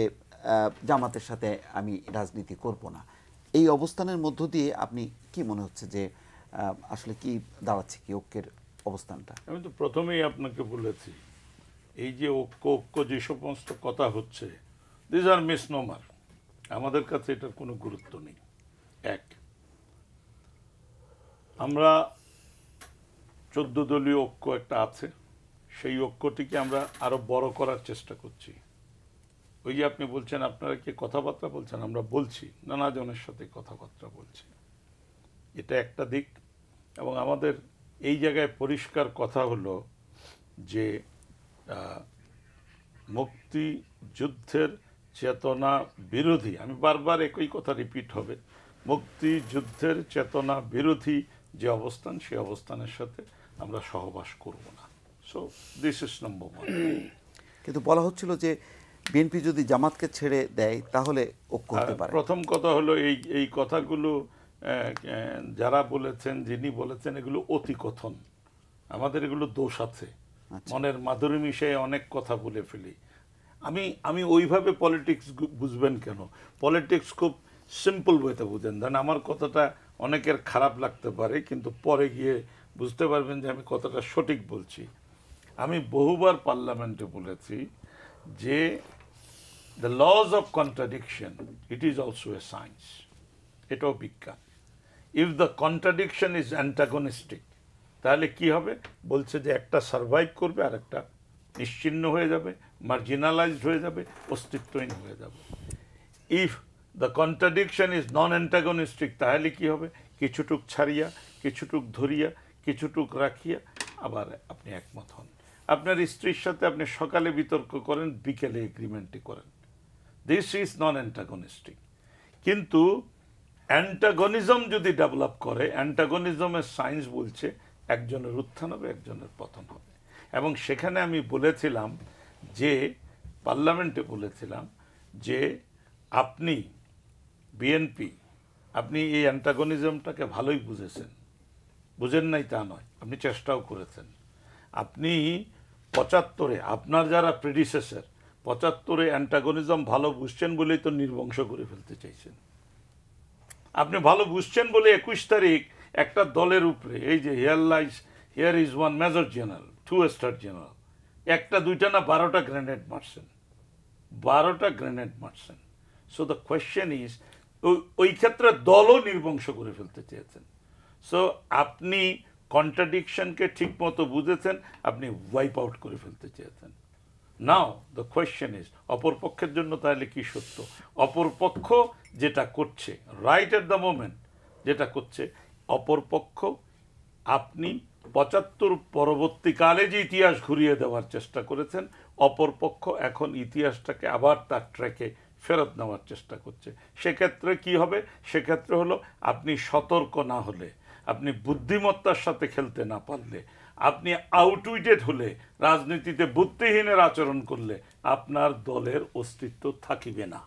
জামাতের সাথে আমি রাজনীতি করব না। এই অবস্থানের মধ্য দিয়ে আপনি কি মনে হচ্ছে যে আসলে কি দাঁড়াচ্ছে কি ঐক্যের অবস্থানটা? আমি তো প্রথমেই আপনাকে বলেছি, এই যে ঐক্য যে সমস্ত কথা হচ্ছে, দিস আর মিসনোমার, আমাদের কাছে এটার কোনো গুরুত্ব নেই। এক, আমরা 14 দলীয় ঐক্য একটা আছে, সেই ঐক্যটিকে আমরা আরো বড় করার চেষ্টা করছি। ওই যে আপনি বলছেন আপনারা কি কথাবার্তা বলছেন, আমরা বলছি, নানা জনের সাথে কথাবার্তা বলছি, এটা একটা দিক। এবং আমাদের এই জায়গায় পরিষ্কার কথা হলো যে মুক্তিযুদ্ধের চেতনা বিরোধী, আমি বারবার একই কথা রিপিট হবে, মুক্তিযুদ্ধের চেতনা বিরোধী যে অবস্থান, সেই অবস্থানের সাথে আমরা সহবাস করব না। So this is number 1। কিন্তু বলা হচ্ছিল যে বিএনপি যদি জামাতকে ছেড়ে দেয় তাহলে ঐক্য হতে পারে। প্রথম কথা হলো এই কথাগুলো যারা বলেছেন, যিনি বলেছেন, এগুলো অতিকথন, আমাদের এগুলো দোষ আছে, মনের মাধুরী মিশিয়ে অনেক কথা বলে ফেলি। আমি ওইভাবে পলিটিক্স বুঝবেন কেন, পলিটিক্স খুব সিম্পল ওয়েতে বুঝেন। ধরেন আমার কথাটা অনেকের খারাপ লাগতে পারে, কিন্তু পরে গিয়ে বুঝতে পারবেন যে আমি কথাটা সঠিক বলছি। আমি বহুবার পার্লামেন্টে বলেছি যে the laws of contradiction, it is also a science, এটাও বিজ্ঞান। if the contradiction is antagonistic, তাহলে কি হবে, বলছে যে একটা সার্ভাইভ করবে আর একটা নিশ্চিহ্ন হয়ে যাবে, মার্জিনালাইজড হয়ে যাবে, অস্তিত্বহীন হয়ে যাবে। if the contradiction is non-antagonistic, তাহলে কি হবে, কিছুটুক ছাড়িয়া, কিছুটুক ধরিয়া, কিছুটুক রাখিয়া আবার আপনি একমত হন। আপনার স্ত্রীর সাথে আপনি সকালে বিতর্ক করেন, বিকেলে এগ্রিমেন্টই করেন, দিস ইজ নন অ্যান্টাগনিস্টিক। কিন্তু অ্যান্টাগনিজম যদি ডেভেলপ করে, অ্যান্টাগনিজমের সায়েন্স বলছে একজনের উত্থান হবে, একজনের পতন হবে। এবং সেখানে আমি বলেছিলাম যে, পার্লামেন্টে বলেছিলাম যে আপনি বিএনপি, আপনি এই অ্যান্টাগনিজমটাকে ভালোই বুঝেছেন, বুঝেন নাই তা নয়, আপনি চেষ্টাও করেছেন। আপনি ৭৫-এ আপনার যারা প্রেডিসেসর ৭৫-এ অ্যান্টাগনিজম ভালো বুঝছেন বলেই তো নির্বংশ করে ফেলতে চাইছেন। আপনি ভালো বুঝছেন বলে ২১ তারিখ একটা দলের উপরে, এই যে here is one major general, 2 star general, একটা দুইটা না ১২টা গ্রেনেড মারছেন, ১২টা গ্রেনেড মারছেন। সো দ্য কোয়েশ্চেন ইজ, ওই ক্ষেত্রে দলও নির্বংশ করে ফেলতে চেয়েছেন। সো আপনি কন্ট্রাডিকশনকে ঠিক মতো বুঝেছেন, আপনি ওয়াইপ আউট করে ফেলতে চেয়েছেন। নাও দ্য কোয়েশ্চেন ইজ, অপরপক্ষের জন্য তাহলে কি সত্য? অপরপক্ষ যেটা করছে রাইট এট দ্য মোমেন্ট, যেটা করছে অপরপক্ষ, আপনি ৭৫ পরবর্তীকালে যে ইতিহাস ঘুরিয়ে দেওয়ার চেষ্টা করেছেন, অপরপক্ষ এখন ইতিহাসটাকে আবার তার ট্র্যাকে ফেরত নেওয়ার চেষ্টা করছে। সেক্ষেত্রে কি হবে? সেক্ষেত্রে হলো, আপনি সতর্ক না হলে, আপনি বুদ্ধিমত্তার সাথে খেলতে না পারলে, আপনি আউটউইটেড হলে, রাজনীতিতে বুদ্ধিহীনের আচরণ করলে আপনার দলের অস্তিত্ব থাকিবে না।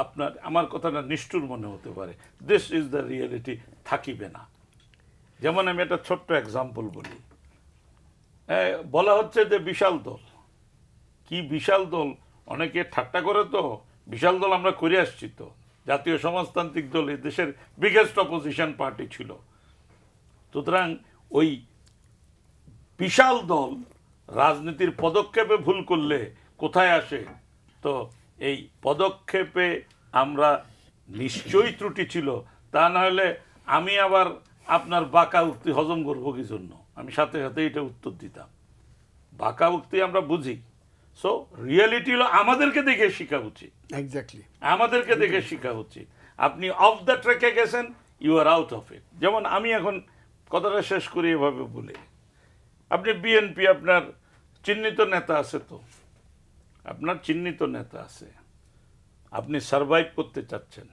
আপনার, আমার কথাটা নিষ্ঠুর মনে হতে পারে, দিস ইজ দ্য রিয়েলিটি, থাকিবে না। যেমন আমি একটা ছোট্ট এক্সাম্পল বলি, বলা হচ্ছে যে বিশাল দল, কি বিশাল দল? অনেকে ঠাট্টা করে, তো বিশাল দল আমরা করে আসছি, তো জাতীয় সমাজতান্ত্রিক দল এই দেশের বিগেস্ট অপোজিশন পার্টি ছিল। সুতরাং ওই বিশাল দল রাজনীতির পদক্ষেপে ভুল করলে কোথায় আসে? তো এই পদক্ষেপে আমরা নিশ্চয়ই ত্রুটি ছিল, তা না হলে আমি আবার আপনার বাঁকা উক্তি হজম করবো কি জন্য? আমি সাথে সাথে এটা উত্তর দিতাম, বাঁকা উক্তি আমরা বুঝি। সো রিয়েলিটি হলো আমাদেরকে দেখে শেখা উচিত, এক্স্যাক্টলি আমাদেরকে দেখে শেখা উচিত। আপনি অফ দ্য ট্র্যাকে গেছেন, you are out of it. যেমন আমি এখন কথাটা শেষ করি এভাবে বলে, আপনি বিএনপি, আপনার চিহ্নিত নেতা আছে, তো আপনার চিহ্নিত নেতা আছে, আপনি সারভাইভ করতে চাচ্ছেন,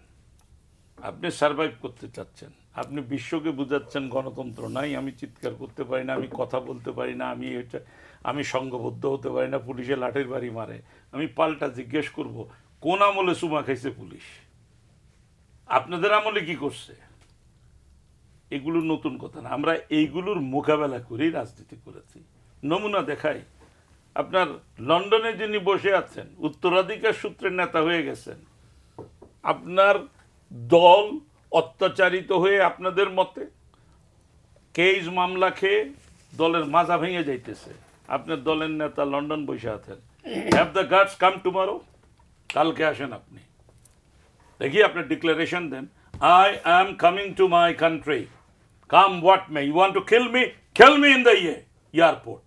আপনি সারভাইভ করতে চাচ্ছেন, আপনি বিশ্বকে বুঝাচ্ছেন গণতন্ত্র নাই, আমি চিৎকার করতে পারি না, আমি কথা বলতে পারি না, আমি সংঘবদ্ধ হতে পারি না, পুলিশে লাঠির বাড়ি মারে। আমি পাল্টা জিজ্ঞেস করব, কোন আমলে চুমা খাইছে পুলিশ? আপনাদের আমলে কি করছে? এগুলো নতুন কথা না, আমরা এইগুলোর মোকাবেলা করেই রাজনীতি করেছি। নমুনা দেখাই, আপনার লন্ডনে যিনি বসে আছেন, উত্তরাধিকার সূত্রে নেতা হয়ে গেছেন, আপনার দল অত্যাচারিত হয়ে আপনাদের মতে কেস মামলা খেয়ে দলের মাজা ভেঙে যাইতেছে, আপনার দলের নেতা লন্ডন বসে আছেন। Have the guts, come tomorrow, কালকে আসেন, আপনি দেখি আপনি ডিক্লারেশন দেন, I am coming to my country, come what may, you want to kill me in the airport.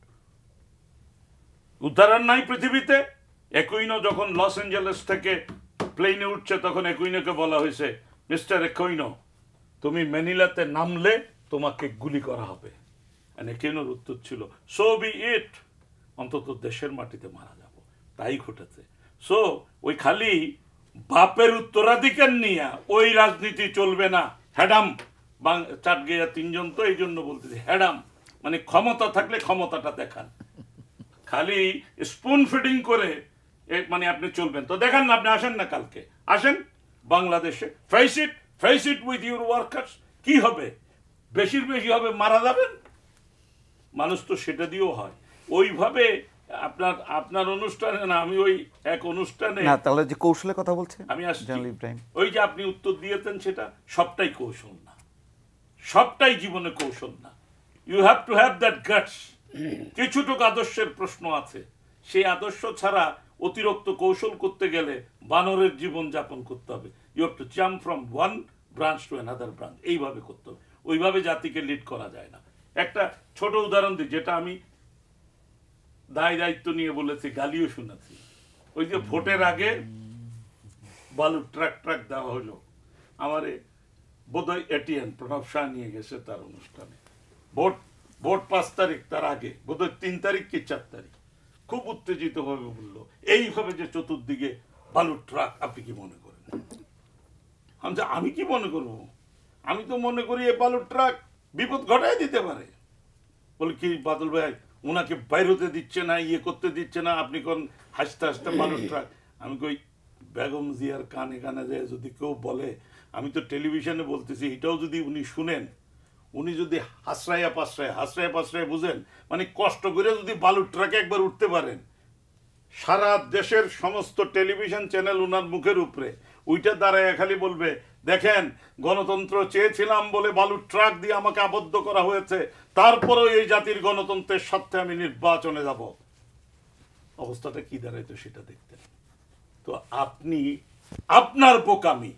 উদাহরণ নাই পৃথিবীতে? একুইনো যখন লস অ্যাঞ্জেলেস থেকে প্লেনে উঠছে, তখন একুইনোকে বলা হয়েছে, মিস্টার একুইনো, তুমি ম্যানিলাতে নামলে তোমাকে গুলি করা হবে। একুইনোর উত্তর ছিল, সো বি ইট, অন্তত দেশের মাটিতে মারা যাব। তাই ঘটেছে। সো ওই খালি বাপের উত্তরাধিকার নিয়ে ওই রাজনীতি চলবে না। হ্যাডাম, চাটগেয়া তিনজন, তো এই জন্য বলতেছি হ্যাডাম, মানে ক্ষমতা থাকলে ক্ষমতাটা দেখান, খালি স্পুন ফিডিং করে মানে আপনি চলবেন তো দেখান না। আপনি আসেন না, কালকে আসেন বাংলাদেশে, face it with your workers. কি হবে? বেশি হবে, মারা যাবেন। মানুষ তো সেটা দিয়েও হয়। ওইভাবে আপনার অনুষ্ঠানে না, আমি ওই এক অনুষ্ঠানে, না তাহলে যে কৌশলের কথা বলছে আমি আসছি, ইব্রাহিম, ওই যে আপনি উত্তর দিয়েছেন, সেটা সবটাই কৌশল না, সবটাই জীবনে কৌশল না। You have to have that guts. কিছুটুকু আদর্শের প্রশ্ন আছে, সেই আদর্শ ছাড়া অতিরিক্ত কৌশল করতে গেলে বানরের জীবন যাপন করতে হবে। You have to jump from one branch to another branch, এইভাবে করতে হবে। ওইভাবে জাতিকে লিড করা যায় না। একটা ছোট উদাহরণ দিই, যেটা আমি দায়িত্ব নিয়ে বলেছি, গালিও শুনেছি। ওই যে ভোটের আগে বালুর ট্রাক দেওয়া হলো, আমার বোধহয় এটিএন প্রণব শাহ নিয়ে গেছে তার অনুষ্ঠানে। ভোট 5 তারিখ, তার আগে বোধহয় 3 তারিখ কি 4 তারিখ, খুব উত্তেজিত ভাবে বললো, এইভাবে যে চতুর্দিকে বালুর ট্রাক, আপনি কি মনে করেন? আমি কি মনে করব? আমি তো মনে করি এ বালুর ট্রাক বিপদ ঘটায় দিতে পারে। বলে কি বাদল ভাই ওনাকে বাইর হতে দিচ্ছে না, ইয়ে করতে দিচ্ছে না, আপনি কোন হাসতে হাসতে বালুর ট্রাক। আমি কই বেগম জিয়ার কানে কানে যায় যদি কেউ বলে, আমি তো টেলিভিশনে বলতেছি, এটাও যদি উনি শুনেন, উনি যদি হাসরাইয়া পাসরাইয়া বুঝেন, মানে কষ্ট করে যদি বালুর ট্রাকে একবার উঠতে পারেন, সারা দেশের সমস্ত টেলিভিশন চ্যানেল উনার মুখের উপরে ওইটা দাঁড়ায় খালি বলবে, দেখেন গণতন্ত্র চেয়েছিলাম বলে বালুর ট্রাক দিয়ে আমাকে আবদ্ধ করা হয়েছে, তারপরেও এই জাতির গণতন্ত্রের স্বার্থে আমি নির্বাচনে যাব। অবস্থাটা কি দাঁড়াইতো সেটা দেখতেন। তো আপনি আপনার বোকামি,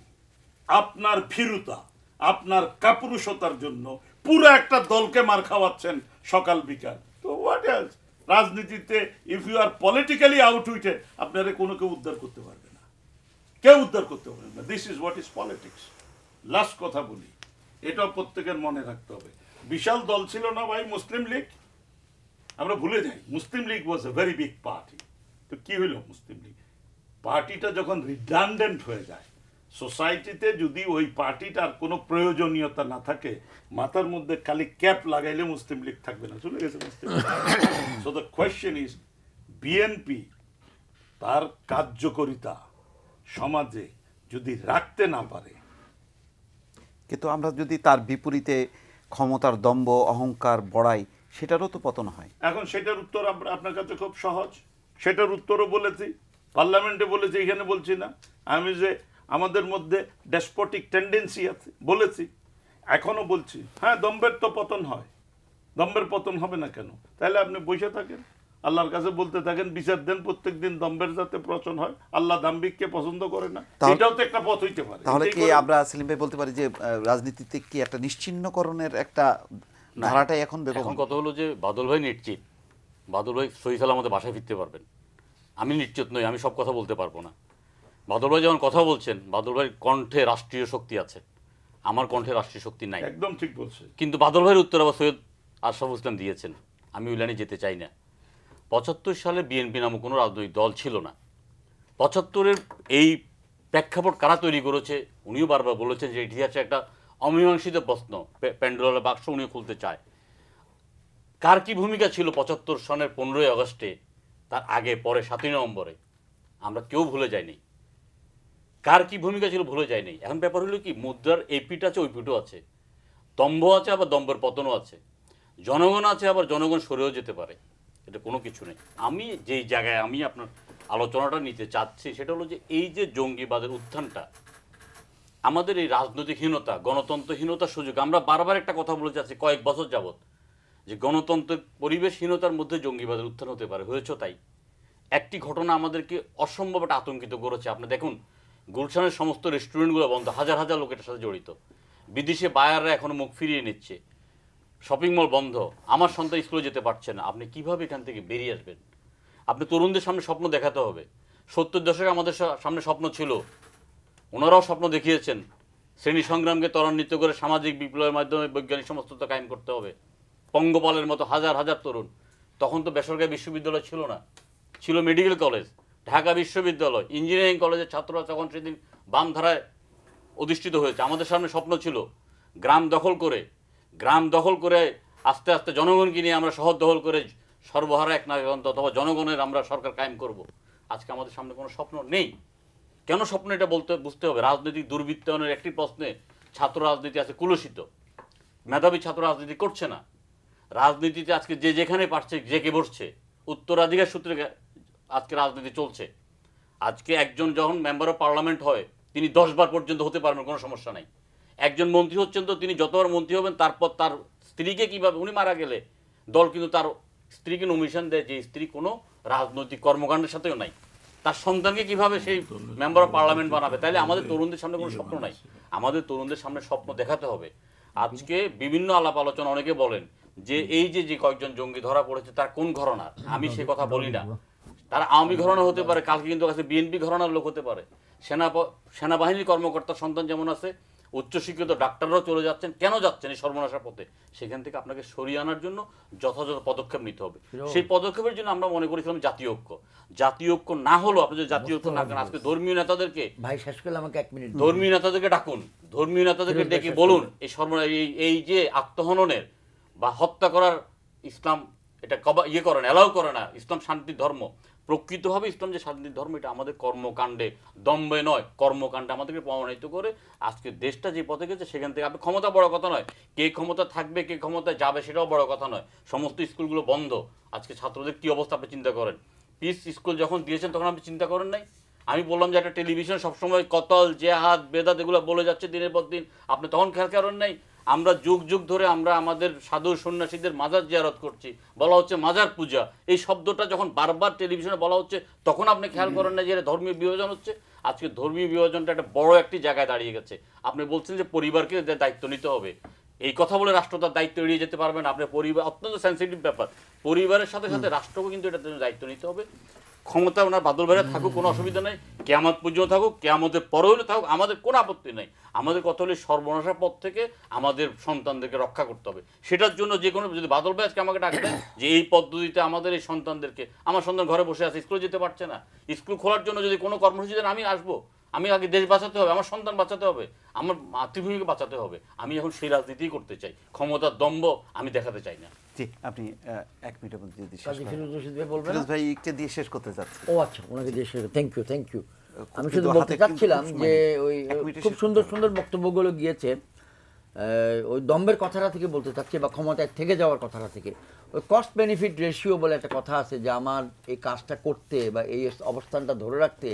আপনার ভীরুতা, আপনার কাপুরুষতার জন্য পুরো একটা দলকে মার খাওয়াচ্ছেন সকাল বিকাল। তো হোয়াট এলস? রাজনীতিতে ইফ ইউ আর পলিটিক্যালি আউটউইটেড, আপনারা কোনো কেউ উদ্ধার করতে পারবে না, কেউ উদ্ধার করতে পারবে না। This is what is politics. Last কথা বলি, এটাও প্রত্যেকের মনে রাখতে হবে। বিশাল দল ছিল না ভাই মুসলিম লীগ? আমরা ভুলে যাই মুসলিম লীগ ওয়াজ এ ভেরি বিগ পার্টি। তো কি হইল মুসলিম লীগ? পার্টিটা যখন রিডান্ডেন্ট হয়ে যায়, সোসাইটিতে যদি ওই পার্টিটার কোনো প্রয়োজনীয়তা না থাকে, মাথার মধ্যে খালি ক্যাপ লাগাইলে মুসলিম লীগ থাকবে না, চলে গেছে Muslim League. So the question is, BNP তার কার্যকারিতা সমাজে যদি রাখতে না পারে, কিন্তু আমরা যদি তার বিপরীতে ক্ষমতার দম্ভ অহংকার বড়াই, সেটারও তো পতন হয়। এখন সেটার উত্তর আপনার কাছে খুব সহজ। সেটার উত্তরও বলেছি, পার্লামেন্টে বলেছি, এখানে বলছি না আমি যে আমাদের মধ্যে ডেসপটিক টেন্ডেন্সি আছে, বলেছি, এখনো বলছি। হ্যাঁ, দম্ভের তো পতন হয়, দম্ভের পতন হবে না কেন? তাহলে আপনি বসে থাকেন, আল্লাহর কাছে বলতে থাকেন, বিচার দেন প্রত্যেক দিন দম্ভের যাতে পতন হয়। আল্লাহ দাম্ভিককে পছন্দ করে না, এটাও তো একটা পথ হইতে পারে। তাহলে কি আমরা সেলিম ভাই বলতে পারি যে রাজনীতিতে কি একটা নিশ্চিহ্নকরণের একটা ধারাটাই এখন এখন কথা হলো যে বাদল ভাই নিশ্চিত, বাদল ভাই সহি সালামতে বাসায় ফিরতে পারবেন। আমি নিশ্চিত নই, আমি সব কথা বলতে পারবো না। বাদল ভাই যখন কথা বলছেন, বাদল ভাইয়ের কণ্ঠে রাষ্ট্রীয় শক্তি আছে, আমার কণ্ঠে রাষ্ট্রীয় শক্তি নাই। একদম ঠিক বলছে। কিন্তু বাদল ভাইয়ের উত্তর আবার সৈয়দ আশরাফুল ইসলাম দিয়েছেন। আমি ওই লাইনে যেতে চাই না। ৭৫ সালে বিএনপি নামক কোনো রাজনৈতিক দল ছিল না। ৭৫-এর এই প্রেক্ষাপট কারা তৈরি করেছে, উনিও বারবার বলেছেন যে এটি হচ্ছে একটা অমীমাংসিত প্রশ্ন, প্যান্ডোলার বাক্স উনি খুলতে চায়। কার কি ভূমিকা ছিল ৭৫ সনের 15ই আগস্টে, তার আগে পরে 7ই নভেম্বরে, আমরা কেউ ভুলে যাইনি। কার কি ভূমিকা ছিল ভুলে যায়নি। এখন ব্যাপার হলো কি, মুদ্রার এই পিঠ আছে ওই পিঠও আছে, দম্ভ আছে আবার দম্ভের পতনও আছে, জনগণ আছে আবার জনগণ সরেও যেতে পারে, এটা কোনো কিছু নেই। আমি যেই জায়গায় আমি আপনার আলোচনাটা নিতে চাচ্ছি সেটা হলো যে এই যে জঙ্গিবাদের উত্থানটা, আমাদের এই রাজনৈতিকহীনতা, গণতন্ত্রহীনতার সুযোগ, আমরা বারবার একটা কথা বলে যাচ্ছি কয়েক বছর যাবৎ যে গণতন্ত্রের পরিবেশহীনতার মধ্যে জঙ্গিবাদের উত্থান হতে পারে, হয়েছে তাই। একটি ঘটনা আমাদেরকে অসম্ভব একটা আতঙ্কিত করেছে। আপনি দেখুন, গুলশানের সমস্ত রেস্টুরেন্টগুলো বন্ধ, হাজার হাজার লোক এটার সাথে জড়িত, বিদেশে বায়াররা এখনও মুখ ফিরিয়ে নিচ্ছে, শপিং মল বন্ধ, আমার সন্তান স্কুলে যেতে পারছে না। আপনি কিভাবে এখান থেকে বেরিয়ে আসবেন? আপনি তরুণদের সামনে স্বপ্ন দেখাতে হবে। ৭০ দশকে আমাদের সামনে স্বপ্ন ছিল, ওনারাও স্বপ্ন দেখিয়েছেন, শ্রেণী সংগ্রামকে ত্বরান্বিত করে সামাজিক বিপ্লবের মাধ্যমে বৈজ্ঞানিক সমস্ততা কায়েম করতে হবে। পঙ্গপালের মতো হাজার হাজার তরুণ, তখন তো বেসরকারি বিশ্ববিদ্যালয় ছিল না, ছিল মেডিকেল কলেজ, ঢাকা বিশ্ববিদ্যালয়, ইঞ্জিনিয়ারিং কলেজের ছাত্ররা তখন সেদিন বাম ধারায় অধিষ্ঠিত হয়েছে। আমাদের সামনে স্বপ্ন ছিল গ্রাম দখল করে আস্তে আস্তে জনগণকে নিয়ে আমরা শহর দখল করে সর্বহারা এক নাগরিকতন্ত্র অথবা জনগণের আমরা সরকার কায়েম করব। আজকে আমাদের সামনে কোনো স্বপ্ন নেই। কেন স্বপ্ন এটা বুঝতে হবে। রাজনৈতিক দুর্বৃত্তায়নের একটি প্রশ্নে ছাত্র রাজনীতি আছে কুলুষিত, মেধাবী ছাত্র রাজনীতি করছে না। রাজনীতিতে আজকে যে যেখানে পারছে জেকে বসছে, উত্তরাধিকার সূত্রে আজকে রাজনীতি চলছে। আজকে একজন যখন মেম্বার অফ পার্লামেন্ট হয় তিনি 10 বার পর্যন্ত হতে পারবেন, কোনো সমস্যা নাই। একজন মন্ত্রী হচ্ছেন তো তিনি যতবার মন্ত্রী হবেন তারপর তার স্ত্রীকে কীভাবে, উনি মারা গেলে দল কিন্তু তার স্ত্রীকে নমিনেশন দেয়, যে স্ত্রী কোনো রাজনৈতিক কর্মকাণ্ডের সাথেও নাই, তার সন্তানকে কিভাবে সেই মেম্বার অফ পার্লামেন্ট বানাবে। তাইলে আমাদের তরুণদের সামনে কোনো স্বপ্ন নাই, আমাদের তরুণদের সামনে স্বপ্ন দেখাতে হবে। আজকে বিভিন্ন আলাপ আলোচনা অনেকে বলেন যে এই যে কয়েকজন জঙ্গি ধরা পড়েছে তার কোন ঘরানার, আমি সে কথা বলি না। তারা আওয়ামী ঘরানা হতে পারে, কালকে কিন্তু কাছে বিএনপি ঘরানার লোক হতে পারে। সেনাবাহিনীর কর্মকর্তার সন্তান যেমন আছে, উচ্চশিক্ষিত ডাক্তাররাও চলে যাচ্ছেন। কেন যাচ্ছেন এই সর্বনাশার পথে? সেখান থেকে আপনাকে সরিয়ে আনার জন্য যথাযথ পদক্ষেপ নিতে হবে। সেই পদক্ষেপের জন্য আমরা মনে করেছিলাম জাতীয় ঐক্য। জাতীয় ঐক্য না হলো, আপনি যদি জাতীয় ঐক্য না করেন, আজকে ধর্মীয় নেতাদেরকে, ভাই শেষ করলে আমাকে 1 মিনিট, ধর্মীয় নেতাদেরকে ডাকুন, ধর্মীয় নেতাদেরকে ডেকে বলুন এই এই যে আত্মহননের বা হত্যা করার ইসলাম এটা করে না, অ্যালাউ করে না। ইসলাম শান্তির ধর্ম, প্রকৃতভাবে ইসলাম যে শান্তির ধর্ম, এটা আমাদের কর্মকাণ্ডে, দম্বে নয়, কর্মকাণ্ডে আমাদেরকে প্রমাণিত করে আজকে দেশটা যে পথে গেছে সেখান থেকে। আপনি ক্ষমতা বড় কথা নয়, কে ক্ষমতা থাকবে কে ক্ষমতায় যাবে সেটাও বড় কথা নয়। সমস্ত স্কুলগুলো বন্ধ, আজকে ছাত্রদের কী অবস্থা আপনি চিন্তা করেন। পিস স্কুল যখন দিয়েছেন তখন আপনি চিন্তা করেন নাই? আমি বললাম যে একটা টেলিভিশন সবসময় কতল জেহাদ বেদাত এগুলো বলে যাচ্ছে দিনের পর দিন, আপনি তখন খেয়াল করেন নাই? আমরা যুগ যুগ ধরে আমরা আমাদের সাধু সন্ন্যাসীদের মাজার জিয়ারত করছি, বলা হচ্ছে মাজার পূজা, এই শব্দটা যখন বারবার টেলিভিশনে বলা হচ্ছে তখন আপনি খেয়াল করেন না যে এটা ধর্মীয় বিভাজন হচ্ছে। আজকে ধর্মীয় বিভাজনটা একটা বড় একটি জায়গায় দাঁড়িয়ে গেছে। আপনি বলছেন যে পরিবারকে দায়িত্ব নিতে হবে, এই কথা বলে রাষ্ট্র তার দায়িত্ব এড়িয়ে যেতে পারবে না। আপনার পরিবার অত্যন্ত সেন্সিটিভ ব্যাপার, পরিবারের সাথে সাথে রাষ্ট্রকে কিন্তু এটার জন্য দায়িত্ব নিতে হবে। ক্ষমতা ওনার বাদল ভাইরা থাকুক, কোনো অসুবিধা নেই, কেয়ামত পর্যন্ত থাকুক, কেয়ামতের পরে হলে থাকুক, আমাদের কোনো আপত্তি নেই। আমাদের কথা হলে সর্বনাশার পথ থেকে আমাদের সন্তানদেরকে রক্ষা করতে হবে। সেটার জন্য যে কোনো, যদি বাদল ভাই আজকে আমাকে ডাকতেন যে এই পদ্ধতিতে আমাদের এই সন্তানদেরকে, আমার সন্তান ঘরে বসে আছে, স্কুলে যেতে পারছে না, স্কুল খোলার জন্য যদি কোনো কর্মসূচি দেন আমি আসবো। আমি আগে দেশ বাঁচাতে হবে, আমার সন্তান বাঁচাতে হবে, আমার মাতৃভূমিকে বাঁচাতে হবে। আমি এখন সেই রাজনীতিই করতে চাই, ক্ষমতার দম্ভ আমি দেখাতে চাই না। জি, আপনি 1 মিনিটের মধ্যে যদি ফিরোজ ভাই একটু দিয়ে শেষ করতে চাচ্ছি। ও আচ্ছা, ওনাকে দিয়ে শেষ, থ্যাংক ইউ। আমি শুধু বলতে চাচ্ছিলাম যে ওই খুব সুন্দর সুন্দর বক্তব্যগুলো গিয়েছে, ওই দম্বের কথাটা থেকে বলতে চাচ্ছি, বা ক্ষমতায় থেকে যাওয়ার কথাটা থেকে। ওই কস্ট বেনিফিট রেশিও বলে একটা কথা আছে, যে আমার এই কাজটা করতে বা এই অবস্থানটা ধরে রাখতে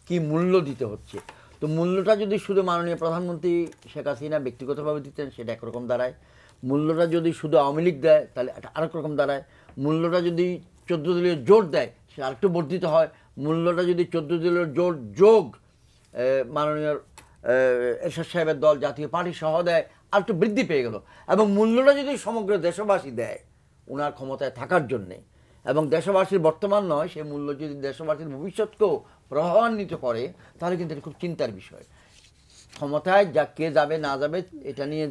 কি মূল্য দিতে হচ্ছে। তো মূল্যটা যদি শুধু মাননীয় প্রধানমন্ত্রী শেখ হাসিনা ব্যক্তিগতভাবে দিতেন সেটা একরকম দাঁড়ায়, মূল্যটা যদি শুধু আওয়ামী লীগ দেয় তাহলে এটা আরেক রকম দাঁড়ায়, মূল্যটা যদি 14 দলীয় জোট দেয় সেটা আরেকটু বর্ধিত হয়, মূল্যটা যদি 14 দলীয় জোট যোগ মাননীয় এরশাদ সাহেবের দল জাতীয় পার্টি সহ দেয় আর একটু বৃদ্ধি পেয়ে গেল, এবং মূল্যটা যদি সমগ্র দেশবাসী দেয় ওনার ক্ষমতায় থাকার জন্যে, এবং দেশবাসীর বর্তমান নয় সেই মূল্য যদি দেশবাসীর ভবিষ্যৎকেও প্রভাবান্বিত করে, তাহলে কিন্তু এটা খুব চিন্তার বিষয়। ক্ষমতায় যা কে যাবে না যাবে এটা নিয়ে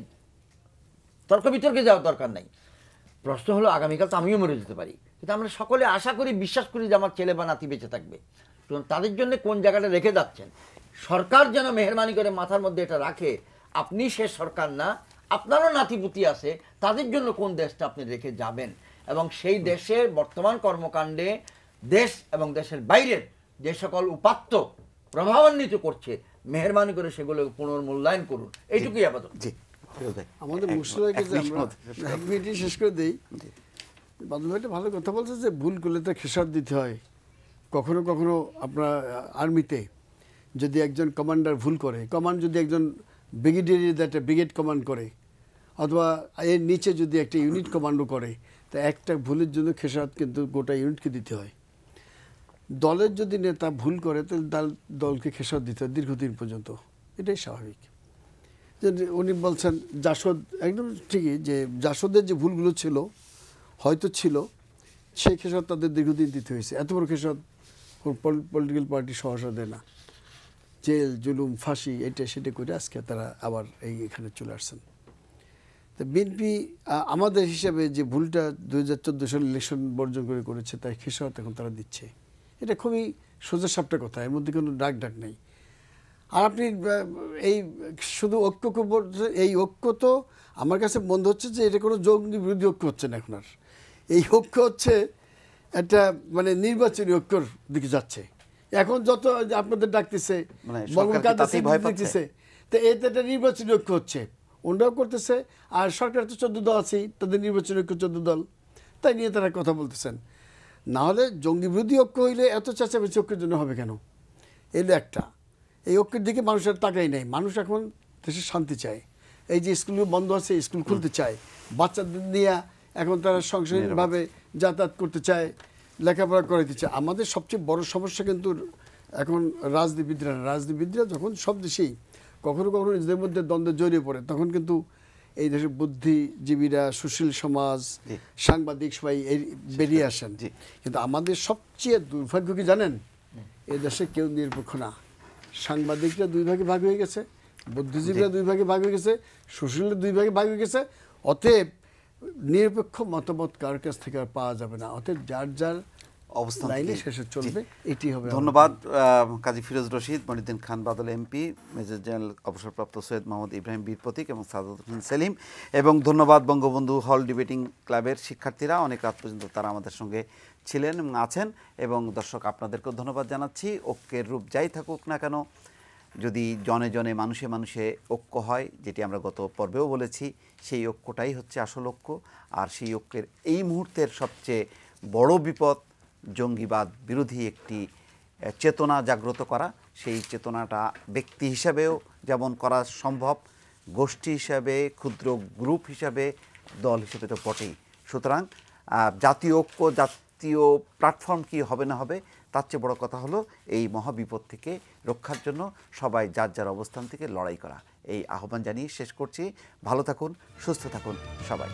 তর্ক বিতর্কে যাওয়ার দরকার নাই। প্রশ্ন হলো আগামীকাল তো আমিও মরে যেতে পারি, কিন্তু আমরা সকলে আশা করি, বিশ্বাস করি যে আমার ছেলে বা নাতি বেঁচে থাকবে। তাদের জন্য কোন জায়গাটা রেখে যাচ্ছেন, সরকার যেন মেহরবানি করে মাথার মধ্যে এটা রাখে, আপনি শেষ সরকার না, আপনারও নাতিপুতি আছে, তাদের জন্য কোন দেশটা আপনি রেখে যাবেন, এবং সেই দেশের বর্তমান কর্মকাণ্ডে দেশ এবং দেশের বাইরের যে সকল উপাত্ত প্রভাবান্বিত করছে, মেহরবানি করে সেগুলো পুনর্মূল্যায়ন করুন, এইটুকুই আপাতত। জি, আমাদের মুশতাককে যে আমরা 1 মিনিটে শেষ করে দেই। বাদল ভাই একটা ভালো কথা বলছে যে ভুল করলে তো খেসারত দিতে হয়। কখনো কখনো আপনার আর্মিতে যদি একজন কমান্ডার ভুল করে, কমান্ড যদি একজন ব্রিগেডিয়ার একটা ব্রিগেড কমান্ড করে, অথবা এর নিচে যদি একটা ইউনিট কমান্ডও করে, তা একটা ভুলের জন্য খেসারত কিন্তু গোটা ইউনিটকে দিতে হয়। দলের যদি নেতা ভুল করে তাহলে দলকে খেসারত দিতে হয় দীর্ঘদিন পর্যন্ত, এটাই স্বাভাবিক। যে উনি বলছেন জাসদ, একদম ঠিকই, যে জাসদের যে ভুলগুলো ছিল হয়তো ছিল, সেই খেসারত তাদের দীর্ঘদিন দিতে হয়েছে। এত বড় খেসারত পলিটিক্যাল পার্টি সহসা দেয় না, জেল জুলুম ফাঁসি এটা সেটা করে আজকে তারা আবার এখানে চলে আসছেন। তো বিএনপি আমাদের হিসাবে যে ভুলটা 2014 সালে ইলেকশন বর্জন করে করেছে তাই খেসারত এখন তারা দিচ্ছে, এটা খুবই সোজা সাপটা কথা, এর মধ্যে কোনো ডাক নেই। আর আপনি এই শুধু ঐক্যকে, এই ঐক্য তো আমার কাছে মনে হচ্ছে যে এটা কোনো জঙ্গি বিরোধী ঐক্য হচ্ছে না এখন, আর এই ঐক্য হচ্ছে একটা মানে নির্বাচনী ঐক্যর দিকে যাচ্ছে। এখন যত আপনাদের ডাকতেছে দেখতেছে, তো এতে একটা নির্বাচনী ঐক্য হচ্ছে, ওনারাও করতেছে, আর সরকার তো 14 দল আছেই, তাদের নির্বাচনী ঐক্য 14 দল, তাই নিয়ে তারা কথা বলতেছেন। না হলে জঙ্গি বিরোধী ঐক্য হইলে এত চেঁচামেচি ঐক্যের জন্য হবে কেন? এলো একটা, এই ঐক্যের দিকে মানুষের তাকাই নাই। মানুষ এখন দেশে শান্তি চায়, এই যে স্কুলগুলো বন্ধ আছে স্কুল খুলতে চায়, বাচ্চাদের নিয়ে এখন তারা সংসারীভাবে যাতায়াত করতে চায়, লেখাপড়া করাইতে চায়। আমাদের সবচেয়ে বড় সমস্যা কিন্তু এখন রাজনীতিবিদরা যখন সব দেশেই কখনো কখনো নিজেদের মধ্যে দ্বন্দ্বে জড়িয়ে পড়ে, তখন কিন্তু এই দেশের বুদ্ধিজীবীরা, সুশীল সমাজ, সাংবাদিক সবাই বেরিয়ে আসেন। কিন্তু আমাদের সবচেয়ে দুর্ভাগ্য কি জানেন, এই দেশে কেউ নিরপেক্ষ না। সাংবাদিকরা 2 ভাগে ভাগ হয়ে গেছে, বুদ্ধিজীবীরা 2 ভাগে ভাগ হয়ে গেছে, সুশীলরা 2 ভাগে ভাগ হয়ে গেছে। অতএব নিরপেক্ষ মতামত কার কাছ থেকে আর পাওয়া যাবে না। অতএব যার যার অবস্থান লাইনে থেকে- শেষে জি। চলবে, এটি হবে। ধন্যবাদ কাজী ফিরোজ রশিদ, মনিউদ্দিন খান বাদল এমপি, মেজর জেনারেল অবসরপ্রাপ্ত সৈয়দ মোহাম্মদ ইব্রাহিম বীর প্রতীক এবং সাদাত হোসেন সেলিম, এবং ধন্যবাদ বঙ্গবন্ধু হল ডিবেটিং ক্লাবের শিক্ষার্থীরা, অনেক রাত পর্যন্ত তারা আমাদের সঙ্গে ছিলেন এবং আছেন। এবং দর্শক আপনাদেরকেও ধন্যবাদ জানাচ্ছি। ঐক্যের রূপ যাই থাকুক না কেন, যদি জনে জনে মানুষে মানুষে ঐক্য হয়, যেটি আমরা গত পর্বেও বলেছি, সেই ঐক্যটাই হচ্ছে আসল ঐক্য। আর সেই ঐক্যের এই মুহূর্তের সবচেয়ে বড় বিপদ জঙ্গিবাদ বিরোধী একটি চেতনা জাগ্রত করা। সেই চেতনাটা ব্যক্তি হিসাবেও যেমন করা সম্ভব, গোষ্ঠী হিসাবে, ক্ষুদ্র গ্রুপ হিসাবে, দল হিসেবে তো বটেই। সুতরাং জাতীয় ঐক্য, জাতীয় প্ল্যাটফর্ম কি হবে না হবে, তার চেয়ে বড় কথা হলো এই মহাবিপদ থেকে রক্ষার জন্য সবাই যার যার অবস্থান থেকে লড়াই করা। এই আহ্বান জানিয়ে শেষ করছি। ভালো থাকুন, সুস্থ থাকুন সবাই।